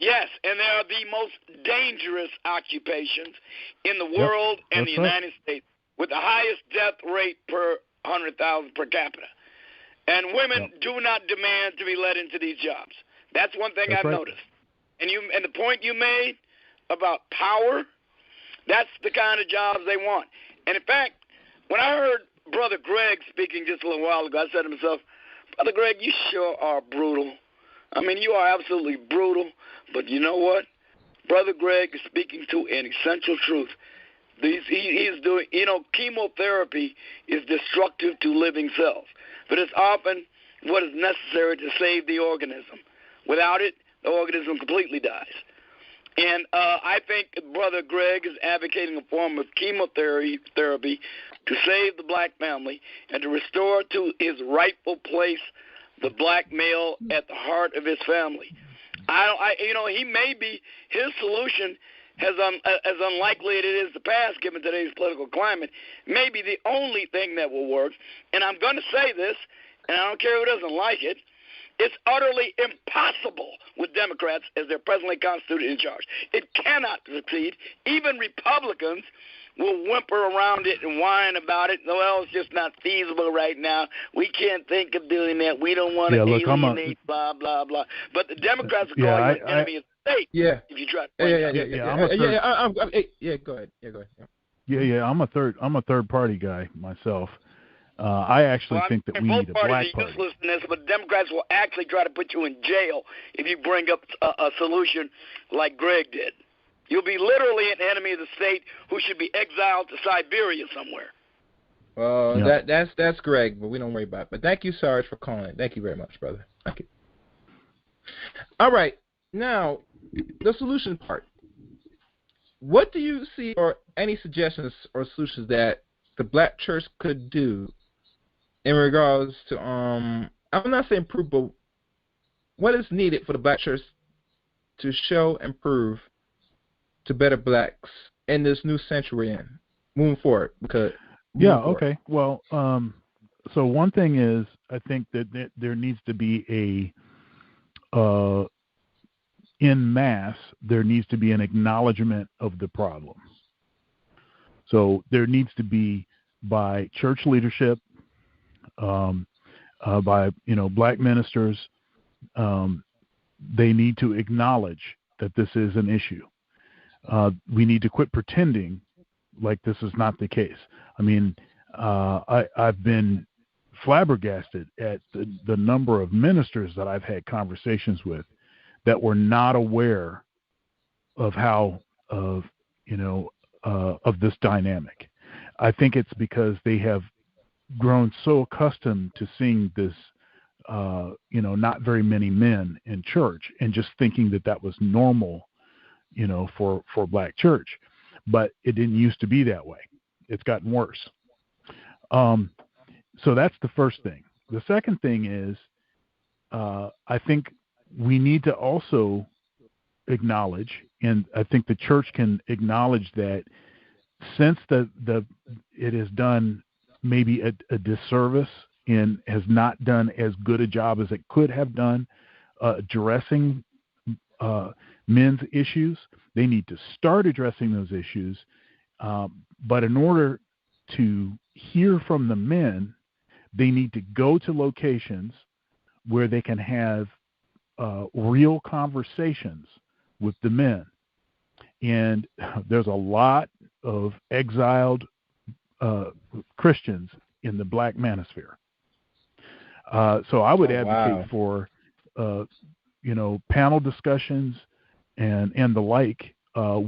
Yes, and they are the most dangerous occupations in the world and the United States, with the highest death rate per 100,000 per capita. And women do not demand to be let into these jobs. That's one thing I've noticed. And the point you made about power, that's the kind of jobs they want. And in fact, when I heard Brother Greg speaking just a little while ago, I said to myself, Brother Greg, you sure are brutal. I mean, you are absolutely brutal. But you know what? Brother Greg is speaking to an essential truth. He is doing, chemotherapy is destructive to living cells, but it's often what is necessary to save the organism. Without it, the organism completely dies. And I think Brother Greg is advocating a form of chemotherapy to save the black family and to restore to his rightful place the black male at the heart of his family. He may be, his solution, as unlikely as it is to pass given today's political climate, may be the only thing that will work. And I'm going to say this, and I don't care who doesn't like it, it's utterly impossible with Democrats as they're presently constituted in charge. It cannot succeed. Even Republicans will whimper around it and whine about it. Well, it's just not feasible right now. We can't think of doing that. We don't want to alienate, blah, blah, blah. But the Democrats will call you an enemy of the state if you try to play Go ahead. I'm a third party guy myself. I actually think that we need a black party. Uselessness, but Democrats will actually try to put you in jail if you bring up a solution like Greg did. You'll be literally an enemy of the state who should be exiled to Siberia somewhere. Well, that's Greg, but we don't worry about it. But thank you, Sarge, for calling. Thank you very much, brother. Thank you. All right. Now, the solution part. What do you see, or any suggestions or solutions that the black church could do in regards to I'm not saying improve, but what is needed for the black church to show and prove to better blacks in this new century and moving forward? Okay. Well, so one thing is, I think that there needs to be en masse, there needs to be an acknowledgement of the problem. So there needs to be, by church leadership, by black ministers, they need to acknowledge that this is an issue. We need to quit pretending like this is not the case. I mean, I've been flabbergasted at the number of ministers that I've had conversations with that were not aware of of this dynamic. I think it's because they have grown so accustomed to seeing this, not very many men in church, and just thinking that was normal, for black church. But it didn't used to be that way. It's gotten worse. So that's the first thing. The second thing is, I think we need to also acknowledge, and I think the church can acknowledge that since it has done maybe a disservice and has not done as good a job as it could have done addressing men's issues, they need to start addressing those issues. But in order to hear from the men, they need to go to locations where they can have real conversations with the men. And there's a lot of exiled Christians in the black manosphere. So I would advocate for, panel discussions and the like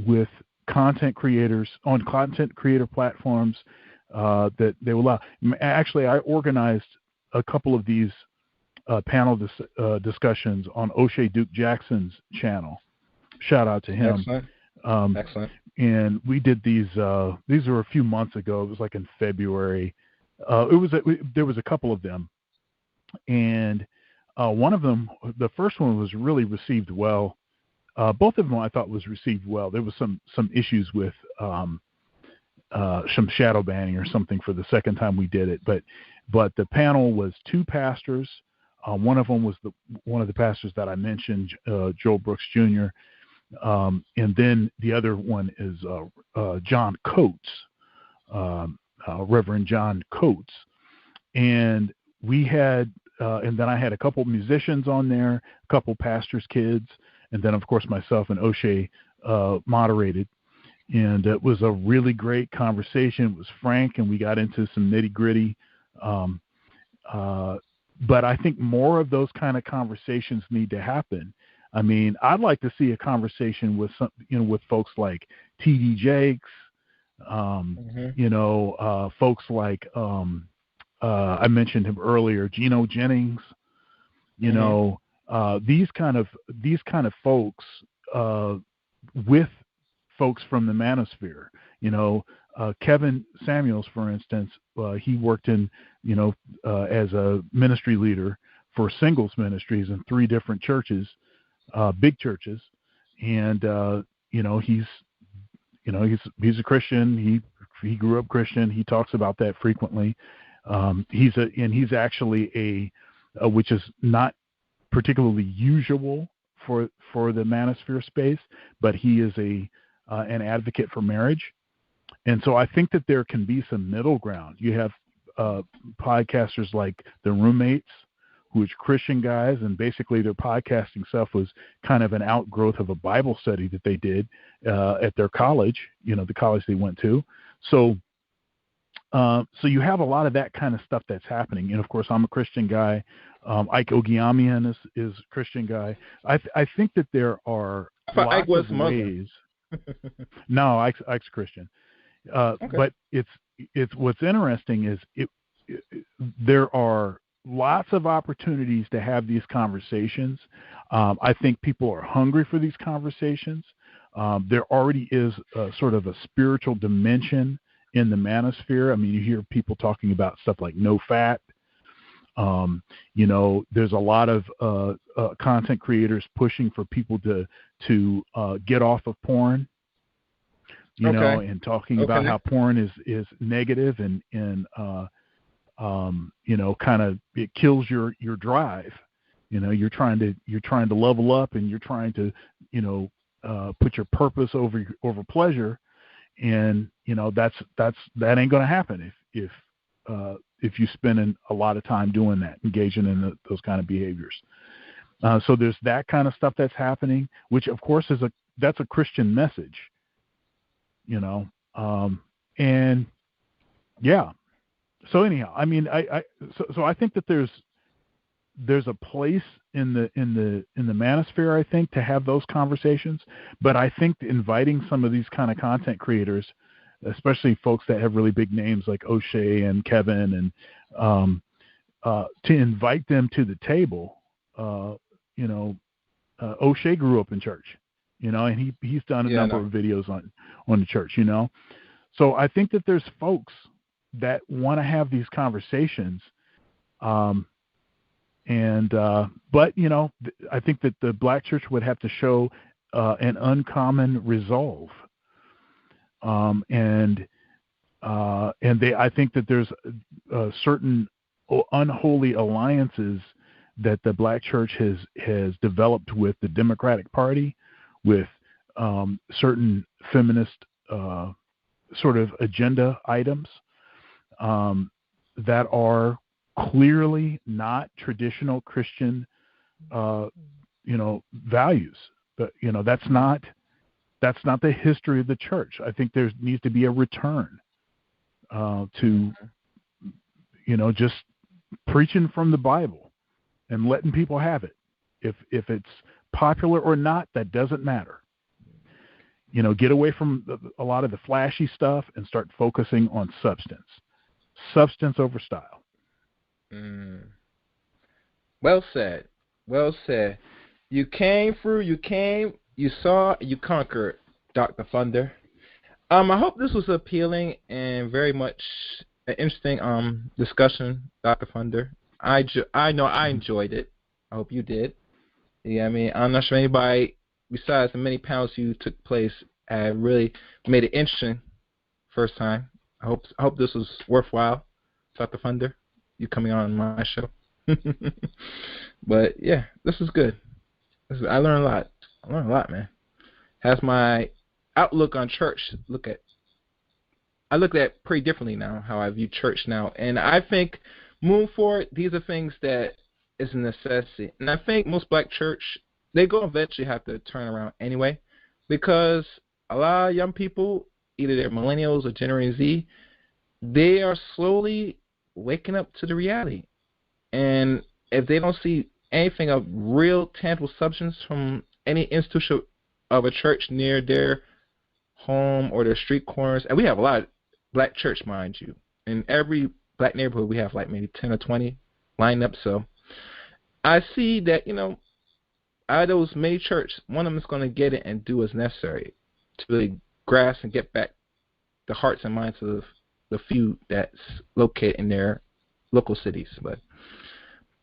with content creators on content creator platforms that they will allow. Actually, I organized a couple of these panel discussions on O'Shea Duke Jackson's channel. Shout out to him. Excellent. Excellent. And we did these. These were a few months ago. It was like in February. There was a couple of them, and one of them, the first one, was really received well. Both of them I thought was received well. There was some issues with some shadow banning or something for the second time we did it, but the panel was two pastors. One of them was one of the pastors that I mentioned, Joel Brooks Jr., and then the other one is John Coates, Reverend John Coates. And we had, and then I had a couple musicians on there, a couple pastors' kids, and then, of course, myself and O'Shea moderated. And it was a really great conversation. It was frank, and we got into some nitty-gritty. But I think more of those kind of conversations need to happen. I mean, I'd like to see a conversation with with folks like T.D. Jakes, folks like I mentioned him earlier, Geno Jennings. These kind of folks with folks from the manosphere. Kevin Samuels, for instance, he worked in as a ministry leader for singles ministries in 3 different churches. Big churches, and he's a Christian. He grew up Christian. He talks about that frequently. He's actually which is not particularly usual for the manosphere space, but he is an advocate for marriage. And so I think that there can be some middle ground. You have podcasters like The Roommates, who is Christian guys, and basically their podcasting stuff was kind of an outgrowth of a Bible study that they did at their college, the college they went to. So you have a lot of that kind of stuff that's happening. And of course, I'm a Christian guy. Ike Ogiamian is a Christian guy. I think that there are lots of ways. No, Ike's Christian. Okay. But it's what's interesting is there are lots of opportunities to have these conversations. I think people are hungry for these conversations. There already is sort of a spiritual dimension in the manosphere. I mean, you hear people talking about stuff like no fat. There's a lot of content creators pushing for people to get off of porn. And talking about how porn is negative and kind of it kills your drive. You're trying to level up, and you're trying to put your purpose over pleasure, and that ain't going to happen if you spend a lot of time doing that, engaging in those kind of behaviors. So there's that kind of stuff that's happening, which of course that's a Christian message. And yeah. So anyhow, I mean, so I think that there's a place in the manosphere, I think, to have those conversations. But I think inviting some of these kind of content creators, especially folks that have really big names like O'Shea and Kevin, and to invite them to the table. O'Shea grew up in church, and he's done a number of videos on the church, So I think that there's folks that want to have these conversations. But I think that the Black church would have to show an uncommon resolve. I think that there's certain unholy alliances that the Black church has developed with the Democratic Party, with certain feminist sort of agenda items that are clearly not traditional Christian, values. But that's not the history of the church. I think there needs to be a return to just preaching from the Bible and letting people have it. If it's popular or not, that doesn't matter. Get away from a lot of the flashy stuff and start focusing on substance. Substance over style. Well said. Well said. You came through, you saw, you conquered, Dr. Thunder. I hope this was appealing and very much an interesting discussion, Dr. Thunder. I know I enjoyed it. I hope you did. Yeah, I mean, I'm not sure anybody besides the many panels you took place really made it interesting first time. I hope this was worthwhile, Dr. Thunder, you coming on my show. But yeah, this is good. I learned a lot, man. Has my outlook on church I look at it pretty differently now, how I view church now. And I think moving forward, these are things that is a necessity. And I think most Black church, they go eventually have to turn around anyway, because a lot of young people, either they're millennials or Generation Z, they are slowly waking up to the reality. And if they don't see anything of real tangible substance from any institution of a church near their home or their street corners, and we have a lot of Black church, mind you. In every Black neighborhood, we have like maybe 10 or 20 lined up. So I see that, out of those many churches, one of them is going to get it and do what's necessary to really grasp and get back the hearts and minds of the few that's located in their local cities. But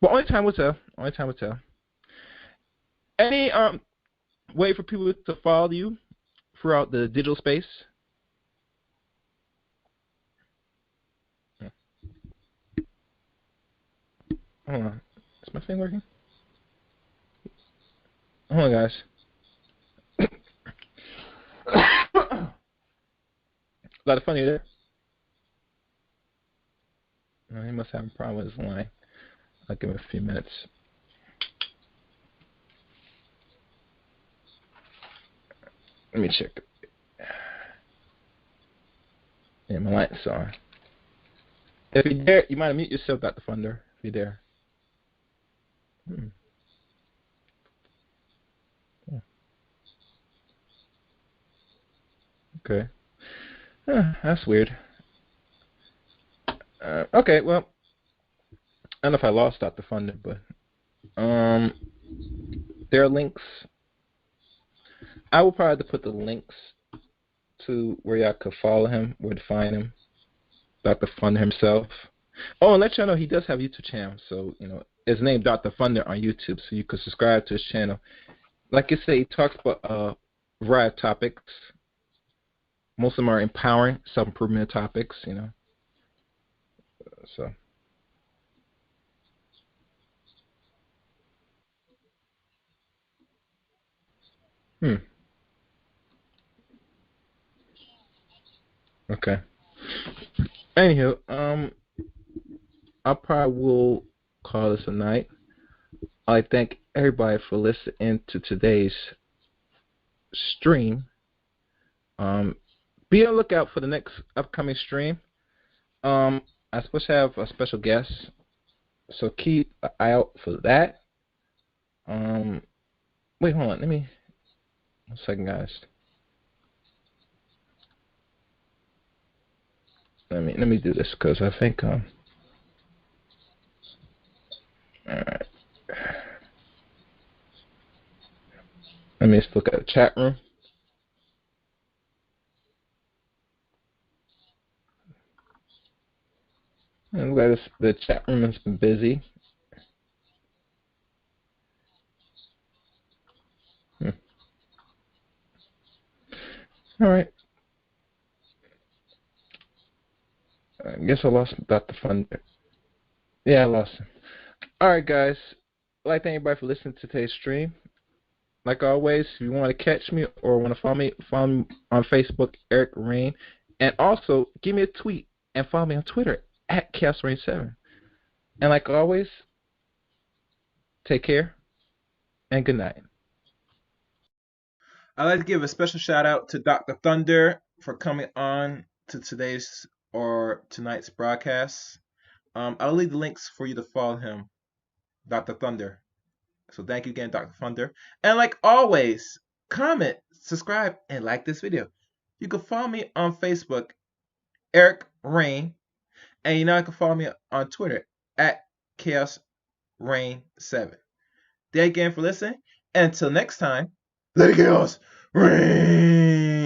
only time will tell. Only time will tell. Any way for people to follow you throughout the digital space? Hold on. Is my thing working? Hold on, guys. A lot of funny there. Oh, he must have a problem with his line. I'll give him a few minutes. Let me check. Yeah, my light's on. If you're there, you might mute yourself, Dr. Thunder, if you're there. Okay. That's weird. Okay, well, I don't know if I lost Dr. Thunder, but there are links. I will probably have to put the links to where y'all could follow him, where to find him, Dr. Thunder himself. Oh, and let y'all know he does have a YouTube channel, so his name Dr. Thunder on YouTube, so you could subscribe to his channel. Like I say, he talks about a variety of topics. Most of them are empowering, self-improvement topics, So. Okay. Anywho, I probably will call this a night. I thank everybody for listening to today's stream. Be on the lookout for the next upcoming stream. I'm supposed to have a special guest, so keep an eye out for that. Wait, hold on. Let me. 1 second, guys. Let me do this because I think all right. Let me just look at the chat room. And look at this, the chat room has been busy. All right. I guess I lost Dr. Thunder. Yeah, I lost him. All right, guys. I'd like to thank everybody for listening to today's stream. Like always, if you want to catch me or want to follow me on Facebook, Eric Rain. And also, give me a tweet and follow me on Twitter at ChaosRain7. And like always, take care and good night. I'd like to give a special shout out to Dr. Thunder for coming on to today's or tonight's broadcast. I'll leave the links for you to follow him, Dr. Thunder. So thank you again, Dr. Thunder. And like always, comment, subscribe, and like this video. You can follow me on Facebook, Eric Rain, and you can follow me on Twitter at ChaosRain7. Thank you again for listening. And until next time, let it chaos reign.